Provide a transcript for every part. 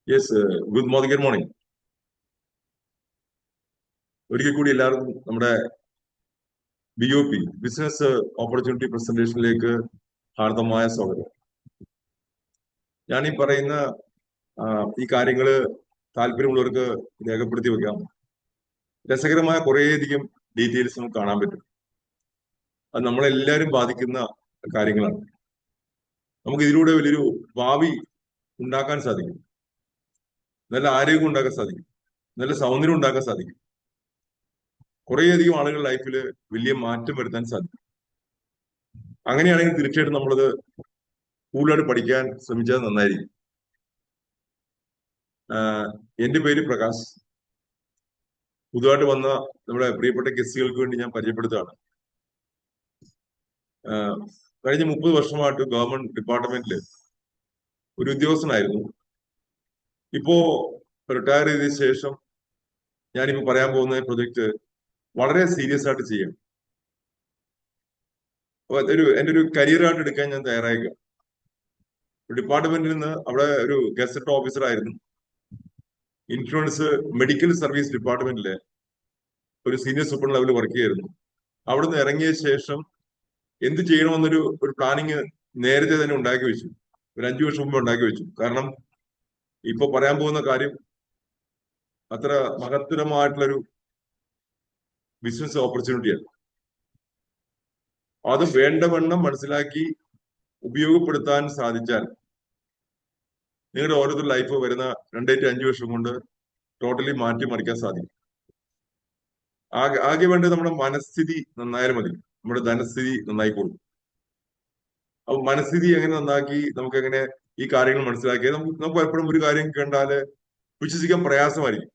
Yes. Good morning. ഒരിക്കൽ കൂടി എല്ലാവർക്കും നമ്മുടെ BOP ബിസിനസ് ഓപ്പർച്യൂണിറ്റി പ്രസന്റേഷനിലേക്ക് ഹാർദമായ സ്വാഗതം. ഞാൻ ഈ പറയുന്ന ഈ കാര്യങ്ങള് താല്പര്യമുള്ളവർക്ക് രേഖപ്പെടുത്തി വെക്കാം. രസകരമായ കുറേയധികം ഡീറ്റെയിൽസ് നമുക്ക് കാണാൻ പറ്റും. അത് നമ്മളെല്ലാവരും ബാധിക്കുന്ന കാര്യങ്ങളാണ്. നമുക്ക് ഇതിലൂടെ വലിയൊരു ഭാവി ഉണ്ടാക്കാൻ സാധിക്കും. നല്ല ആരോഗ്യം ഉണ്ടാക്കാൻ സാധിക്കും. നല്ല സൗന്ദര്യം ഉണ്ടാക്കാൻ സാധിക്കും. കുറേയധികം ആളുകളുടെ ലൈഫിൽ വലിയ മാറ്റം വരുത്താൻ സാധിക്കും. അങ്ങനെയാണെങ്കിൽ തീർച്ചയായിട്ടും നമ്മളത് കൂടുതലായിട്ട് പഠിക്കാൻ ശ്രമിച്ചാൽ നന്നായിരിക്കും. എന്റെ പേര് പ്രകാശ്. പുതുതായിട്ട് വന്ന നമ്മുടെ പ്രിയപ്പെട്ട ഗസ്റ്റുകൾക്ക് വേണ്ടി ഞാൻ പരിചയപ്പെടുത്തുകയാണ്. കഴിഞ്ഞ 30 വർഷമായിട്ട് ഗവൺമെന്റ് ഡിപ്പാർട്ട്മെന്റിൽ ഒരു ഉദ്യോഗസ്ഥനായിരുന്നു. ഇപ്പോ റിട്ടയർ ചെയ്തതിനു ശേഷം ഞാനിപ്പോ പറയാൻ പോകുന്ന പ്രൊജക്ട് വളരെ സീരിയസ് ആയിട്ട് ചെയ്യണം. എന്റെ ഒരു കരിയറായിട്ട് എടുക്കാൻ ഞാൻ തയ്യാറായിക്കുക. ഡിപ്പാർട്ട്മെന്റിൽ നിന്ന് അവിടെ ഒരു ഗസറ്റ് ഓഫീസർ ആയിരുന്നു. ഇൻഷുറൻസ് മെഡിക്കൽ സർവീസ് ഡിപ്പാർട്ട്മെന്റിലെ ഒരു സീനിയർ സൂപ്പർ ലെവലിൽ വർക്ക് ചെയ്യായിരുന്നു. അവിടുന്ന് ഇറങ്ങിയ ശേഷം എന്ത് ചെയ്യണമെന്നൊരു പ്ലാനിങ് നേരത്തെ തന്നെ ഉണ്ടാക്കി വെച്ചു. ഒരു 5 വർഷം മുമ്പ് ഉണ്ടാക്കി വെച്ചു. കാരണം ഇപ്പൊ പറയാൻ പോകുന്ന കാര്യം അത്ര മഹത്തരമായിട്ടുള്ളൊരു ബിസിനസ് ഓപ്പർച്യൂണിറ്റിയാണ്. അത് വേണ്ടവണ്ണം മനസ്സിലാക്കി ഉപയോഗപ്പെടുത്താൻ സാധിച്ചാൽ നിങ്ങളുടെ ഓരോരുത്തർ ലൈഫ് വരുന്ന 2 to 5 വർഷം കൊണ്ട് ടോട്ടലി മാറ്റിമറിക്കാൻ സാധിക്കും. ആകെ വേണ്ടത് നമ്മുടെ മനസ്ഥിതി നന്നായാലും മതി. നമ്മുടെ ധനസ്ഥിതി നന്നായിക്കോളും. അപ്പൊ മനസ്ഥിതി എങ്ങനെ നന്നാക്കി നമുക്ക് എങ്ങനെ ഈ കാര്യങ്ങൾ മനസ്സിലാക്കിയാൽ നമുക്ക് എപ്പോഴും ഒരു കാര്യം കണ്ടാല് വിശ്വസിക്കാൻ പ്രയാസമായിരിക്കും.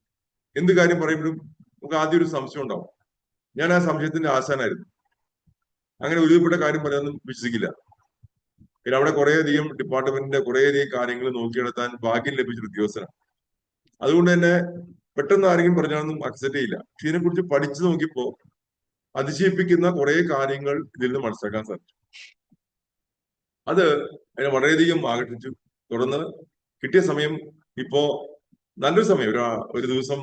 എന്ത് കാര്യം പറയുമ്പോഴും നമുക്ക് ആദ്യം ഒരു സംശയം ഉണ്ടാവും. ഞാൻ ആ സംശയത്തിന്റെ ആശാനായിരുന്നു. അങ്ങനെ ഒരുവിധപ്പെട്ട കാര്യം പറയാനൊന്നും വിശ്വസിക്കില്ല. പിന്നെ അവിടെ കുറേയധികം ഡിപ്പാർട്ട്മെന്റിന്റെ കുറേയധികം കാര്യങ്ങൾ നോക്കിയെടുത്താൻ ഭാഗ്യം ലഭിച്ചൊരു ഉദ്യോഗസ്ഥനാണ്. അതുകൊണ്ട് തന്നെ പെട്ടെന്ന് ആരെങ്കിലും പറഞ്ഞാലൊന്നും അക്സെപ്റ്റ് ചെയ്യില്ല. പക്ഷെ ഇതിനെക്കുറിച്ച് പഠിച്ചു നോക്കിയപ്പോ അതിശയിപ്പിക്കുന്ന കുറെ കാര്യങ്ങൾ ഇതിൽ നിന്ന് മനസ്സിലാക്കാൻ സാധിച്ചു. അത് എന്നെ വളരെയധികം ആകർഷിച്ചു. തുടർന്ന് കിട്ടിയ സമയം ഇപ്പോ നല്ലൊരു സമയം, ഒരു ദിവസം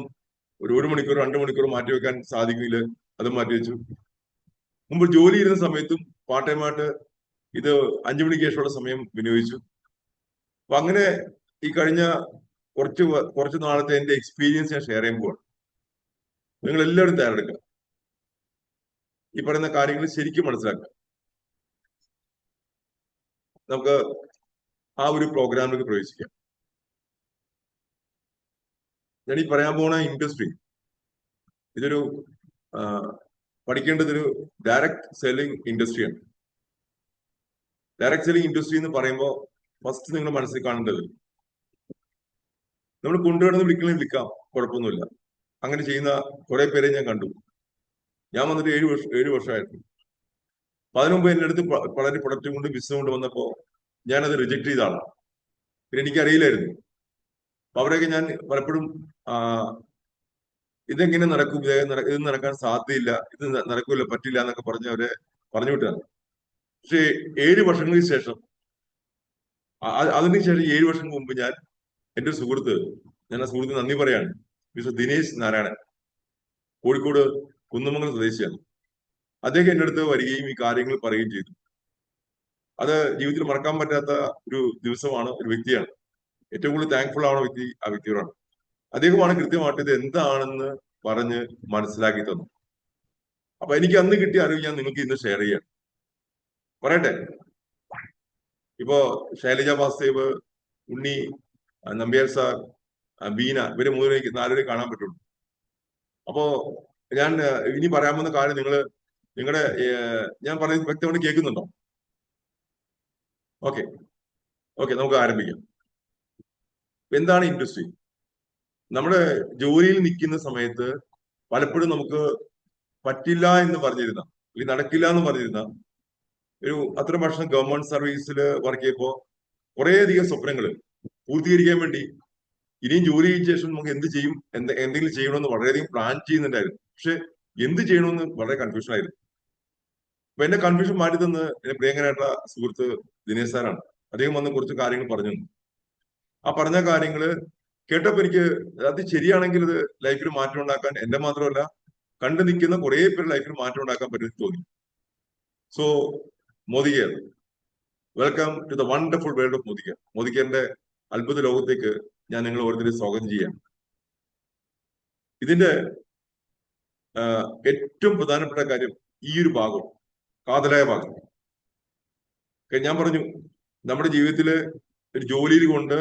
ഒരു മണിക്കൂർ 2 മണിക്കൂർ മാറ്റിവെക്കാൻ സാധിക്കില്ല, അത് മാറ്റിവെച്ചു. മുമ്പ് ജോലി ചെയ്യുന്ന സമയത്തും പാർട്ട് ടൈമായിട്ട് ഇത് 5 മണിക്ക് ശേഷമുള്ള സമയം വിനിയോഗിച്ചു. അപ്പൊ അങ്ങനെ ഈ കഴിഞ്ഞ കുറച്ച് നാളത്തെ എന്റെ എക്സ്പീരിയൻസ് ഞാൻ ഷെയർ ചെയ്യുമ്പോൾ നിങ്ങൾ എല്ലാവരും തയ്യാറെടുക്കുക. ഈ പറയുന്ന കാര്യങ്ങൾ ശരിക്കും മനസ്സിലാക്കുക. നമുക്ക് ആ ഒരു പ്രോഗ്രാമിലേക്ക് പ്രവേശിക്കാം. ഞാൻ ഈ പറയാൻ പോകുന്ന ഇൻഡസ്ട്രി ഇതൊരു പഠിക്കേണ്ടതൊരു ഡയറക്ട് സെല്ലിംഗ് ഇൻഡസ്ട്രിയാണ്. ഡയറക്ട് സെല്ലിംഗ് ഇൻഡസ്ട്രി എന്ന് പറയുമ്പോൾ ഫസ്റ്റ് നിങ്ങൾ മനസ്സിൽ കാണേണ്ടത് നമ്മൾ കൊണ്ടുവരുന്ന വിൽക്കാം, കുഴപ്പമൊന്നുമില്ല. അങ്ങനെ ചെയ്യുന്ന കുറെ പേരെ ഞാൻ കണ്ടു. ഞാൻ വന്നിട്ട് 7 വർഷമായിരുന്നു. അപ്പൊ അതിനു മുമ്പ് എന്റെ അടുത്ത് വളരെ പ്രൊഡക്റ്റ് കൊണ്ട് ബിസിനസ് കൊണ്ട് വന്നപ്പോ ഞാനത് റിജക്ട് ചെയ്ത ആളാണ്. പിന്നെ എനിക്കറിയില്ലായിരുന്നു. അപ്പൊ അവിടെയൊക്കെ ഞാൻ പലപ്പോഴും ഇതെങ്ങനെ നടക്കും, ഇത് നടക്കാൻ സാധ്യതയില്ല, ഇത് നടക്കൂല, പറ്റില്ല എന്നൊക്കെ പറഞ്ഞ് അവരെ പറഞ്ഞു വിട്ടാണ്. പക്ഷേ 7 വർഷങ്ങൾക്ക് ശേഷം അതിനുശേഷം 7 വർഷം മുമ്പ് എന്റെ ഒരു സുഹൃത്ത്, ഞാൻ ആ സുഹൃത്തിന് നന്ദി പറയാണ്, മിസ്റ്റർ ദിനേശ് നാരായണൻ, കോഴിക്കോട് കുന്നമംഗലം സ്വദേശിയാണ്. അദ്ദേഹം എന്റെ അടുത്ത് വരികയും ഈ കാര്യങ്ങൾ പറയുകയും ചെയ്തു. അത് ജീവിതത്തിൽ മറക്കാൻ പറ്റാത്ത ഒരു ദിവസമാണ്, ഒരു വ്യക്തിയാണ്. ഏറ്റവും കൂടുതൽ താങ്ക്ഫുൾ ആവുന്ന വ്യക്തി ആ വ്യക്തിയോടാണ്. അദ്ദേഹമാണ് കൃത്യമായിട്ട് ഇത് എന്താണെന്ന് പറഞ്ഞ് മനസ്സിലാക്കി തന്നു. അപ്പൊ എനിക്ക് അന്ന് കിട്ടിയ അറിവ് ഞാൻ നിങ്ങൾക്ക് ഇന്ന് ഷെയർ ചെയ്യാം. പറയട്ടെ. ഇപ്പോ ശൈലജ വാസുദേവ്, ഉണ്ണി, നമ്പ്യാർ സാർ, ബീന, ഇവര് 4 കാണാൻ പറ്റുള്ളൂ. അപ്പോ ഞാൻ ഇനി പറയാൻ പോകുന്ന കാര്യം നിങ്ങളുടെ ഞാൻ പറയുന്നത് വ്യക്തമായിട്ട് കേൾക്കുന്നുണ്ടോ? ഓക്കെ, നമുക്ക് ആരംഭിക്കാം. എന്താണ് ഇൻഡസ്ട്രി? നമ്മുടെ ജോലിയിൽ നിൽക്കുന്ന സമയത്ത് പലപ്പോഴും നമുക്ക് പറ്റില്ല എന്ന് പറഞ്ഞിരുന്ന, അല്ലെങ്കിൽ നടക്കില്ല എന്ന് പറഞ്ഞിരുന്ന അത്ര വർഷം ഗവൺമെന്റ് സർവീസിൽ വർക്ക് ചെയ്യപ്പോ കുറേയധികം സ്വപ്നങ്ങൾ പൂർത്തീകരിക്കാൻ വേണ്ടി ഇനിയും ജോലി ചെയ്ത ശേഷം നമുക്ക് എന്ത് ചെയ്യും, എന്തെങ്കിലും ചെയ്യണമെന്ന് വളരെയധികം പ്ലാൻ ചെയ്യുന്നുണ്ടായിരുന്നു. പക്ഷെ എന്ത് ചെയ്യണമെന്ന് വളരെ കൺഫ്യൂഷൻ ആയിരുന്നു. അപ്പൊ എന്റെ കൺഫ്യൂഷൻ മാറ്റി തന്ന് എന്റെ പ്രിയങ്കരായിട്ടുള്ള സുഹൃത്ത് ദിനേശ് സാറാണ്. അദ്ദേഹം വന്ന് കുറച്ച് കാര്യങ്ങൾ പറഞ്ഞു. ആ പറഞ്ഞ കാര്യങ്ങള് കേട്ടപ്പോ എനിക്ക് അത് ശരിയാണെങ്കിൽ ഇത് ലൈഫിൽ മാറ്റം ഉണ്ടാക്കാൻ എന്റെ മാത്രമല്ല കണ്ടു നിൽക്കുന്ന കുറെ പേര് ലൈഫിൽ മാറ്റം ഉണ്ടാക്കാൻ പറ്റുമെന്ന് തോന്നി. So Modicare, welcome to the wonderful world of Modicare. മോദിക്കന്റെ അത്ഭുത ലോകത്തേക്ക് ഞാൻ നിങ്ങൾ ഓരോരുത്തരെയും സ്വാഗതം ചെയ്യാം. ഇതിന്റെ ഏറ്റവും പ്രധാനപ്പെട്ട കാര്യം ഈ ഒരു ഭാഗം, കാതലായ ഭാഗം. ഞാൻ പറഞ്ഞു, നമ്മുടെ ജീവിതത്തില് ഒരു ജോലിയിൽ കൊണ്ട്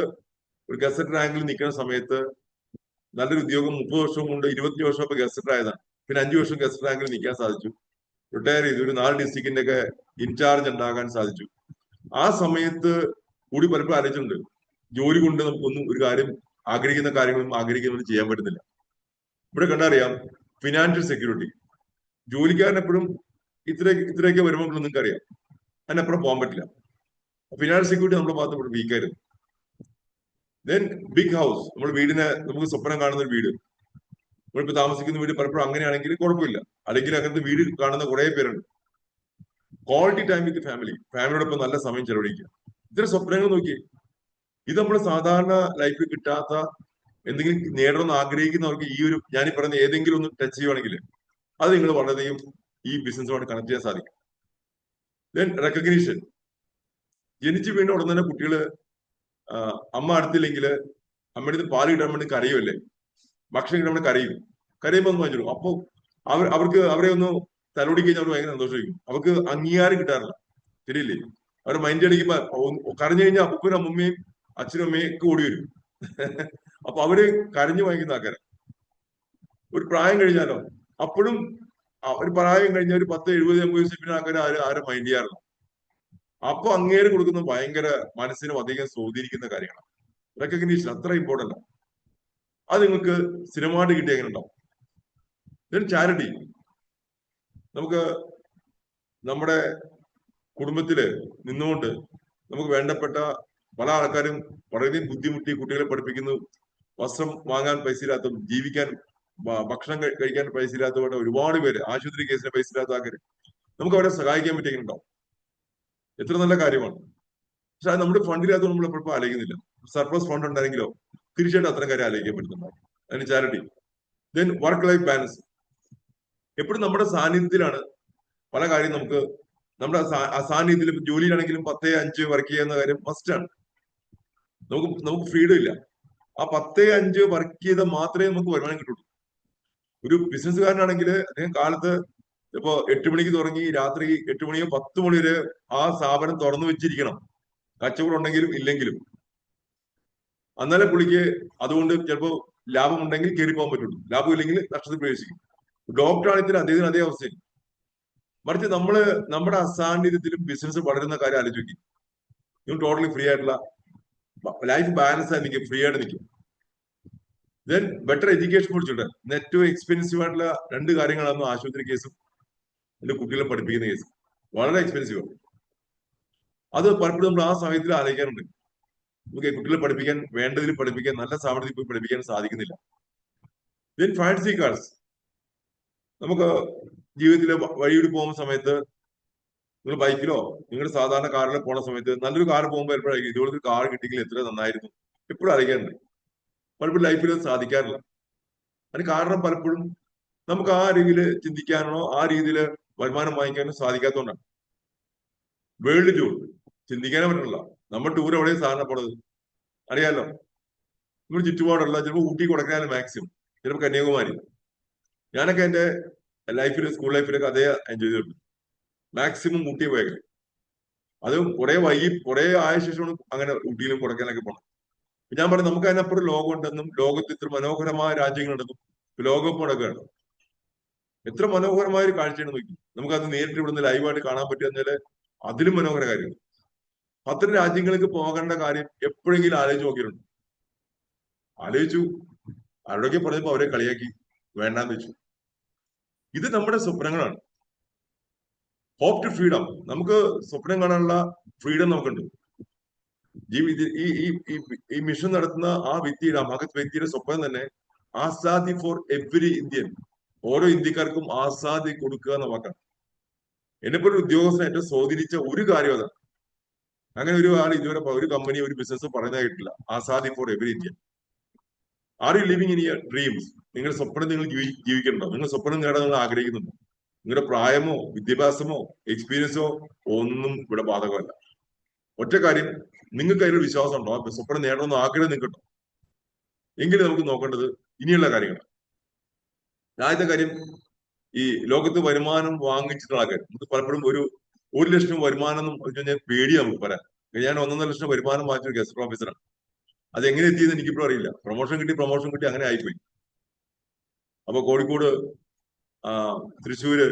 ഒരു ഗസറ്റ് റാങ്കിൽ നിൽക്കുന്ന സമയത്ത് നല്ലൊരു ഉദ്യോഗം 30 വർഷം കൊണ്ട് 25 വർഷം ഇപ്പൊ ഗസറ്റ് ആയതാണ്. പിന്നെ 5 വർഷം ഗസറ്റ് റാങ്കിൽ നിൽക്കാൻ സാധിച്ചു. റിട്ടയർ ചെയ്തു, ഒരു 4 ഡിസ്ട്രിക്റ്റിന്റെ ഒക്കെ ഇൻചാർജ് ഉണ്ടാകാൻ സാധിച്ചു. ആ സമയത്ത് കൂടി പലപ്പോഴും ആലോചിച്ചിട്ടുണ്ട്, ജോലി കൊണ്ട് നമുക്കൊന്നും ഒരു കാര്യം ആഗ്രഹിക്കുന്ന കാര്യങ്ങളൊന്നും ആഗ്രഹിക്കുന്നൊന്നും ചെയ്യാൻ പറ്റുന്നില്ല. ഇവിടെ കണ്ടറിയാം, ഫിനാൻഷ്യൽ സെക്യൂരിറ്റി. ജോലിക്കാരൻ എപ്പോഴും ഇത്രയൊക്കെ വരുമ്പോൾ നിങ്ങൾക്ക് അറിയാം, അതിനപ്പുറം പോകാൻ പറ്റില്ല. ഫിനാൻഷ്യൽ സെക്യൂരിറ്റി നമ്മുടെ ഭാഗത്ത് ഇവിടെ വീക്കായിരുന്നു. ദെൻ ബിഗ് ഹൗസ്, നമ്മൾ വീടിനെ നമുക്ക് സ്വപ്നം കാണുന്ന ഒരു വീട്, നമ്മളിപ്പോ താമസിക്കുന്ന വീട് പലപ്പോഴും അങ്ങനെയാണെങ്കിൽ കുഴപ്പമില്ല. അല്ലെങ്കിൽ അങ്ങനത്തെ വീട് കാണുന്ന കുറെ പേരുണ്ട്. ക്വാളിറ്റി ടൈം വിത്ത് ഫാമിലി, ഫാമിലിയോടൊപ്പം നല്ല സമയം ചെലവഴിക്കുക. ഇത്തരം സ്വപ്നങ്ങൾ നോക്കി, ഇത് നമ്മൾ സാധാരണ ലൈഫിൽ കിട്ടാത്ത എന്തെങ്കിലും നേടണമെന്ന് ആഗ്രഹിക്കുന്നവർക്ക് ഈ ഒരു ഞാനീ പറയുന്ന ഏതെങ്കിലും ഒന്ന് ടച്ച് ചെയ്യുവാണെങ്കിൽ അത് നിങ്ങൾ വളരെയധികം ഈ ബിസിനസ്സുമായിട്ട് കണക്ട് ചെയ്യാൻ സാധിക്കും. Then recognition. ജനിച്ചു വീണ്ട ഉടനെ തന്നെ കുട്ടികള് അമ്മ അടുത്തില്ലെങ്കിൽ അമ്മയുടെ പാല് കിട്ടാൻ വേണ്ടി കരയുമല്ലേ, ഭക്ഷണം കിട്ടാൻ വേണ്ടി കരയുമ്പോൾ ഒന്ന് വാങ്ങിച്ചു. അപ്പൊ അവർക്ക് അവരെ ഒന്ന് തലോടി കഴിഞ്ഞാൽ അവർ ഭയങ്കര സന്തോഷിക്കും. അവർക്ക് അംഗീകാരം കിട്ടാറില്ല, ശരിയല്ലേ? അവരുടെ മൈൻഡ് അടിക്കുമ്പോ കരഞ്ഞു കഴിഞ്ഞാൽ അപ്പനും അമ്മയും അച്ഛനും അമ്മയും ഒക്കെ ഓടി വരും. അപ്പൊ അവര് കരഞ്ഞു വാങ്ങിക്കുന്ന ആൾക്കാരെ. ഒരു പ്രായം കഴിഞ്ഞാലോ അപ്പോഴും ഒരു പ്രായം കഴിഞ്ഞ ഒരു 10, 70, 80 വയസ്സ് പിന്നെ ആൾക്കാർ ആരും മൈൻഡ് ചെയ്യാറില്ല. അപ്പൊ അങ്ങേര് കൊടുക്കുന്ന ഭയങ്കര മനസ്സിനും അധികം സ്വാധീനിക്കുന്ന കാര്യങ്ങളാണ്. റെക്കഗ്നീഷൻ അത്ര ഇമ്പോർട്ടന്റ് ആണ്. അത് നിങ്ങൾക്ക് സ്ഥിരമായിട്ട് കിട്ടി എങ്ങനെ ഉണ്ടാവും. Then charity. നമുക്ക് നമ്മുടെ കുടുംബത്തില് നിന്നുകൊണ്ട് നമുക്ക് വേണ്ടപ്പെട്ട പല ആൾക്കാരും വളരെയധികം ബുദ്ധിമുട്ടി കുട്ടികളെ പഠിപ്പിക്കുന്നു, വസ്ത്രം വാങ്ങാൻ പൈസ ഇല്ലാത്തതും ജീവിക്കാൻ ഭക്ഷണം കഴിക്കാൻ പൈസ ഇല്ലാത്തതുകൊണ്ട് ഒരുപാട് പേര്, ആശുപത്രി കേസിന് പൈസ ഇല്ലാത്ത ആൾക്കാർ, നമുക്ക് അവരെ സഹായിക്കാൻ പറ്റിയെങ്കിലുണ്ടാവും. എത്ര നല്ല കാര്യമാണ്. പക്ഷെ അത് നമ്മുടെ ഫണ്ടില്ലാത്തത് നമ്മൾ എപ്പോഴും ആലോചിക്കുന്നില്ല. സർപ്ലസ് ഫണ്ട് ഉണ്ടെങ്കിലോ തീർച്ചയായിട്ടും അത്തരം കാര്യം ആലോചിക്കാൻ പറ്റുന്നുണ്ടാവും. അതിന് charity. Then work life balance. എപ്പോഴും നമ്മുടെ സാന്നിധ്യത്തിലാണ് പല കാര്യം നമുക്ക്, നമ്മുടെ സാന്നിധ്യത്തിൽ ജോലിയിലാണെങ്കിലും 10-5 വർക്ക് ചെയ്യുന്ന കാര്യം മസ്റ്റാണ്. നമുക്ക് ഫ്രീഡം ഇല്ല. ആ 10-5 വർക്ക് ചെയ്താൽ മാത്രമേ നമുക്ക് വരുമാനം കിട്ടുള്ളൂ. ഒരു ബിസിനസ്സുകാരനാണെങ്കിൽ അദ്ദേഹം കാലത്ത് ഇപ്പോ 8 മണിക്ക് തുടങ്ങി രാത്രി 8 മണിയോ 10 മണി വരെ ആ സ്ഥാപനം തുറന്നു വെച്ചിരിക്കണം, കച്ചവടം ഉണ്ടെങ്കിലും ഇല്ലെങ്കിലും. എന്നാലേ പുള്ളിക്ക് അതുകൊണ്ട് ചിലപ്പോ ലാഭം ഉണ്ടെങ്കിൽ കയറി പോകാൻ പറ്റുള്ളൂ, ലാഭം ഇല്ലെങ്കിൽ നഷ്ടത്തിൽ പ്രവേശിക്കും. ഡോക്ടറാണെങ്കിൽ അദ്ദേഹത്തിന് അതേ അവസ്ഥയും. മറിച്ച് നമ്മുടെ അസാന്നിധ്യത്തിലും ബിസിനസ് വളരുന്ന കാര്യം ആലോചിക്കും. നിങ്ങൾ ടോട്ടലി ഫ്രീ ആയിട്ടുള്ള ലൈഫ് ബാലൻസ് ആയി നിൽക്കും, ഫ്രീ ആയിട്ട് നിൽക്കും. Then better education for children. ഏറ്റവും എക്സ്പെൻസീവ് ആയിട്ടുള്ള 2 കാര്യങ്ങളാണ് ആശുപത്രി കേസും എന്റെ കുട്ടികളെ പഠിപ്പിക്കുന്ന കേസും. വളരെ എക്സ്പെൻസീവ് ആണ്. അത് പലപ്പോഴും നമ്മൾ ആ സമയത്തിൽ ആലോചിക്കാറുണ്ട്. നമുക്ക് കുട്ടികളെ പഠിപ്പിക്കാൻ വേണ്ടതിൽ പഠിപ്പിക്കാൻ, നല്ല സ്ഥാപനത്തിൽ പോയി പഠിപ്പിക്കാൻ സാധിക്കുന്നില്ല. Then fancy cars. നമുക്ക് ജീവിതത്തിലെ വഴിയൂടി പോകുന്ന സമയത്ത് നിങ്ങൾ ബൈക്കിലോ നിങ്ങളുടെ സാധാരണ കാറിലോ പോണ സമയത്ത് നല്ലൊരു കാർ പോകുമ്പോൾ എപ്പോഴായിരിക്കും ഇതുപോലത്തെ കാർ കിട്ടിയെങ്കിൽ എത്ര നന്നായിരുന്നു എപ്പോഴും അറിയിക്കാറുണ്ട്. പലപ്പോഴും ലൈഫിൽ അത് സാധിക്കാറില്ല. അതിന് കാരണം പലപ്പോഴും നമുക്ക് ആ രീതിയിൽ ചിന്തിക്കാനോ ആ രീതിയിൽ വരുമാനം വാങ്ങിക്കാനോ സാധിക്കാത്തതുകൊണ്ടാണ്. വേൾഡ് ടൂർ ചിന്തിക്കാനേ പറ്റില്ല. നമ്മൾ ടൂർ എവിടെയും സാധാരണ പോണത് അറിയാലോ. നമ്മൾ ചുറ്റുപാടുള്ള ചിലപ്പോൾ ഊട്ടി, കൊടൈക്കനാൽ, മാക്സിമം ചിലപ്പോൾ കന്യാകുമാരി. ഞാനൊക്കെ എന്റെ ലൈഫിൽ സ്കൂൾ ലൈഫിലൊക്കെ അതേ എൻജോയ് ചെയ്തിട്ടുണ്ട്. മാക്സിമം ഊട്ടി പോയേക്കാം. അത് കുറെ ആയ ശേഷമാണ് അങ്ങനെ ഊട്ടിയിലും കൊടൈക്കനാലൊക്കെ പോകണം. ഞാൻ പറഞ്ഞു, നമുക്ക് അതിനപ്പുറം ലോകം ഉണ്ടെന്നും ലോകത്ത് ഇത്ര മനോഹരമായ രാജ്യങ്ങളുണ്ടെന്നും ലോകം നടക്കുകയാണ്. എത്ര മനോഹരമായ ഒരു കാഴ്ചയാണ് നോക്കി. നമുക്കത് നേരിട്ട് ഇവിടുന്ന് ലൈവായിട്ട് കാണാൻ പറ്റുക അതിലും മനോഹര കാര്യമാണ്. അത്തരം രാജ്യങ്ങൾക്ക് പോകേണ്ട കാര്യം എപ്പോഴെങ്കിലും ആലോചിച്ച് നോക്കിയിട്ടുണ്ട്? ആലോചിച്ചു, ആരോടൊക്കെ പറഞ്ഞപ്പോ അവരെ കളിയാക്കി, വേണ്ടാന്ന് വെച്ചു. ഇത് നമ്മുടെ സ്വപ്നങ്ങളാണ്. Hope to freedom. നമുക്ക് സ്വപ്നം കാണാനുള്ള ഫ്രീഡം നമുക്കുണ്ട്. ഈ മിഷൻ നടത്തുന്ന ആ വ്യക്തിയുടെ, ആ മഹത് വ്യക്തിയുടെ സ്വപ്നം തന്നെ ആസാദി ഫോർ എവറി ഇന്ത്യൻ. ഓരോ ഇന്ത്യക്കാർക്കും ആസാദി കൊടുക്കുക എന്ന വാക്കാണ്. എന്നെപ്പോലെ ഉദ്യോഗസ്ഥനെ ഏറ്റവും സ്വാധീനിച്ച ഒരു കാര്യം അതാണ്. അങ്ങനെ ഒരു ആൾ ഇതുവരെ ഒരു കമ്പനി, ഒരു ബിസിനസ് പറയുന്നതായിട്ടില്ല azadi for every Indian. Are you living in your dreams? നിങ്ങളുടെ സ്വപ്നം നിങ്ങൾ ജീവിക്കണ്ടോ? നിങ്ങൾ സ്വപ്നം നേടാൻ നിങ്ങൾ ആഗ്രഹിക്കുന്നുണ്ടോ? നിങ്ങളുടെ പ്രായമോ വിദ്യാഭ്യാസമോ എക്സ്പീരിയൻസോ ഒന്നും ഇവിടെ ബാധകമല്ല. ഒറ്റ കാര്യം, നിങ്ങൾക്ക് അതിലൊരു വിശ്വാസം ഉണ്ടോ? ആ സ്വപ്നം നേടണമെന്ന് ആഗ്രഹം നിങ്ങൾക്കുണ്ടോ? എങ്കിലും നമുക്ക് നോക്കേണ്ടത് ഇനിയുള്ള കാര്യങ്ങൾ. ആദ്യത്തെ കാര്യം, ഈ ലോകത്ത് വരുമാനം വാങ്ങിച്ചിട്ടുള്ള ആൾക്കാർ, നമുക്ക് പലപ്പോഴും ഒരു ലക്ഷം വരുമാനം എന്ന് വെച്ച് കഴിഞ്ഞാൽ പേടി നമുക്ക് പറയാം. ഞാൻ 1.5 ലക്ഷം വരുമാനം വാങ്ങിച്ചൊരു ഗസ്റ്റ് ഓഫീസറാണ്. അത് എങ്ങനെ എത്തിയെന്ന് എനിക്കിപ്പോഴും അറിയില്ല. പ്രൊമോഷൻ കിട്ടി അങ്ങനെ ആയിപ്പോയി. അപ്പൊ കോഴിക്കോട്, തൃശ്ശൂര്,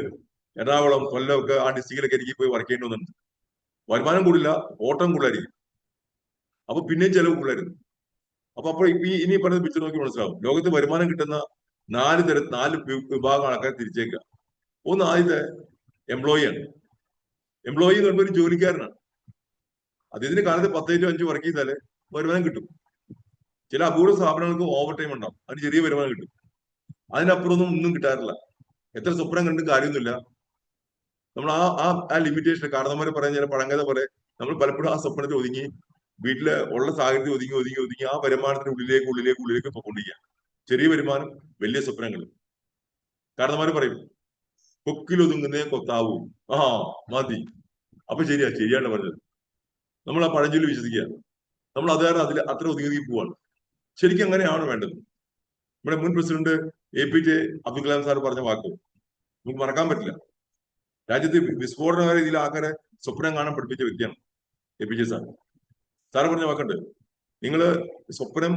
എറണാകുളം, കൊല്ലം ഒക്കെ ആ ഡിസ്ട്രിക്റ്റിലൊക്കെ എനിക്ക് പോയി വർക്ക് ചെയ്യേണ്ടി വന്നിട്ടുണ്ട്. വരുമാനം കൂടില്ല, ഓട്ടം കൂടുതലായിരിക്കും. അപ്പൊ പിന്നെയും ചെലവ് കൂടുതലായിരുന്നു. അപ്പൊ ഇനി പറഞ്ഞ പിക്ചർ നോക്കി മനസ്സിലാവും. ലോകത്ത് വരുമാനം കിട്ടുന്ന നാല് വിഭാഗം ആൾക്കാർ തിരിച്ചേക്കുക. ഒന്ന്, ആദ്യത്തെ എംപ്ലോയി ആണ്. എംപ്ലോയി എന്ന് പറയുമ്പോൾ ഒരു ജോലിക്കാരനാണ്. അദ്ദേഹത്തിന് കാലത്ത് 10 to 5 വർക്ക് ചെയ്താല് വരുമാനം കിട്ടും. ചില അപൂർവ സ്ഥാപനങ്ങൾക്ക് ഓവർ ടൈം ഉണ്ടാവും, അതിന് ചെറിയ വരുമാനം കിട്ടും. ഒന്നും കിട്ടാറില്ല. എത്ര സ്വപ്നം കണ്ടും കാര്യമൊന്നുമില്ല. നമ്മൾ ആ ലിമിറ്റേഷൻ, കാരണവന്മാര് പറയുന്ന ചില പഴങ്കഥ പോലെ നമ്മൾ പലപ്പോഴും ആ സ്വപ്നത്തിൽ ഒതുങ്ങി, വീട്ടില് ഉള്ള സാഹചര്യത്തിൽ ഒതുങ്ങി ആ വരുമാനത്തിന് ഉള്ളിലേക്ക് പോയിക്കൊണ്ടിരിക്കുക. ചെറിയ വരുമാനം, വലിയ സ്വപ്നങ്ങൾ. കാരണവന്മാര് പറയും, കൊക്കിലൊതുങ്ങുന്നേ കൊത്താവൂ. ആ മതി. അപ്പൊ ശരിയാണ് പറഞ്ഞത്. നമ്മൾ ആ പഴഞ്ചൊല്ലി വിശ്വസിക്കുക. നമ്മൾ അത് കാരണം അത്ര ഒതുങ്ങി പോവാണ്. ശരിക്കും അങ്ങനെയാണ് വേണ്ടത്. നമ്മുടെ മുൻ president APJ Abdul Kalam sir പറഞ്ഞ വാക്ക് നമുക്ക് മറക്കാൻ പറ്റില്ല. രാജ്യത്ത് വിസ്ഫോടനമായ രീതിയിൽ ആൾക്കാരെ സ്വപ്നം കാണാൻ പഠിപ്പിച്ച വ്യക്തിയാണ് APJ സാർ. സാറ് പറഞ്ഞ വാക്കുണ്ട്, നിങ്ങൾ സ്വപ്നം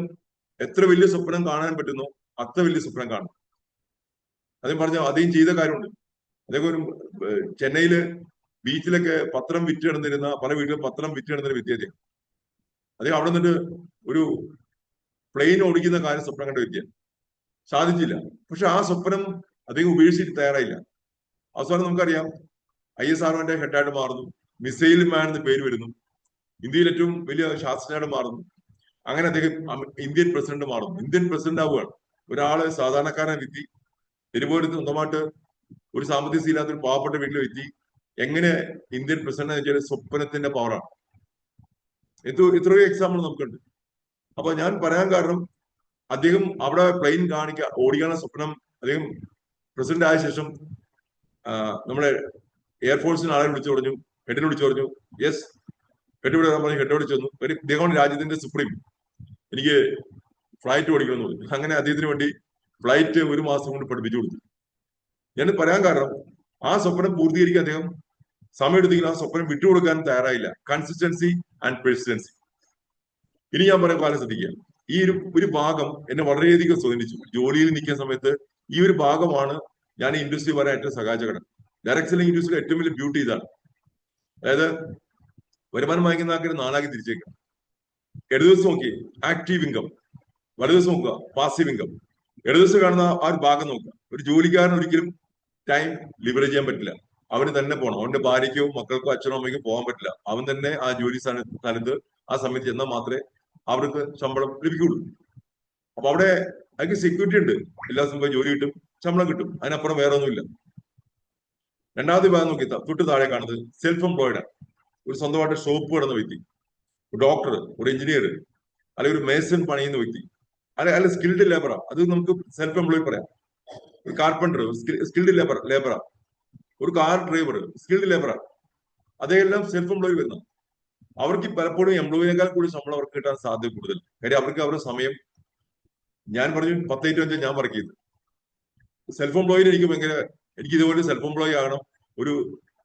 എത്ര വലിയ സ്വപ്നം കാണാൻ പറ്റുന്നോ അത്ര വലിയ സ്വപ്നം കാണും. അദ്ദേഹം ചെയ്ത കാര്യമുണ്ട്. അദ്ദേഹം ചെന്നൈയില് ബീച്ചിലൊക്കെ പത്രം വിറ്റ് കിടന്നിരുന്ന, പല വീട്ടിലും പത്രം വിറ്റ് കിടന്നൊരു വ്യക്തി. അദ്ദേഹം അവിടെ നിന്നിട്ട് ഒരു പ്ലെയിൻ ഓടിക്കുന്ന കാര്യം സ്വപ്നം കണ്ട വ്യക്തിയാണ്. സാധിച്ചില്ല. പക്ഷെ ആ സ്വപ്നം അദ്ദേഹം ഉപേക്ഷിച്ചിട്ട് തയ്യാറായില്ല. അവസാനം നമുക്കറിയാം, ISROന്റെ ഹെഡായിട്ട് മാറുന്നു, മിസൈൽ മാൻ എന്ന് പേര് വരുന്നു, ഇന്ത്യയിൽ ഏറ്റവും വലിയ ശാസ്ത്രജ്ഞനായിട്ട് മാറുന്നു. അങ്ങനെ അദ്ദേഹം ഇന്ത്യൻ പ്രസിഡന്റ് മാറുന്നു. ഇന്ത്യൻ പ്രസിഡന്റ് ആവുകയാണ്. ഒരാള് സാധാരണക്കാരൻ വ്യക്തി, തിരുവനന്തപുരത്ത് സ്വന്തമായിട്ട് ഒരു സാമ്പത്തിക സ്ഥിതിയില്ലാത്ത ഒരു പാവപ്പെട്ട വീട്ടിലെ വ്യക്തി എങ്ങനെ ഇന്ത്യൻ പ്രസിഡന്റ് എന്ന് വെച്ചാൽ സ്വപ്നത്തിന്റെ പവറാണ്. എത്രയോ എക്സാമ്പിൾ നമുക്കുണ്ട്. അപ്പൊ ഞാൻ പറയാൻ കാരണം, അദ്ദേഹം അവിടെ പ്ലെയിൻ ഓടിക്കാനുള്ള സ്വപ്നം, അദ്ദേഹം പ്രസിഡന്റ് ആയ ശേഷം നമ്മുടെ എയർഫോഴ്സിന് ആളെ ഹെഡിനെ വിളിച്ചു പറഞ്ഞു, യെസ് ഹെഡ് വിടാൻ പറഞ്ഞു. ഹെഡ് വിളിച്ചു വന്നു. ഇദ്ദേഹമാണ് രാജ്യത്തിന്റെ സുപ്രീം, എനിക്ക് ഫ്ലൈറ്റ് ഓടിക്കണമെന്ന് പറഞ്ഞു. അങ്ങനെ അദ്ദേഹത്തിന് വേണ്ടി ഫ്ലൈറ്റ് 1 മാസം കൊണ്ട് പഠിപ്പിച്ചു കൊടുത്തു. ഞാൻ പറയാൻ കാരണം, ആ സ്വപ്നം പൂർത്തീകരിക്കാൻ അദ്ദേഹം സമയമെടുത്തെങ്കിലും ആ സ്വപ്നം വിട്ടുകൊടുക്കാൻ തയ്യാറായില്ല. Consistency and persistency. ഇനി ഞാൻ പറയാൻ കാലം ശ്രദ്ധിക്കുക. ഈ ഒരു ഭാഗം എന്നെ വളരെയധികം സ്വാധീനിച്ചു. ജോലിയിൽ നിൽക്കുന്ന സമയത്ത് ഈ ഒരു ഭാഗമാണ് ഞാൻ ഈ ഇൻഡസ്ട്രി വരാൻ ഏറ്റവും സഹായിച്ച ഘടകം. ഡയറക്ട് സെല്ലിംഗ് ഇൻഡസ്ട്രിയിൽ ഏറ്റവും വലിയ ബ്യൂട്ടി ഇതാണ്. അതായത് വരുമാനം വാങ്ങിക്കുന്ന ആൾക്കാർ 4 തിരിച്ചേക്കാം. ഇടതുദിവസം നോക്കി ആക്റ്റീവ് ഇൻകം, വലതുദിവസം നോക്കുക പാസീവ് ഇൻകം. ഇടതുദിവസം കാണുന്ന ആ ഒരു ഭാഗം നോക്കുക. ഒരു ജോലിക്കാരൻ ഒരിക്കലും ടൈം ലിവറേജ് ചെയ്യാൻ പറ്റില്ല. അവന് തന്നെ പോകണം. അവന്റെ ഭാര്യയ്ക്കോ മക്കൾക്കോ അച്ഛനോ അമ്മയ്ക്കോ പോകാൻ പറ്റില്ല. അവൻ തന്നെ ആ ജോലി സ്ഥലത്ത് ആ സമയത്ത് ചെന്നാൽ മാത്രമേ അവർക്ക് ശമ്പളം ലഭിക്കുള്ളൂ. അപ്പൊ അവിടെ അതിന് സെക്യൂരിറ്റി ഉണ്ട്. എല്ലാ ദിവസവും ജോലി കിട്ടും, ശമ്പളം കിട്ടും, അതിനപ്പുറം വേറെ ഒന്നുമില്ല. രണ്ടാമത്തെ ഭാഗം നോക്കി തൊട്ട് താഴെ കാണുന്നത് സെൽഫ് എംപ്ലോയിഡ് ആണ്. ഒരു സ്വന്തമായിട്ട് ഷോപ്പ് കിടന്ന വ്യക്തി, ഒരു ഡോക്ടർ, ഒരു എഞ്ചിനീയർ, അല്ലെങ്കിൽ ഒരു മേസൺ പണിയുന്ന വ്യക്തി, അല്ല സ്കിൽഡ് ലേബറാ, അത് നമുക്ക് സെൽഫ് എംപ്ലോയിഡ് പറയാം. ഒരു കാർപ്പൻറ്റർ സ്കിൽഡ് ലേബറാ, ഒരു കാർ ഡ്രൈവർ സ്കിൽഡ് ലേബറാ. അതെല്ലാം സെൽഫ് എംപ്ലോയി വരുന്നു. അവർക്ക് പലപ്പോഴും എംപ്ലോയിനേക്കാൾ കൂടി ശമ്പളം അവർക്ക് കിട്ടാൻ സാധ്യത കൂടുതൽ. കാര്യം അവരുടെ സമയം, ഞാൻ പറഞ്ഞു 10 to 5 ഞാൻ വർക്ക് ചെയ്തു. സെൽഫ് എംപ്ലോയിന് എനിക്ക് ഇതുപോലെ സെൽഫ് എംപ്ലോയി ആകണം, ഒരു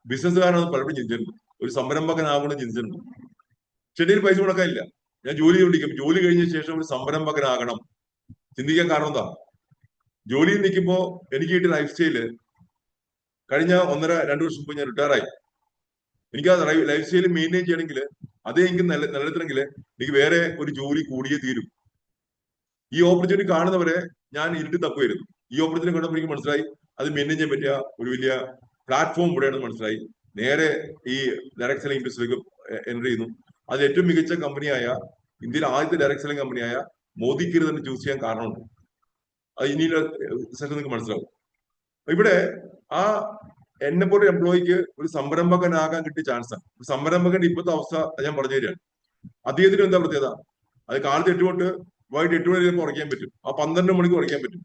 ബിസിനസ്സുകാരനാണ് പലപ്പോഴും ചിന്തിച്ചിട്ടുണ്ട്, ഒരു സംരംഭകനാകണം ചിന്തിച്ചിട്ടുണ്ട്. ചെടിയിൽ പൈസ മുടക്കാനില്ല. ഞാൻ ജോലി ചെയ്തുകൊണ്ടിരിക്കും. ജോലി കഴിഞ്ഞ ശേഷം ഒരു സംരംഭകനാകണം ചിന്തിക്കാൻ കാരണം എന്താ? ജോലിയിൽ നിൽക്കുമ്പോ എനിക്ക് കിട്ടിയ ലൈഫ് സ്റ്റൈല്, കഴിഞ്ഞ 1.5-2 വർഷം മുമ്പ് ഞാൻ റിട്ടയർ ആയി. എനിക്ക് ആ ലൈഫ് സ്റ്റൈൽ മെയിൻറ്റെയിൻ ചെയ്യണമെങ്കിൽ, അതേ എനിക്ക് നിലനിർത്തണമെങ്കിൽ എനിക്ക് വേറെ ഒരു ജോലി കൂടിയേ തീരും. ഈ ഓപ്പർച്യൂണിറ്റി കാണുന്നവരെ ഞാൻ ഇരുട്ടി തപ്പുമായിരുന്നു. ഈ ഓപ്പർച്യൂണിറ്റി കണ്ടപ്പോൾ എനിക്ക് മനസ്സിലായി അത് മെയിൻറ്റെയിൻ ചെയ്യാൻ പറ്റിയ ഒരു വലിയ പ്ലാറ്റ്ഫോം ഇവിടെയാണെന്ന് മനസ്സിലായി. നേരെ ഈ ഡയറക്ട് സെല്ലിംഗ് ഇൻഡസ്ട്രിയിലേക്ക് എൻ്റർ ചെയ്യുന്നു. അത് ഏറ്റവും മികച്ച കമ്പനിയായ, ഇന്ത്യയിലെ ആദ്യത്തെ ഡയറക്ട് സെല്ലിംഗ് കമ്പനിയായ മോദിക്ക് തന്നെ ചൂസ് ചെയ്യാൻ കാരണമുണ്ട്. അത് ഇനിയുള്ള സെഷൻ നിങ്ങൾക്ക് മനസ്സിലാവും. ഇവിടെ ആ എന്നെ പോലെ എംപ്ലോയിക്ക് ഒരു സംരംഭകനാകാൻ കിട്ടിയ ചാൻസാണ്. ഒരു സംരംഭകന്റെ ഇപ്പോഴത്തെ അവസ്ഥ ഞാൻ പറഞ്ഞു തരികയാണ്. അദ്ദേഹത്തിന് എന്താ പ്രത്യേകത? അത് കാലത്ത് 8 തൊട്ട് വൈകിട്ട് 8 മണി വരെ കുറയ്ക്കാൻ പറ്റും. ആ 12 മണിക്ക് കുറയ്ക്കാൻ പറ്റും.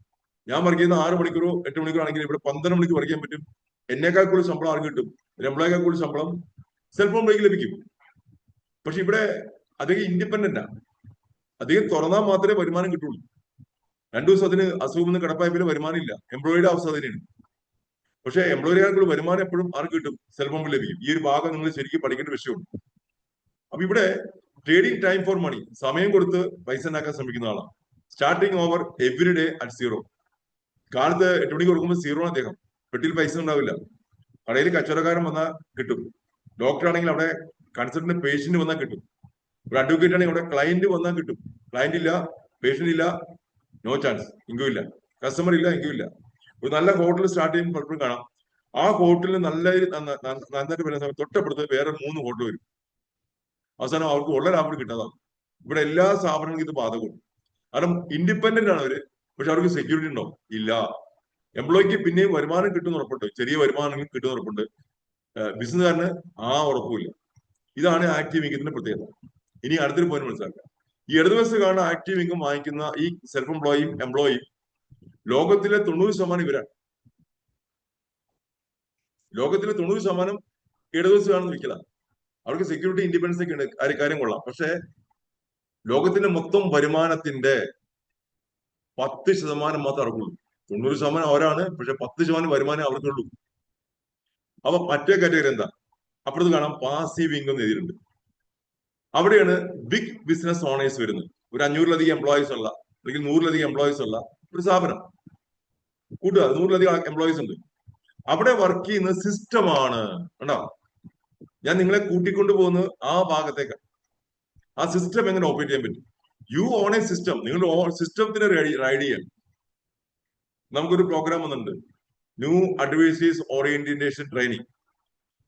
ഞാൻ വർക്ക് ചെയ്യുന്ന 6 മണിക്കൂറോ 8 മണിക്കൂറോ ആണെങ്കിൽ ഇവിടെ 12 മണിക്ക് കുറയ്ക്കാൻ പറ്റും. എന്നേക്കാൾ കൂടുതൽ ശമ്പളം ആർക്ക് കിട്ടും? ഒരു എംപ്ലോയേക്കാൾ കൂടുതൽ ശമ്പളം സെൽഫ് എംപ്ലോയിക്ക് ലഭിക്കും. പക്ഷെ ഇവിടെ അദ്ദേഹം ഇൻഡിപെൻഡന്റ് ആണ്. അദ്ദേഹം തുറന്നാൽ മാത്രമേ വരുമാനം കിട്ടുള്ളൂ. 2 ദിവസത്തിന് അസുഖം നിന്ന് കിടപ്പായ പിന്നെ വരുമാനം ഇല്ല. എംപ്ലോയിയുടെ അവസ്ഥ തന്നെയാണ്. പക്ഷെ എംപ്ലോയറുകൾക്കുള്ള വരുമാനം എപ്പോഴും ആർക്ക് കിട്ടും? സെൽഫ് എംപ്ലോയി ലഭിക്കും. ഈ ഒരു ഭാഗം നിങ്ങൾ ശരിക്കും പഠിക്കേണ്ട വിഷയമുണ്ട്. അപ്പൊ ഇവിടെ ട്രേഡിംഗ് ടൈം ഫോർ മണി, സമയം കൊടുത്ത് പൈസ ഉണ്ടാക്കാൻ ശ്രമിക്കുന്ന ആളാണ്. Starting over every day at zero. കാലത്ത് 8 മണിക്ക് കൊടുക്കുമ്പോൾ സീറോ ആണ് അദ്ദേഹം. പെട്ടിയിൽ പൈസ ഉണ്ടാവില്ല. കടയിൽ കച്ചവടക്കാരൻ വന്നാൽ കിട്ടും. ഡോക്ടർ ആണെങ്കിൽ അവിടെ കൺസൾട്ടന്റ് പേഷ്യന്റ് വന്നാൽ കിട്ടും. ഒരു അഡ്വക്കേറ്റ് ആണെങ്കിൽ അവിടെ ക്ലയന്റ് വന്നാൽ കിട്ടും. ക്ലയന്റ് ഇല്ല, പേഷ്യന്റ് ഇല്ല, നോ ചാൻസ്, ഇൻകം ഇല്ല. കസ്റ്റമർ ഇല്ല, ഇൻകം ഇല്ല. ഒരു നല്ല ഹോട്ടൽ സ്റ്റാർട്ട് ചെയ്യുമ്പോൾ പലപ്പോഴും കാണാം, ആ ഹോട്ടലിൽ നന്നായിട്ട് വരുന്ന സമയത്ത് തൊട്ടപ്പുറത്ത് വേറെ 3 ഹോട്ടൽ വരും. അവസാനം അവർക്ക് ഉള്ള ലാഭം കിട്ടാതാവും. ഇവിടെ എല്ലാ സ്ഥാപനങ്ങൾക്കും ഇത് ബാധകമാണ്. കാരണം ഇൻഡിപെൻഡന്റ് ആണ് അവര്, പക്ഷെ അവർക്ക് സെക്യൂരിറ്റി ഉണ്ടോ? ഇല്ല. എംപ്ലോയിക്ക് പിന്നെയും വരുമാനം കിട്ടുന്ന ഉറപ്പുണ്ട്, ചെറിയ വരുമാനം കിട്ടുന്ന ഉറപ്പുണ്ട്. ബിസിനസ്സുകാരന് ആ ഉറപ്പില്ല. ഇതാണ് ആക്റ്റീവ് ഇൻകത്തിന്റെ പ്രത്യേകത. ഇനി അടുത്തൊരു പോയിന്റ് മനസ്സിലാക്കാം. ഈ ഇടതുവശത്ത് കാണുന്ന ആക്റ്റീവ് ഇൻകം വാങ്ങിക്കുന്ന ഈ സെൽഫ് എംപ്ലോയിയും ലോകത്തിലെ 90% ഇവരാണ്. ലോകത്തിലെ 90% ഇടതുവശത്ത് കാണുന്ന വിൽക്കലാണ്. അവർക്ക് സെക്യൂരിറ്റി ഇൻഡിപെൻഡൻസ് ഒക്കെ ഉണ്ട്, കാര്യം കൊള്ളാം. പക്ഷെ ലോകത്തിന്റെ മൊത്തം വരുമാനത്തിന്റെ 10% മാത്രമേ അവർക്കുള്ളൂ. 90% അവരാണ്, പക്ഷെ 10% വരുമാനം അവർക്കുള്ളൂ. അപ്പൊ മറ്റേ കാറ്റഗറി എന്താ? അപ്പുറത്ത് കാണാം പാസീവ് ഇൻകം എഴുതിയിട്ടുണ്ട്. അവിടെയാണ് ബിഗ് ബിസിനസ് ഓണേഴ്സ് വരുന്നത്. ഒരു 500-ലധികം എംപ്ലോയീസ് ഉള്ള, അല്ലെങ്കിൽ 100-ലധികം എംപ്ലോയീസ് ഉള്ള ഒരു സ്ഥാപനം. കൂട്ടുക 100-ലധികം എംപ്ലോയീസ് ഉണ്ട്. അവിടെ വർക്ക് ചെയ്യുന്ന സിസ്റ്റമാണ്. കണ്ടോ, ഞാൻ നിങ്ങളെ കൂട്ടിക്കൊണ്ടു പോകുന്നത് ആ ഭാഗത്തേക്ക്. ആ സിസ്റ്റം എങ്ങനെ ഓപ്പറേറ്റ് ചെയ്യാൻ പറ്റും? You on A system. നിങ്ങളുടെ സിസ്റ്റത്തിന് റൈഡ് ചെയ്യാൻ നമുക്കൊരു പ്രോഗ്രാം വന്നിട്ടുണ്ട്, ന്യൂ അഡ്വൈസേഴ്സ് ഓറിയന്റേഷൻ ട്രെയിനിങ്.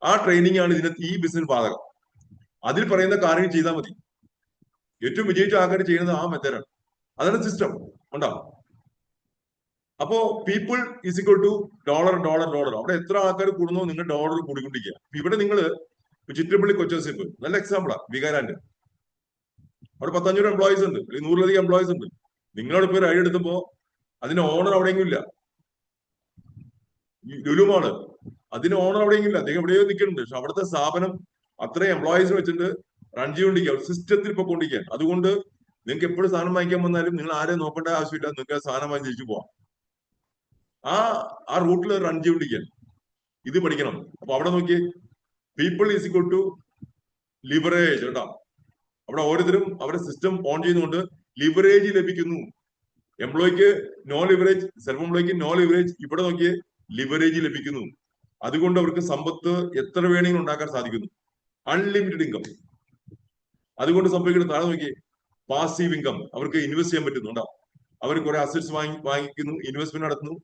ആ ട്രെയിനിങ് ആണ് ഈ ബിസിനസ് ബാധകം. അതിൽ പറയുന്ന കാര്യങ്ങൾ ചെയ്താൽ മതി. ഏറ്റവും വിജയിച്ച ആൾക്കാർ ചെയ്യുന്നത് ആ മെത്തേഡാണ്. അതാണ് സിസ്റ്റം. ഉണ്ടോ? അപ്പോ people is equal to dollar. അവിടെ എത്ര ആൾക്കാർ കൂടുന്നോ നിങ്ങൾ ഡോളർ കൂടിക്കൊണ്ടിരിക്കുക. ഇവിടെ നിങ്ങൾ ചിറ്റപ്പള്ളി കൊച്ചോസിപ്പ് നല്ല എക്സാമ്പിളാ. വികാരാന്റ് അവിടെ 500 എംപ്ലോയീസ് ഉണ്ട്, അല്ലെങ്കിൽ 100-ലധികം എംപ്ലോയീസ് ഉണ്ട്. നിങ്ങളോട് പേര് ഐഡിയ എടുത്തപ്പോ അതിന്റെ ഓണർ അവിടെയെങ്കിലും ഇല്ല. ലുലുമാണ്, അതിന് ഓണർ അവിടെയെങ്കിലും ഇല്ല. അദ്ദേഹം എവിടെയോ നിൽക്കുന്നുണ്ട്. പക്ഷെ അവിടുത്തെ സ്ഥാപനം അത്രയും എംപ്ലോയീസിനെ വെച്ചിട്ട് റൺ ചെയ്തുകൊണ്ടിരിക്കുക, സിസ്റ്റത്തിൽ ഇപ്പൊ കൊണ്ടിരിക്കാൻ. അതുകൊണ്ട് നിങ്ങൾക്ക് എപ്പോഴും സാധനം വാങ്ങിക്കാൻ വന്നാലും നിങ്ങൾ ആരെയും നോക്കേണ്ട ആവശ്യമില്ല. നിങ്ങൾക്ക് സാധനം വാങ്ങി തിരിച്ചു പോവാം. ആ റൂട്ടിൽ റൺ ചെയ്തുകൊണ്ടിരിക്കാൻ ഇത് പഠിക്കണം. അപ്പൊ അവിടെ നോക്കി, people is equal to leverage. കേട്ടോ, അവിടെ ഓരോരുത്തരും അവരുടെ സിസ്റ്റം ഓൺ ചെയ്യുന്നതുകൊണ്ട് ലിവറേജ് ലഭിക്കുന്നു. എംപ്ലോയിക്ക് നോ ലിവറേജ്, സെൽഫ് എംപ്ലോയിക്ക് നോ ലിവറേജ്. ഇവിടെ നോക്കിയേ, ലിവറേജ് ലഭിക്കുന്നു. അതുകൊണ്ട് അവർക്ക് സമ്പത്ത് എത്ര വേണമെങ്കിലും ഉണ്ടാക്കാൻ സാധിക്കുന്നു. Unlimited income. അതുകൊണ്ട് സംഭവിക്കുന്നത് താഴെ നോക്കിയേ, പാസീവ് ഇൻകം. അവർക്ക് ഇൻവെസ്റ്റ് ചെയ്യാൻ പറ്റുന്നുണ്ടോ? അവർ കുറെ അസറ്റ്സ് വാങ്ങിക്കുന്നു, ഇൻവെസ്റ്റ്മെന്റ് നടത്തുന്നു.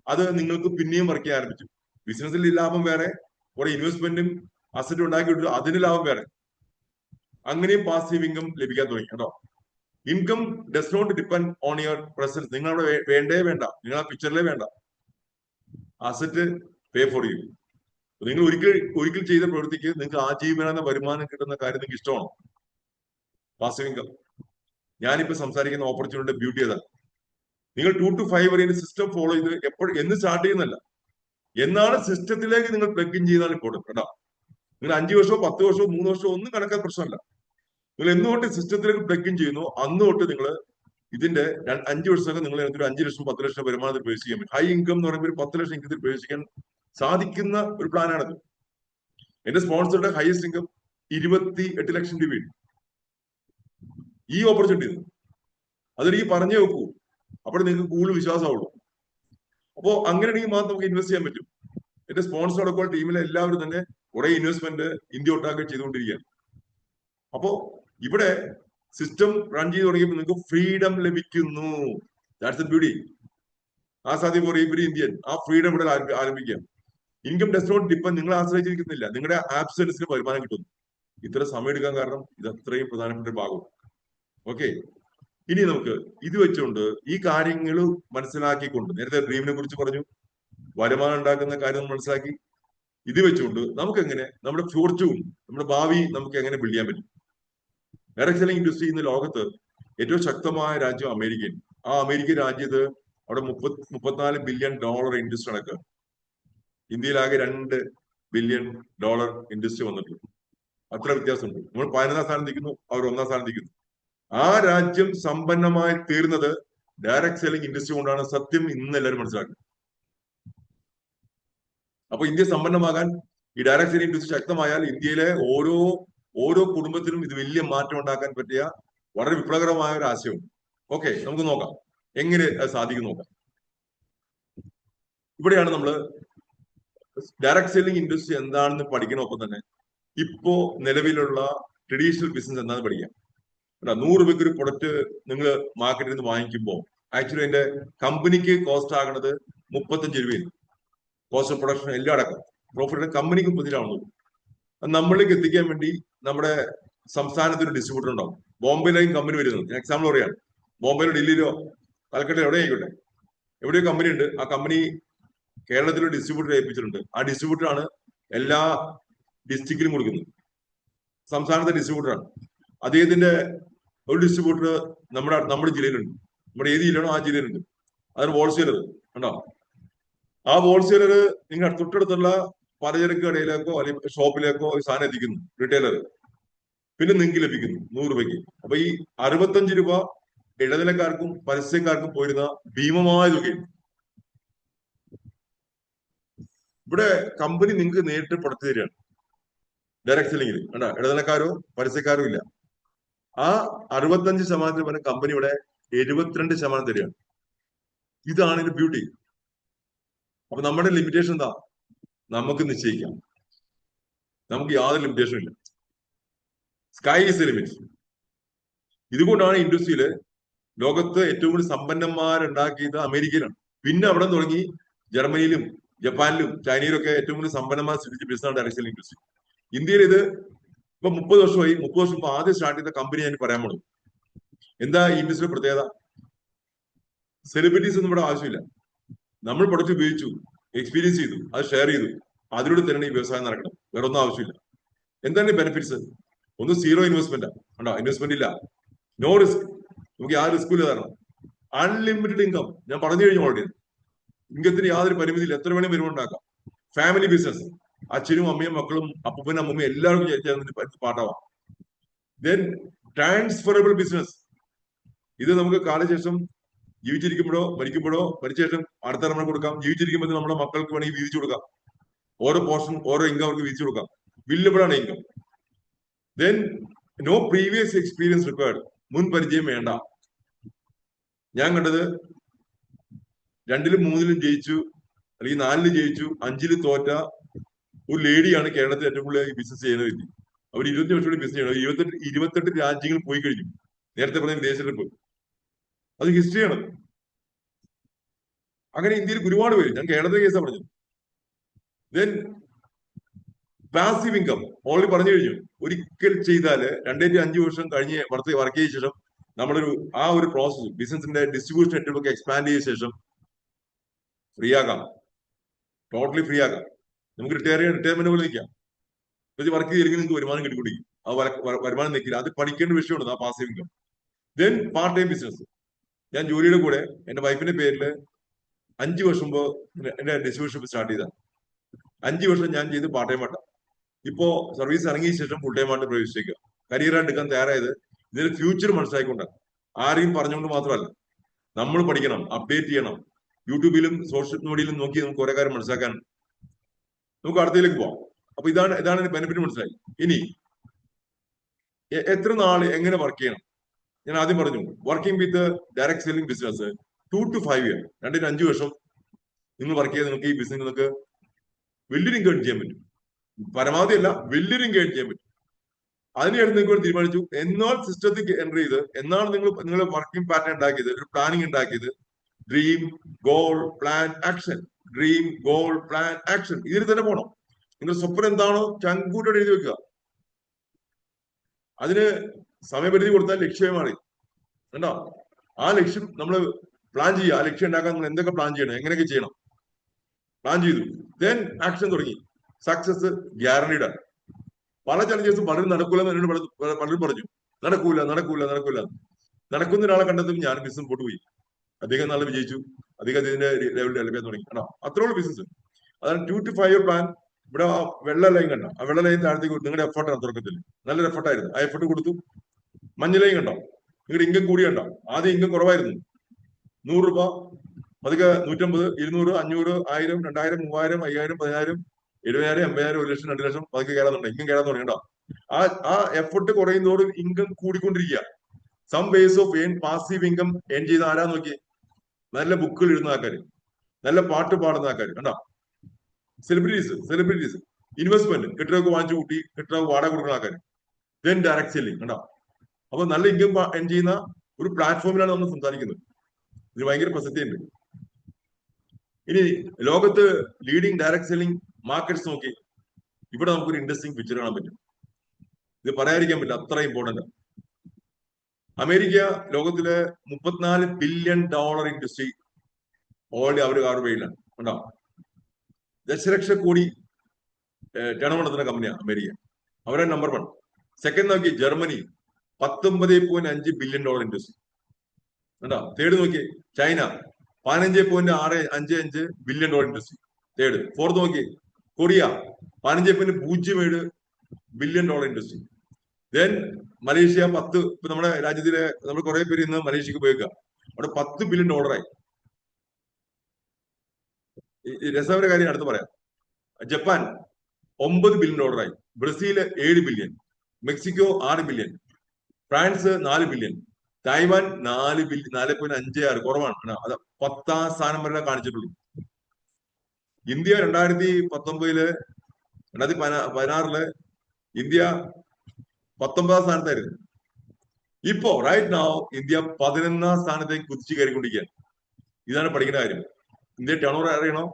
അത് നിങ്ങൾക്ക് പിന്നെയും വർക്ക് ചെയ്യാൻ ആരംഭിച്ചു. ബിസിനസ്സിൽ ലാഭം വേറെ, കുറെ ഇൻവെസ്റ്റ്മെന്റും അസറ്റ് ഉണ്ടാക്കിയിട്ട് അതിന് ലാഭം വേറെ. അങ്ങനെയും പാസീവ് ഇൻകം ലഭിക്കാൻ തുടങ്ങി. കേട്ടോ, income does not depend on your presence. നിങ്ങളവിടെ വേണ്ടേ വേണ്ട, നിങ്ങൾ ആ പിക്ചറിലേ വേണ്ട. Asset pay for you. നിങ്ങൾ ഒരിക്കൽ ചെയ്ത പ്രവൃത്തിക്ക് നിങ്ങൾക്ക് ആജീവനാന്ത വരുമാനം കിട്ടുന്ന കാര്യം നിങ്ങൾക്ക് ഇഷ്ടമാണോ? Passive income. ഞാനിപ്പോ സംസാരിക്കുന്ന ഓപ്പർച്യൂണിറ്റി ബ്യൂട്ടി അതാണ്. നിങ്ങൾ 2 to 5 വരെ സിസ്റ്റം ഫോളോ ചെയ്ത് എന്ന് സ്റ്റാർട്ട് ചെയ്യുന്നല്ല, എന്നാണ് സിസ്റ്റത്തിലേക്ക് നിങ്ങൾ പ്ലഗ് ഇൻ ചെയ്താണ് ഇമ്പോർട്ടൻറ്റ്. കേട്ടോ, നിങ്ങൾ 5 വർഷമോ 10 വർഷമോ 3 വർഷമോ ഒന്നും കണക്കാൻ പ്രശ്നമല്ല. നിങ്ങൾ എന്തുകൊണ്ട് സിസ്റ്റത്തിലേക്ക് പ്ലഗ് ഇൻ ചെയ്യുന്നു, അന്ന് തൊട്ട് നിങ്ങൾ ഇതിന്റെ 5 വർഷമൊക്കെ നിങ്ങൾ ഒരു 5 ലക്ഷം 10 ലക്ഷം വരുമാനത്തിൽ പ്രവേശിക്കാൻ പറ്റും. ഹൈ ഇൻകം എന്ന് പറയുമ്പോൾ ഒരു 10 ലക്ഷം ഇൻകത്തിൽ പ്രവേശിക്കാൻ സാധിക്കുന്ന ഒരു പ്ലാനാണത്. എന്റെ സ്പോൺസറുടെ ഹയസ്റ്റ് ഇൻകം 28 ലക്ഷം രൂപയാണ്. ഈ ഓപ്പർച്യൂണിറ്റി അതെനിക്ക് പറഞ്ഞു നോക്കൂ, അപ്പോൾ നിങ്ങൾക്ക് കൂടുതൽ വിശ്വാസമാവുള്ളൂ. അപ്പോ അങ്ങനെയാണെങ്കിൽ മാത്രം നമുക്ക് ഇൻവെസ്റ്റ് ചെയ്യാൻ പറ്റും. എന്റെ സ്പോൺസർ അടക്കം ടീമിലെ എല്ലാവരും തന്നെ കുറെ ഇൻവെസ്റ്റ്മെന്റ് ഇന്ത്യ ഒട്ടാകെ ചെയ്തുകൊണ്ടിരിക്കുകയാണ്. അപ്പോ ഇവിടെ സിസ്റ്റം റൺ ചെയ്ത് തുടങ്ങിയപ്പോൾ നിങ്ങൾക്ക് ഫ്രീഡം ലഭിക്കുന്നു. That's the beauty. ആസാദി ഫോർ എവരി ഇന്ത്യൻ. ആ ഫ്രീഡം ഇവിടെ ആരംഭിക്കാം. Income does not depend. നിങ്ങളെ ആശ്രയിച്ചിരിക്കുന്നില്ല, നിങ്ങളുടെ ആബ്സെൻസിന് വരുമാനം കിട്ടുന്നു. ഇത്ര സമയം എടുക്കാൻ കാരണം ഇത് അത്രയും പ്രധാനപ്പെട്ട ഭാഗം. ഓക്കെ, ഇനി നമുക്ക് ഇത് വെച്ചുകൊണ്ട് ഈ കാര്യങ്ങൾ മനസ്സിലാക്കിക്കൊണ്ട്, നേരത്തെ ഡ്രീമിനെ കുറിച്ച് പറഞ്ഞു, വരുമാനം ഉണ്ടാക്കുന്ന കാര്യം മനസ്സിലാക്കി. ഇത് വെച്ചുകൊണ്ട് നമുക്ക് എങ്ങനെ നമ്മുടെ ഫ്യൂച്ചറും നമ്മുടെ ഭാവി നമുക്ക് എങ്ങനെ ബിൽഡ് ചെയ്യാൻ പറ്റും? ഡയറക്ട് സെല്ലിംഗ് ഇൻഡസ്ട്രി ഇന്ന് ലോകത്ത് ഏറ്റവും ശക്തമായ രാജ്യം അമേരിക്കൻ. ആ അമേരിക്കൻ രാജ്യത്ത് അവിടെ 34 ബില്യൺ ഡോളർ ഇൻഡസ്ട്രി നടക്കുക. ഇന്ത്യയിലാകെ 2 ബില്യൺ ഡോളർ ഇൻഡസ്ട്രി വന്നിട്ടുണ്ട്. അത്ര വ്യത്യാസമുണ്ട്. നമ്മൾ 11ാം സ്ഥാനം നിൽക്കുന്നു, അവർ 1ാം സ്ഥാനം നിൽക്കുന്നു. ആ രാജ്യം സമ്പന്നമായി തീർന്നത് ഡയറക്ട് സെല്ലിംഗ് ഇൻഡസ്ട്രി കൊണ്ടാണ്. സത്യം ഇന്ന് എല്ലാവരും മനസ്സിലാക്കുന്നത്. അപ്പൊ ഇന്ത്യ സമ്പന്നമാകാൻ ഈ ഡയറക്ട് സെല്ലിംഗ് ഇൻഡസ്ട്രി ശക്തമായാൽ ഇന്ത്യയിലെ ഓരോ കുടുംബത്തിനും ഇത് വലിയ മാറ്റം ഉണ്ടാക്കാൻ പറ്റിയ വളരെ വിപ്ലവകരമായ ഒരു ആശയമാണ്. ഓക്കെ, നമുക്ക് നോക്കാം എങ്ങനെ അത് സാധിക്കും നോക്കാം. ഇവിടെയാണ് നമ്മൾ ഡയറക്ട് സെല്ലിംഗ് ഇൻഡസ്ട്രി എന്താണെന്ന് പഠിക്കണമൊപ്പം തന്നെ ഇപ്പോ നിലവിലുള്ള ട്രഡീഷണൽ ബിസിനസ് എന്താണെന്ന് പഠിക്കാം. 100 രൂപയ്ക്ക് ഒരു പ്രൊഡക്റ്റ് നിങ്ങൾ മാർക്കറ്റിൽ നിന്ന് വാങ്ങിക്കുമ്പോൾ ആക്ച്വലി അതിന്റെ കമ്പനിക്ക് കോസ്റ്റ് ആകുന്നത് 35 രൂപയിൽ, കോസ്റ്റ് ഓഫ് പ്രൊഡക്ഷൻ എല്ലാം അടക്കം. പ്രോഫിറ്റ് കമ്പനിക്ക് 30 നമ്മളിലേക്ക് എത്തിക്കാൻ വേണ്ടി നമ്മുടെ സംസ്ഥാനത്ത് ഒരു ഡിസ്ട്രിബ്യൂട്ടർ ഉണ്ടാവും. ബോംബെയിലേക്കും കമ്പനി വരുന്നത്, ഞാൻ എക്സാമ്പിൾ പറയാണ്. ബോംബെയിലോ ഡൽഹിയിലോ കൽക്കട്ടയിലോ എവിടെ ആയിക്കോട്ടെ, എവിടെയോ കമ്പനി ഉണ്ട്. ആ കമ്പനി കേരളത്തിലൊരു ഡിസ്ട്രിബ്യൂട്ടർ ഏൽപ്പിച്ചിട്ടുണ്ട്. ആ ഡിസ്ട്രിബ്യൂട്ടറാണ് എല്ലാ ഡിസ്ട്രിക്റ്റിലും കൊടുക്കുന്നത്. സംസ്ഥാനത്തെ ഡിസ്ട്രിബ്യൂട്ടറാണ്. അദ്ദേഹത്തിന്റെ ഒരു ഡിസ്ട്രിബ്യൂട്ടർ നമ്മുടെ ജില്ലയിലുണ്ട്. നമ്മുടെ ഏത് ജില്ലയാണോ ആ ജില്ലയിലുണ്ട്. അതൊരു ഹോൾസെയിലർ ഉണ്ടോ. ആ ഹോൾസെയിലർ നിങ്ങൾ തൊട്ടടുത്തുള്ള പലചരക്ക് കടയിലേക്കോ അല്ലെങ്കിൽ ഷോപ്പിലേക്കോ സാധനം എത്തിക്കുന്നു, റിറ്റെയിലർ. പിന്നെ നിങ്ങൾക്ക് ലഭിക്കുന്നു 100 രൂപയ്ക്ക്. അപ്പൊ ഈ 65 രൂപ ഇടനിലക്കാർക്കും പരസ്യക്കാർക്കും പോയിരുന്ന ഭീമമായ തുകയാണ്. ഇവിടെ കമ്പനി നിങ്ങൾക്ക് നേരിട്ട് പ്രൊഡക്റ്റ് തരികയാണ് ഡയറക്ട് സെല്ലിംഗിൽ. കണ്ടാ, ഇടനിലക്കാരോ പരസ്യക്കാരോ ഇല്ല. ആ 65% പകരം കമ്പനി ഇവിടെ 72% തരികയാണ്. ഇതാണ് ഇതിന്റെ ബ്യൂട്ടി. അപ്പൊ നമ്മുടെ ലിമിറ്റേഷൻ എന്താ? നമുക്ക് നിശ്ചയിക്കാം. നമുക്ക് യാതൊരു ലിമിറ്റേഷനും ഇല്ല. Sky is the limit. ഇതുകൊണ്ടാണ് ഇൻഡസ്ട്രിയില് ലോകത്ത് ഏറ്റവും കൂടുതൽ സമ്പന്നന്മാരുണ്ടാക്കിയത് അമേരിക്കയിലാണ്. പിന്നെ അവിടെ തുടങ്ങി ജർമ്മനിയിലും ജപ്പാനിലും ചൈനയിലും ഒക്കെ ഏറ്റവും കൂടുതൽ സമ്പന്നന്മാർ സൃഷ്ടിച്ച ബിസിനസ് ഡയറക്ട് സെല്ലിംഗ് ഇൻഡസ്ട്രി. ഇന്ത്യയിൽ ഇത് ഇപ്പൊ 30 വർഷമായി. 30 വർഷം ഇപ്പൊ ആദ്യം സ്റ്റാർട്ട് ചെയ്ത കമ്പനി ഞാൻ പറയാൻ പോകും. എന്താ ഈ ഇൻഡസ്ട്രിയുടെ പ്രത്യേകത? സെലിബ്രിറ്റീസ് ഒന്നും ഇവിടെ ആവശ്യമില്ല. നമ്മൾ പ്രൊഡക്റ്റ് ഉപയോഗിച്ചു, എക്സ്പീരിയൻസ് ചെയ്തു, അത് ഷെയർ ചെയ്തു, അതിലൂടെ തന്നെ ഈ വ്യവസായം നടക്കണം. വേറെ ഒന്നും ആവശ്യമില്ല. എന്താണ് ബെനിഫിറ്റ്സ്? ഒന്ന്, സീറോ ഇൻവെസ്റ്റ്മെന്റ് ഉണ്ടോ? ഇൻവെസ്റ്റ്മെന്റ് ഇല്ല. No risk. നമുക്ക് യാതൊരു റിസ്ക്കും ഇല്ല. തരണം. Unlimited income. ഞാൻ പറഞ്ഞു കഴിഞ്ഞു ഓൾറെഡി. ഇൻകത്തിന് യാതൊരു പരിമിതിയില്ല. എത്ര വേണേലും വരുമാനം ഉണ്ടാക്കാം. Family business. അച്ഛനും അമ്മയും മക്കളും അപ്പൂപ്പനും അമ്മയും എല്ലാവർക്കും ചേർന്ന് പാട്ടാവാം. Then transferable business. ഇത് നമുക്ക് കാലശേഷം ജീവിച്ചിരിക്കുമ്പോഴോ മരിക്കുമ്പോഴോ, മരിച്ച ശേഷം അടുത്ത തലമുറ കൊടുക്കാം. ജീവിച്ചിരിക്കുമ്പോൾ നമ്മുടെ മക്കൾക്ക് വേണമെങ്കിൽ വീതിച്ചു കൊടുക്കാം. ഓരോ പോർഷൻ, ഓരോ ഇൻകം അവർക്ക് വീതിച്ചു കൊടുക്കാം. വില്ലബിളാണ് income. Then no previous experience required. മുൻ പരിചയം വേണ്ട. ഞാൻ കണ്ടത് 2ലും 3ലും ജയിച്ചു, അല്ലെങ്കിൽ 4ല് ജയിച്ചു, 5ല് തോറ്റ ഒരു ലേഡിയാണ് കേരളത്തിൽ ഏറ്റവും കൂടുതൽ ബിസിനസ് ചെയ്യുന്ന വ്യക്തി. അവർ 20 വർഷം കൂടി ബിസിനസ് ചെയ്യണം. 28 രാജ്യങ്ങളിൽ പോയി കഴിഞ്ഞു. നേരത്തെ പറഞ്ഞ വിദേശ ട്രിപ്പ്. അത് ഹിസ്റ്ററിയാണ്. അങ്ങനെ ഇന്ത്യയിൽ ഒരുപാട് പേര്. ഞാൻ കേരളത്തിലെ കേസാണ് പറഞ്ഞത്. ദെൻ പാസീവ് ഇൻകം ഓൾറെഡി പറഞ്ഞു കഴിഞ്ഞു. ഒരിക്കൽ ചെയ്താല് 2-5 വർഷം കഴിഞ്ഞ് വർക്ക് ചെയ്ത ശേഷം ആ ഒരു പ്രോസസ്, ബിസിനസിന്റെ ഡിസ്ട്രിബ്യൂഷൻ നെറ്റ്വർക്ക് എക്സ്പാൻഡ് ചെയ്ത ശേഷം ഫ്രീ ആകാം. ടോട്ടലി ഫ്രീ ആകാം. നമുക്ക് റിട്ടയർമെന്റ് പോലെ നിൽക്കാം. വർക്ക് ചെയ്തില്ലെങ്കിൽ നിങ്ങൾക്ക് വരുമാനം കിട്ടിക്കൊണ്ടിരിക്കും. ആ വരുമാനം നിൽക്കില്ല. അത് പഠിക്കേണ്ട വിഷയമാണ് ആ passive income. Then part time business. ഞാൻ ജോലിയുടെ കൂടെ എന്റെ വൈഫിന്റെ പേരിൽ 5 വർഷം മുമ്പ് എന്റെ ഡിസ്ട്രിബ്യൂഷൻ സ്റ്റാർട്ട് ചെയ്ത 5 വർഷം ഞാൻ ചെയ്ത് പാർട്ട് ടൈം ആട്ടം. ഇപ്പോ സർവീസ് ഇറങ്ങിയ ശേഷം ഫുൾ ടൈം ആയിട്ട് പ്രവേശിക്കുക. കരിയറായിട്ട് എടുക്കാൻ തയ്യാറായത് ഇതിന്റെ ഫ്യൂച്ചർ മനസ്സിലാക്കിക്കൊണ്ടാണ്. ആരെയും പറഞ്ഞുകൊണ്ട് മാത്രമല്ല. നമ്മൾ പഠിക്കണം, അപ്ഡേറ്റ് ചെയ്യണം. യൂട്യൂബിലും സോഷ്യൽ മീഡിയയിലും നോക്കി നമുക്ക് ഓരോ കാര്യം മനസ്സിലാക്കാൻ. നമുക്ക് അടുത്തയിലേക്ക് പോവാം. അപ്പൊ ഇതാണ് ബെനിഫിറ്റ്. മനസ്സിലായി. ഇനി എത്ര നാൾ എങ്ങനെ വർക്ക് ചെയ്യണം? ഞാൻ ആദ്യം പറഞ്ഞു, working with direct selling business 2 to 5 year, 2-5 വർഷം നിങ്ങൾ വർക്ക് ചെയ്ത് നിങ്ങൾക്ക് ഈ ബിസിനസ് നിങ്ങൾക്ക് വലിയൊരു ഇൻകം ചെയ്യാൻ പറ്റും. പരമാവധി അല്ല, വലിയൊരു ഇൻകം ചെയ്യാൻ പറ്റും. അതിനെയാണ് നിങ്ങൾ തീരുമാനിച്ചു. എന്നാൽ സിസ്റ്റത്തിൽ എൻ്റർ ചെയ്ത് എന്നാണ് നിങ്ങൾ വർക്കിംഗ് പാറ്റേൺ ഉണ്ടാക്കിയത്, ഒരു പ്ലാനിങ് ഉണ്ടാക്കിയത്. Dream, goal, plan, action. Dream, goal, plan, action. ഇതിൽ തന്നെ പോകണം. നിങ്ങളുടെ സ്വപ്നം എന്താണോ ചങ്കൂട്ടോടെ എഴുതി വെക്കുക. അതിന് സമയപരിധി കൊടുത്താൽ ലക്ഷ്യമായി മാറി. കണ്ടോ? ആ ലക്ഷ്യം നമ്മൾ പ്ലാൻ ചെയ്യുക. ആ ലക്ഷ്യം ഉണ്ടാക്കാൻ നമ്മൾ എന്തൊക്കെ പ്ലാൻ ചെയ്യണം, എങ്ങനെയൊക്കെ ചെയ്യണം, പ്ലാൻ ചെയ്തു. ദെൻ ആക്ഷൻ തുടങ്ങി. സക്സസ് ഗ്യാരണ്ടീഡ് ആണ്. പല ചലഞ്ചേഴ്സും പലരും നടക്കൂലെന്ന് എന്നോട് പലരും പറഞ്ഞു. നടക്കൂല. നടക്കുന്ന ഒരാളെ കണ്ടെത്തും ഞാൻ ബിസിനസ് പോട്ട് പോയി. അദ്ദേഹം നാളെ വിജയിച്ചു, അദ്ദേഹത്തിന്റെ ലെവലിൽ ഡെവലപ്പ് തുടങ്ങി. ആണോ, അത്രയുള്ള ബിസിനസ്. അതാണ് 2 to 5 year പ്ലാൻ. ഇവിടെ ആ വെള്ള ലൈൻ കണ്ടോ, ആ വെള്ള ലൈൻ താഴത്തേക്ക് കൊടുത്തു. നിങ്ങളുടെ എഫർട്ടാണ് തുടക്കത്തിൽ, നല്ലൊരു എഫർട്ടായിരുന്നു. ആ എഫർട്ട് കൊടുത്തു. മഞ്ഞ ലൈൻ കണ്ടോ, നിങ്ങളുടെ ഇൻകം കൂടിയുണ്ടോ. ആദ്യം ഇൻകം കുറവായിരുന്നു, 100 രൂപ, പതുക്കെ 150, 200, 500, 1000, 2000, 3000, 5000, 10000, 70,000, 80,000, 1 ലക്ഷം, 2 ലക്ഷം, പതുക്കെ കയറാന്നുണ്ട്. ഇൻകം കയറാൻ തുടങ്ങിട്ടോ. ആ എഫർട്ട് കുറയുന്നതോടും ഇൻകം കൂടിക്കൊണ്ടിരിക്കുക. Some ways of earn passive income earn ചെയ്ത ആരാ നോക്കി, നല്ല ബുക്കുകൾ എഴുതുന്ന ആൾക്കാർ, നല്ല പാട്ട് പാടുന്ന ആൾക്കാർ കണ്ടോ, സെലിബ്രിറ്റീസ്, ഇൻവെസ്റ്റ്മെന്റ്, കെട്ടിടമൊക്കെ വാങ്ങിച്ചു കൂട്ടി കെട്ടിടമൊക്കെ വാടക കൊടുക്കുന്ന ആൾക്കാർ, ദെൻ ഡയറക്ട് സെല്ലിംഗ് കണ്ടോ. അപ്പൊ നല്ല ഇൻകം ഏൺ ചെയ്യുന്ന ഒരു പ്ലാറ്റ്ഫോമിലാണ് നമ്മൾ സംസാരിക്കുന്നത്. ഇത് ഭയങ്കര പ്രസക്തിയുണ്ട്. ഇനി ലോകത്ത് ലീഡിംഗ് ഡയറക്ട് സെല്ലിംഗ് മാർക്കറ്റ്സ് നോക്കി, ഇവിടെ നമുക്കൊരു ഇൻട്രസ്റ്റിംഗ് പിക്ചർ കാണാൻ പറ്റും. ഇത് പറയാതിരിക്കാൻ പറ്റില്ല, അത്ര ഇമ്പോർട്ടന്റ്. അമേരിക്ക ലോകത്തിലെ $34 ബില്യൺ ഇൻഡസ്ട്രി ഓൾറെഡി അവർ കാർബയിലാണ് ഉണ്ടോ. ദശലക്ഷ കോടി ടേൺ ഓവർ നടത്തുന്ന കമ്പനിയാണ് അമേരിക്ക, അവരാണ് നമ്പർ 1. സെക്കൻഡ് നോക്കി ജർമ്മനി, $19.5 ബില്യൺ ഇൻഡസ്ട്രി ഉണ്ടോ. തേർഡ് നോക്കി China, $15.655 billion industry third. Fourth നോക്കി Korea, $15.07 billion industry. Then Malaysia 10. ഇപ്പൊ നമ്മുടെ രാജ്യത്തിലെ നമ്മൾ കുറെ പേര് ഇന്ന് മലേഷ്യക്ക് പോയേക്കുക, അവിടെ $10 ബില്യൺ ആയി. രസകര കാര്യം അടുത്ത് പറയാം. ജപ്പാൻ $9 ബില്യൺ ആയി. Brazil $7 billion, Mexico $6 billion, France $4 billion, Taiwan 4.56, കുറവാണ്. അത് 10ാം സ്ഥാനം വരെ കാണിച്ചിട്ടുള്ളൂ. ഇന്ത്യ 2016 ഇന്ത്യ 19ാം സ്ഥാനത്തായിരുന്നു. ഇപ്പോ റൈറ്റ് നൗ ഇന്ത്യ 11ാം സ്ഥാനത്തേക്ക് കുതിച്ചു കയറിക്കൊണ്ടിരിക്കുകയാണ്. ഇതാണ് പഠിക്കുന്ന കാര്യം. ഇന്ത്യ ടേൺ ഓവർ അറിയണോ,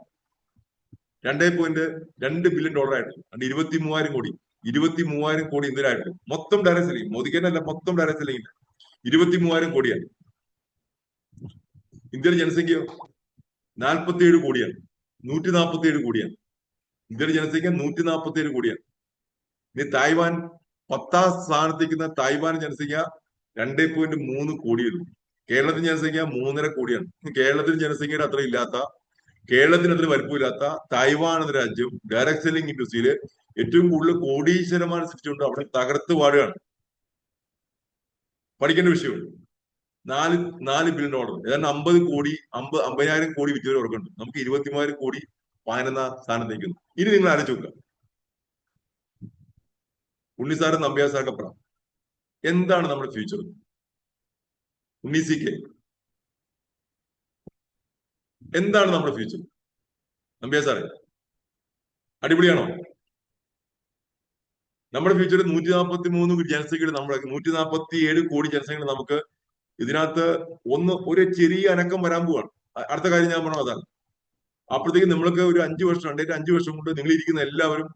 $2.2 ബില്യൺ ആയിട്ടുണ്ട്. 23,000 കോടി, 23,000 കോടി ഇന്ത്യയിലായിട്ടുണ്ട്. മൊത്തം ഡയറക്ട് സെല്ലിംഗ്, മോദിക്ക് തന്നെ അല്ല, മൊത്തം ഡയറക്ട് സെല്ലിംഗ് 23,000 കോടിയാണ്. ഇന്ത്യയുടെ ജനസംഖ്യ 47 കോടിയാണ്, 147 കോടിയാണ്. ഇന്ത്യയുടെ ജനസംഖ്യ 147 കോടിയാണ്. ഇനി തായ്വാൻ 10ാം സ്ഥാനത്തേക്കുന്ന തായ്വാൻ ജനസംഖ്യ 2.3 കോടിയുള്ളൂ. കേരളത്തിന്റെ ജനസംഖ്യ 3.5 കോടിയാണ്. കേരളത്തിൽ ജനസംഖ്യയുടെ അത്ര ഇല്ലാത്ത, കേരളത്തിന് അത്ര വലിപ്പമില്ലാത്ത തായ്വാൻ എന്ന രാജ്യം ഡയറക്ട് സെല്ലിംഗ് ഇൻഡസ്ട്രിയിൽ ഏറ്റവും കൂടുതൽ കോടീശ്വരന്മാരെ സൃഷ്ടിച്ചുകൊണ്ട് അവിടെ തകർത്ത് വാഴുകയാണ്. പഠിക്കേണ്ട വിഷയമുണ്ട്. 4 ബില്യൺ ഏതാണ്ട് 50 കോടി, 50,000 കോടി വിറ്റുവരെ ഉറക്കുന്നുണ്ട്. നമുക്ക് 23,000 കോടി 11ാം സ്ഥാനത്തേക്ക്. ഇനി നിങ്ങൾ ആലോചിച്ച് നോക്കുക, ഉണ്ണിസാറും നമ്പ്യാർ സാർക്ക് അപ്പുറം എന്താണ് നമ്മുടെ ഫ്യൂച്ചർ? ഉണ്ണീസിക്ക് എന്താണ് നമ്മുടെ ഫ്യൂച്ചർ? നമ്പ്യാർ സാറെ, അടിപൊളിയാണോ? നമ്മുടെ ഫ്യൂച്ചർ 143 ജനസംഖ്യയുടെ, നമ്മുടെ 147 കോടി ജനസംഖ്യയുടെ നമുക്ക് ഇതിനകത്ത് ഒരു ചെറിയ അനക്കം വരാൻ പോവാണ്. അടുത്ത കാര്യം ഞാൻ പറഞ്ഞത് അതാണ്. അപ്പോഴത്തേക്കും നമ്മൾക്ക് ഒരു 5 വർഷം, 5 വർഷം കൊണ്ട് നിങ്ങൾ ഇരിക്കുന്ന എല്ലാവരും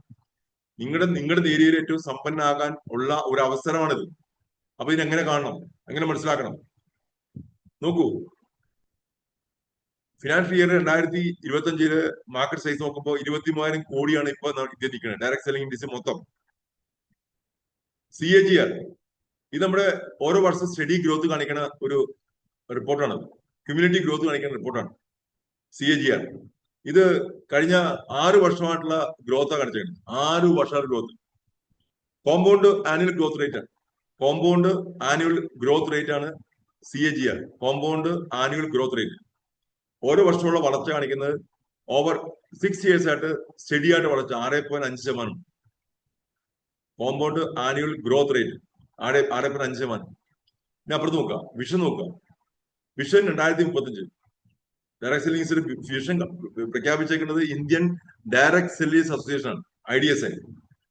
നിങ്ങളുടെ ഏരിയയിൽ ഏറ്റവും സമ്പന്നനാകാൻ ഉള്ള ഒരു അവസരമാണിത്. അപ്പൊ ഇതിനെങ്ങനെ കാണണം, എങ്ങനെ മനസ്സിലാക്കണം? നോക്കൂ, ഫിനാൻഷ്യൽ ഇയർ 2025 മാർക്കറ്റ് സൈസ് നോക്കുമ്പോൾ 23,000 കോടിയാണ് ഇപ്പൊ ഇന്ത്യ നിൽക്കുന്നത്, ഡയറക്ട് സെല്ലിംഗ് ഇൻഡസ്ട്രി മൊത്തം. CAGR ഇത് നമ്മുടെ ഓരോ വർഷം സ്റ്റഡി ഗ്രോത്ത് കാണിക്കുന്ന ഒരു റിപ്പോർട്ടാണ്, കമ്മ്യൂണിറ്റി ഗ്രോത്ത് കാണിക്കുന്ന റിപ്പോർട്ടാണ് CAGR. ഇത് കഴിഞ്ഞ 6 വർഷമായിട്ടുള്ള ഗ്രോത്താണ് കാണിച്ചേക്കുന്നത്. 6 വർഷമായിട്ട് growth. Compound annual growth rate ആണ്, കോമ്പൗണ്ട് ആനുവൽ ഗ്രോത്ത് റേറ്റ് ആണ് CAGR, compound annual growth rate. ഓരോ വർഷമുള്ള വളർച്ച കാണിക്കുന്നത് ഓവർ 6 ഇയേഴ്സ് ആയിട്ട് സ്റ്റഡി ആയിട്ട് വളർച്ച 6.5%. Compound annual growth rate 6.5%. ഇനി അപ്പുറത്ത് നോക്കുക, വിഷൻ നോക്കുക. വിഷൻ 2035 ഡയറക്ട് സെല്ലിംഗ് വിഷൻ പ്രഖ്യാപിച്ചേക്കുന്നത് ഇന്ത്യൻ ഡയറക്ട് സെല്ലേഴ്സ് അസോസിയേഷൻ ആണ്, IDSA.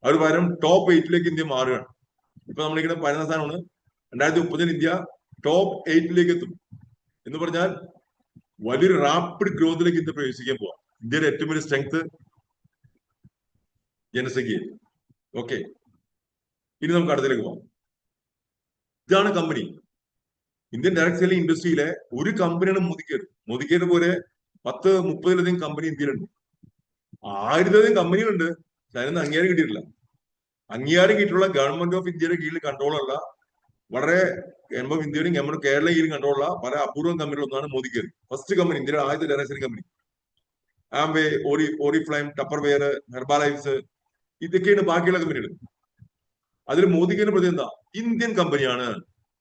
അവർ പകരം ടോപ്പ് 8ലേക്ക് ഇന്ത്യ മാറുകയാണ്. ഇപ്പൊ നമ്മളിങ്ങനെ 11ാം സ്ഥാനമാണ്. 2030 ഇന്ത്യ ടോപ്പ് 8ലേക്ക് എത്തും എന്ന് പറഞ്ഞാൽ വലിയൊരു റാപ്പിഡ് ഗ്രോത്തിലേക്ക് ഇന്ത്യ പ്രവേശിക്കാൻ പോവാം. ഇന്ത്യയുടെ ഏറ്റവും വലിയ സ്ട്രെങ്ത് ജനസംഖ്യ. ഓക്കെ, ഇനി നമുക്ക് അടുത്തേക്ക് പോവാം. ഇതാണ് കമ്പനി. ഇന്ത്യൻ ഡയറക്ട് സെല്ലിംഗ് ഇൻഡസ്ട്രിയിലെ ഒരു കമ്പനിയാണ് മോദിക്കേഡ്. മോദിക്കേഡ് പോലെ 10-30ലധികം കമ്പനി ഇന്ത്യയിലുണ്ട്. 1000ലധികം കമ്പനികളുണ്ട്. അതിനൊന്നും അംഗീകാരം കിട്ടിയിട്ടില്ല. അംഗീകാരം കിട്ടിയിട്ടുള്ള ഗവൺമെന്റ് ഓഫ് ഇന്ത്യയുടെ കീഴിൽ കൺട്രോളുള്ള വളരെ ഇന്ത്യയുടെയും നമ്മുടെ കേരളയിലും കണ്ടുള്ള പല അപൂർവം കമ്പനികളിൽ ഒന്നാണ് മോദി കെയർ. ഫസ്റ്റ് കമ്പനി, ഇന്ത്യയുടെ ആദ്യത്തെ ഡയറക്ഷൻ കമ്പനി. ആംവേ, ഓറിഫ്ലൈം, ടപ്പർവെയർ, ഹെർബാലൈഫ്സ്, ഇതൊക്കെയാണ് ബാക്കിയുള്ള കമ്പനികൾ. അതിൽ മോദി കെയറിന്റെ പ്രതി എന്താ? ഇന്ത്യൻ കമ്പനിയാണ്.